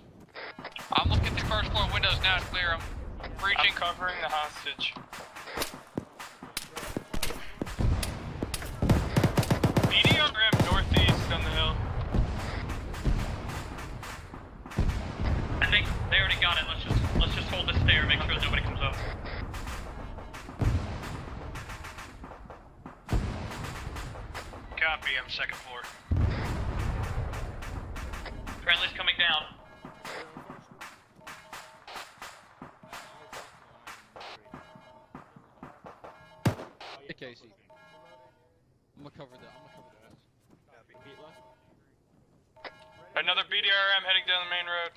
I'm looking at the first floor windows now. It's clear. I'm breaching. I'm covering the hostage. BDRM northeast on the hill. I think they already got it. Let's just hold this there. Make sure that nobody comes up. Copy, I'm second floor. Friendly's coming down. Hey Casey. I'm gonna cover that. Another BDRM heading down the main road.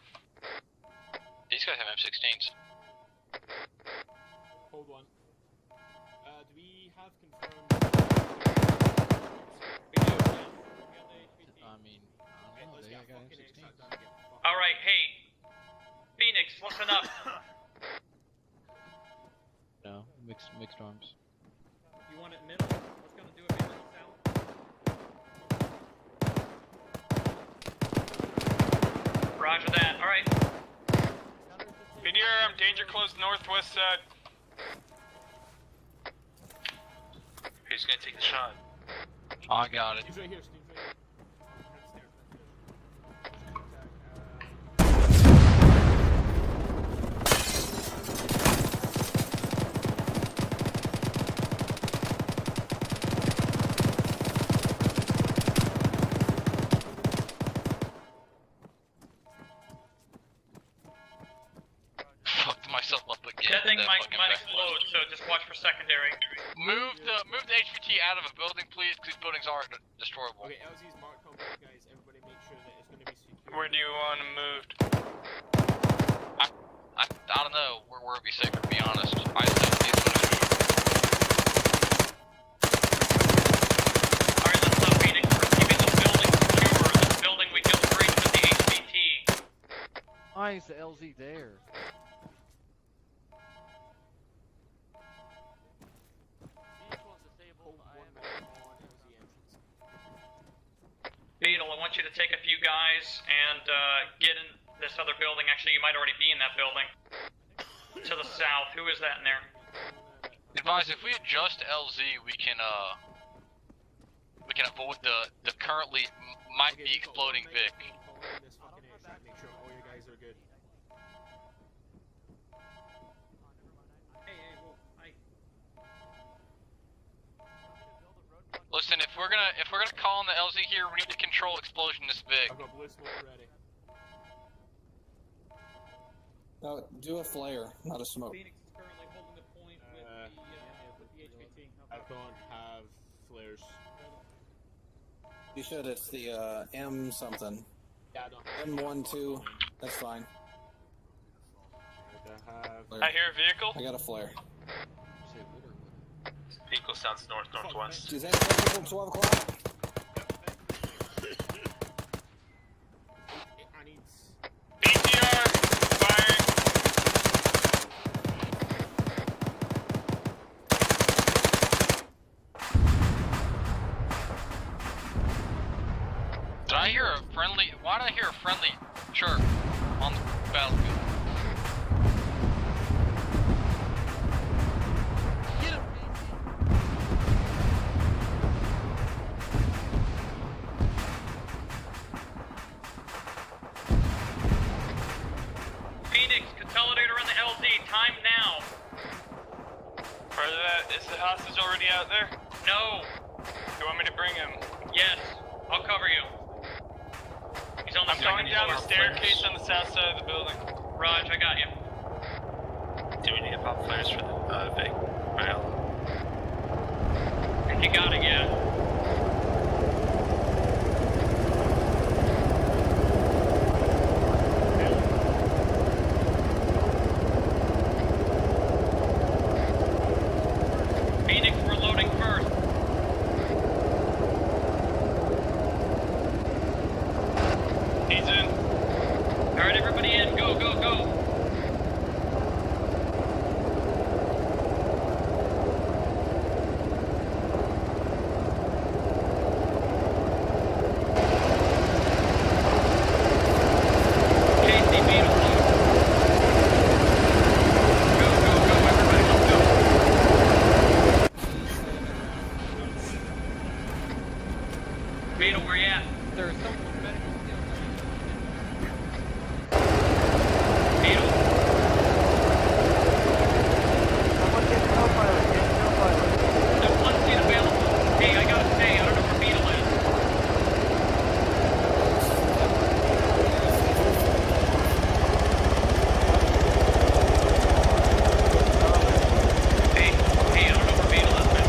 These guys have M16s. Hold on. Do we have confirmed? I mean, I don't know. They got M16s. All right, hey, Phoenix, listen up. No, mixed arms. You want it middle? What's gonna do it middle south? Roger that. All right. BDRM danger close northwest side. Who's gonna take the shot? I got it. He's right here, Steve's right here. Fucked myself up again. That thing might fucking explode, so just watch for secondary. Move the HVT out of a building, please, because these buildings aren't destroyable. Okay, LZ's marked on both guys. Everybody make sure that it's gonna be secure. Where do you want him moved? I don't know where would be safer, to be honest. I assume these buildings. Alright, let's not Phoenix. We're keeping this building secure. This building we killed breach with the HVT. Why is the LZ there? Beetle, I want you to take a few guys and get in this other building. Actually, you might already be in that building. To the south. Who is that in there? Advise, if we adjust LZ, we can avoid the currently might be exploding Vic. Make sure all your guys are good. Listen, if we're gonna call on the LZ here, we need to control explosion this Vic. I've got blue smoke ready. No, do a flare, not a smoke. Phoenix is currently holding the point with the HVT. I don't have flares. You should, it's the M something. Yeah, I don't have M12, that's fine. I hear a vehicle. I got a flare. Vehicle sounds northwest. Is that technical 12 o'clock? I need... BTR, firing. Did I hear a friendly? Why did I hear a friendly chirp on the battlefield? Phoenix, consolidator on the LZ. Time Is the hostage already out there? No. You want me to bring him? Yes. I'll cover you. He's on the I'm going down the floor. staircase on the south side of the building. Raj, I got you. Do we need to pop flares for the big rail? You got it, yeah. Phoenix, we're loading first. He's in. Alright, everybody in. Go, go, go. Beetle, where you at? There's someone medical Beetle? Someone get co-pilot, There's one seat available. Hey, I gotta say, I don't know where Beetle is. Hey, I don't know where Beetle is, man.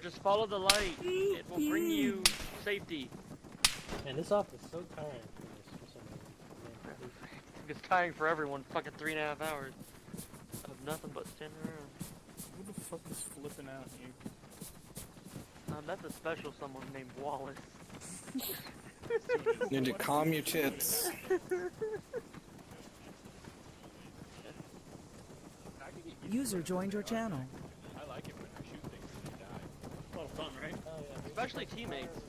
Just follow the light. It will bring you safety. Man, this office is so tiring for some reason. It's tiring for everyone. Fucking 3.5 hours of nothing but standing around. Who the fuck is flipping out here? That's a special someone named Wallace. Need to calm your tits. User joined your channel. I like it when I shoot things and they die. A lot of fun, right? Especially teammates.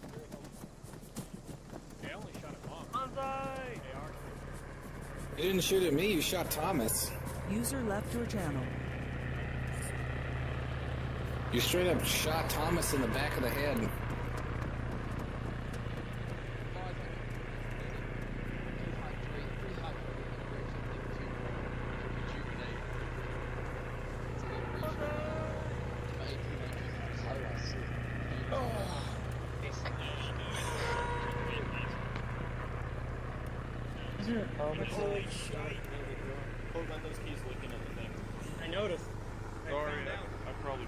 They only shot a bomb. Bonsai! You didn't shoot at me, you shot Thomas. User left your channel. You straight up shot Thomas in the back of the head. Holy shit. Hold on, those keys looking at the thing. I noticed. Sorry, I probably.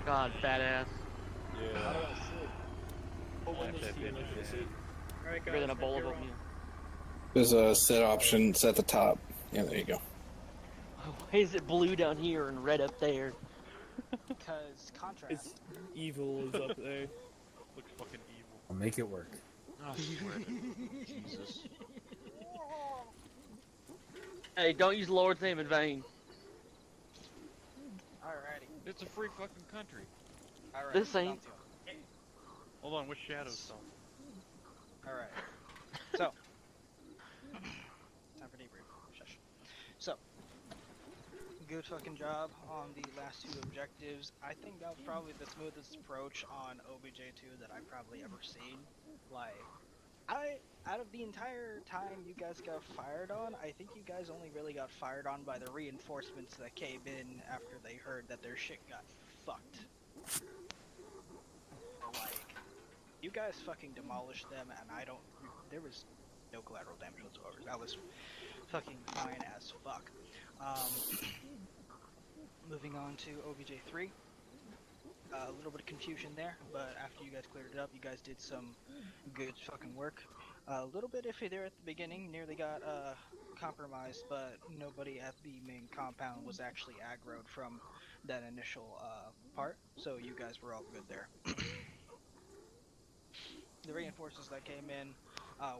God, badass. Yeah. How do I sit? Hold on, those keys looking at the seat. Alright, guys. Bigger than a bowl of you're oatmeal. There's a set option. It's at the top. Yeah, there you go. Why is it blue down here and red up there? Because contrast. It's evil is up there. Looks fucking evil. I'll make it work. I swear to Jesus. Hey, don't use the Lord's name in vain. Alrighty. It's a free fucking country. Alright. This ain't. Hold on, which shadows though? Alright. So. Time for debrief. Shush. So. Good fucking job on the last two objectives. I think that was probably the smoothest approach on OBJ2 that I've probably ever seen. Like, out of the entire time you guys got fired on, I think you guys only really got fired on by the reinforcements that came in after they heard that their shit got fucked. Like, you guys fucking demolished them, and there was no collateral damage whatsoever. That was fucking fine as fuck. Moving on to OBJ3. A little bit of confusion there, but after you guys cleared it up, you guys did some good fucking work. A little bit iffy there at the beginning, nearly got compromised, but nobody at the main compound was actually aggroed from that initial part, so you guys were all good there. The reinforcements that came in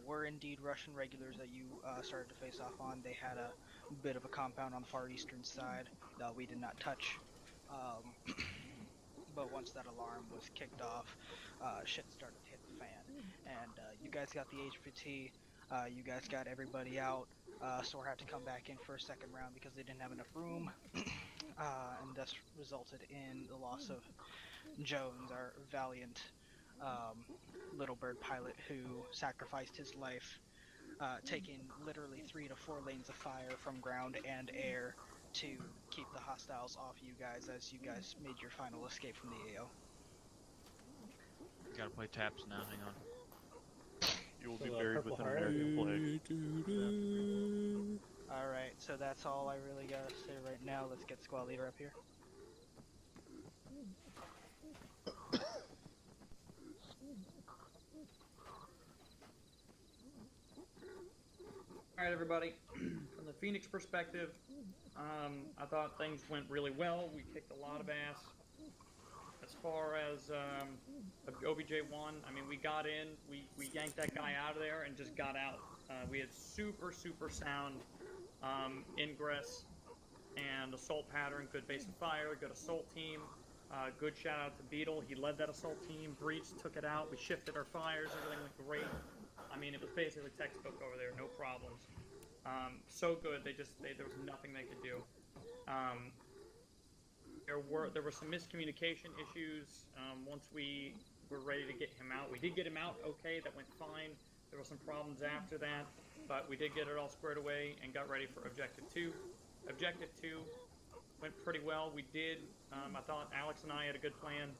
were indeed Russian regulars that you started to face off on. They had a bit of a compound on the far eastern side that we did not touch. But once that alarm was kicked off, shit started to hit the fan. And you guys got the HVT, you guys got everybody out. SOAR had to come back in for a second round because they didn't have enough room. And this resulted in the loss of Jones, our valiant little bird pilot who sacrificed his life, taking literally 3 to 4 lanes of fire from ground and air to keep the hostiles off you guys as you guys made your final escape from the AO. Gotta play taps now, hang on. You will be So, buried with an American flag. Alright, so that's all I really gotta say right now. Let's get squad leader up here. Alright, everybody. From the Phoenix perspective, I thought things went really well. We kicked a lot of ass. As far as OBJ1, I mean, we got in, we yanked that guy out of there and just got out. We had super sound ingress and assault pattern, good base of fire, good assault team. Good shout out to Beetle. He led that assault team. Breach took it out. We shifted our fires. Everything went great. I mean, it was basically textbook over there. No problems. So good. There was nothing they could do. There were some miscommunication issues once we were ready to get him out. We did get him out okay. That went fine. There were some problems after that, but we did get it all squared away and got ready for Objective 2. Objective 2 went pretty well. We did, I thought Alex and I had a good plan,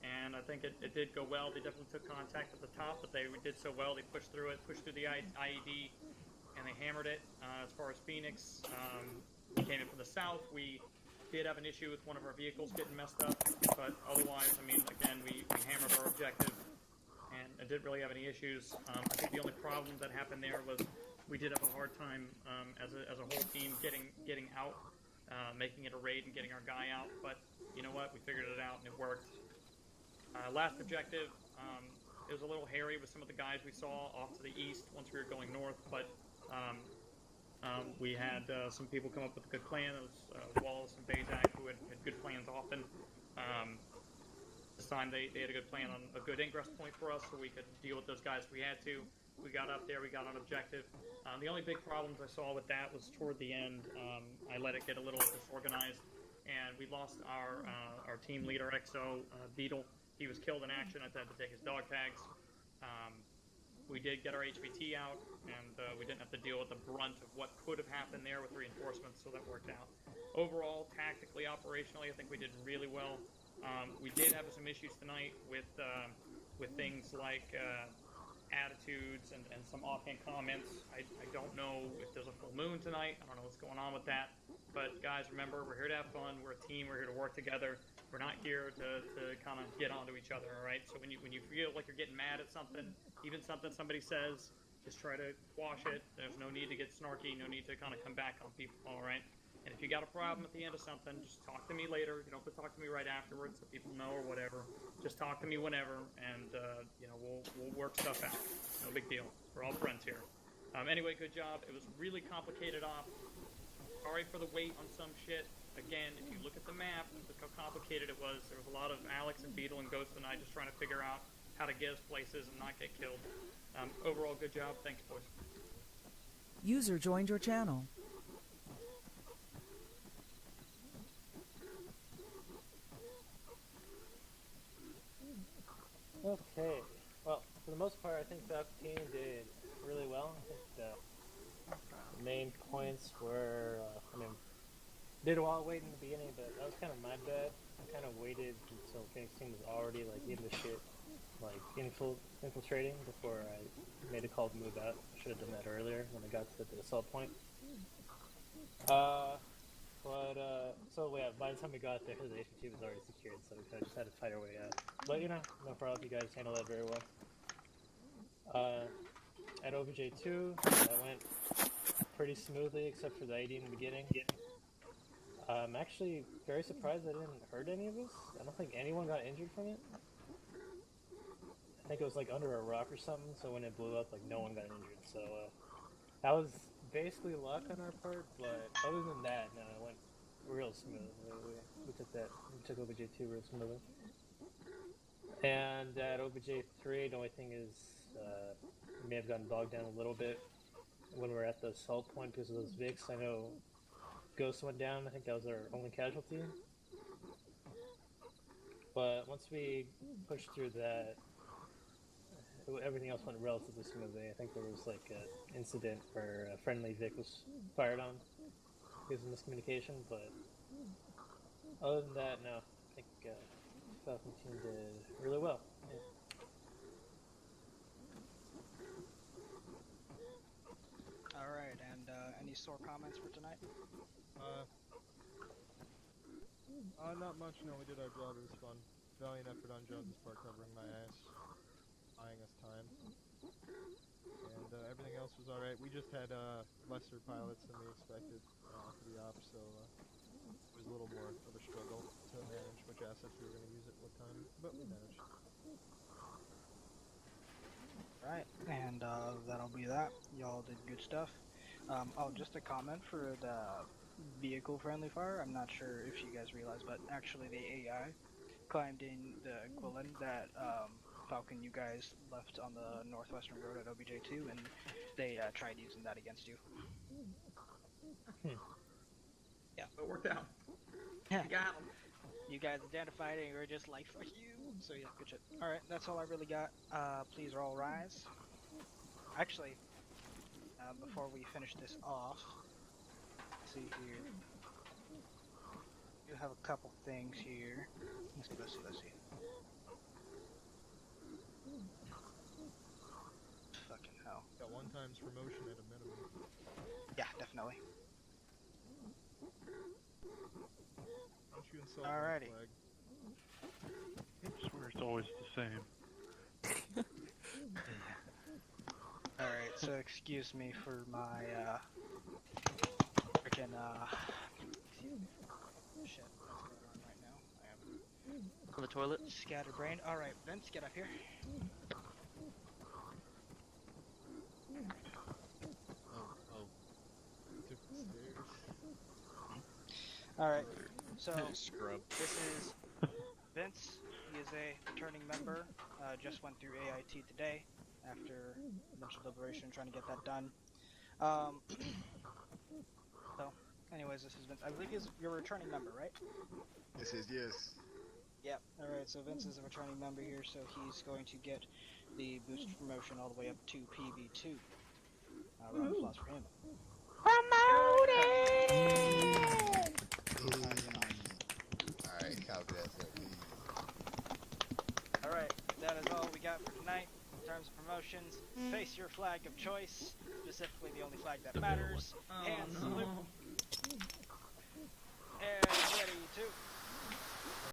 and I think it did go well. They definitely took contact at the top, but they did so well. They pushed through it, pushed through the IED, and they hammered it. As far as Phoenix, we came in from the south. We did have an issue with one of our vehicles getting messed up, but otherwise, I mean, again, we hammered our objective, and I didn't really have any issues. I think the only problem that happened there was we did have a hard time as a whole team getting out, making it a raid and getting our guy out, but you know what, we figured it out and it worked. Last objective, it was a little hairy with some of the guys we saw off to the east once we were going north, but we had some people come up with a good plan. It was Wallace and Bajak who had good plans often. This time they had a good plan on a good ingress point for us so we could deal with those guys if we had to. We got up there, we got on objective. The only big problems I saw with that was toward the end. I let it get a little disorganized, and we lost our team leader, XO, Beetle. He was killed in action. I had to take his dog tags. We did get our HVT out, and we didn't have to deal with the brunt of what could have happened there with reinforcements, so that worked out. Overall, tactically, operationally, I think we did really well. We did have some issues tonight with things like attitudes and some offhand comments. I don't know if there's a full moon tonight. I don't know what's going on with that. But guys, remember, we're here to have fun. We're a team. We're here to work together. We're not here to kind of get onto each other, all right? So when you feel like you're getting mad at something, even something somebody says, Just try to quash it. There's no need to get snarky, no need to kind of come back on people, alright? And if you got a problem at the end of something, just talk to me later. You don't have to talk to me right afterwards so people know or whatever. Just talk to me whenever, and you know, we'll work stuff out. No big deal. We're all friends here. Anyway, good job. It was really complicated op. Sorry for the wait on some shit. Again, if you look at the map, look how complicated it was. There was a lot of Alex and Beetle and Ghost and I just trying to figure out how to get us places and not get killed. Overall, good job. Thanks, boys. User joined your channel. Okay. Well, for the most part, I think the team did really well. I think the main points were, I mean, did a lot of waiting in the beginning, but that was kind of my bad. I kind of waited until Phoenix team was already like in the shit, like infiltrating before I made a call to move out. I should have done that earlier when I got to the assault point. So yeah, by the time we got there, the HPT was already secured, so we kind of just had to fight our way out. But you know, no problem. You guys handled that very well. At OBJ2, that went pretty smoothly, except for the AD in the beginning. I'm actually very surprised I didn't hurt any of us. I don't think anyone got injured from it. I think it was like under a rock or something, so when it blew up, like no one got injured. So that was basically luck on our part, but other than that, no, it went real smooth. We took OBJ2 real smoothly. And at OBJ3, the only thing is we may have gotten bogged down a little bit when we were at the assault point because of those Vicks. I know Ghost went down. I think that was our only casualty. But once we pushed through that, everything else went relatively smoothly. I think there was like an incident where a friendly Vic was fired on because of miscommunication, but other than that, no. I think Falcon team did really well. Yeah. Alright, and any sore comments for tonight? Not much. No, we did our job. It was fun. Valiant effort on Jones's part, covering my ass, buying us time, and everything else was alright. We just had lesser pilots than we expected for the op, so it was a little more of a struggle to manage which assets we were going to use at what time, but we managed. Right, and that'll be that. Y'all did good stuff. Oh, just a comment for the vehicle-friendly fire. I'm not sure if you guys realize, but actually the AI climbed in the Quillen that Falcon you guys left on the northwestern road at OBJ2, and they tried using that against you. Yeah. It worked out. Yeah. You got them. You guys identified it and were just like, fuck you. So yeah, good shit. Alright, that's all I really got. Please all rise. Actually, before we finish this off, let's see here. You have a couple things here. Let's see. Fucking hell. Got one times promotion at a minimum. Yeah, definitely. Don't you insult Alrighty. my flag. I swear it's always the same. Alright, so excuse me for my freaking shit, what's going on right now? I am On the toilet? scatterbrained. Alright, Vince, get up here. Took the stairs. Alright, so Scrub. this is Vince. He is a returning member. Just went through AIT today after a bunch of deliberation trying to get that done. So, anyways, this is Vince. I believe you're a returning member, right? This is yes. Yep. Alright, so Vince is a returning member here, so he's going to get the boosted promotion all the way up to PB2. Round of applause for him. Alright, copy that. Alright, that is all we got for tonight. In terms of promotions, face your flag of choice, specifically the only flag that matters, and salute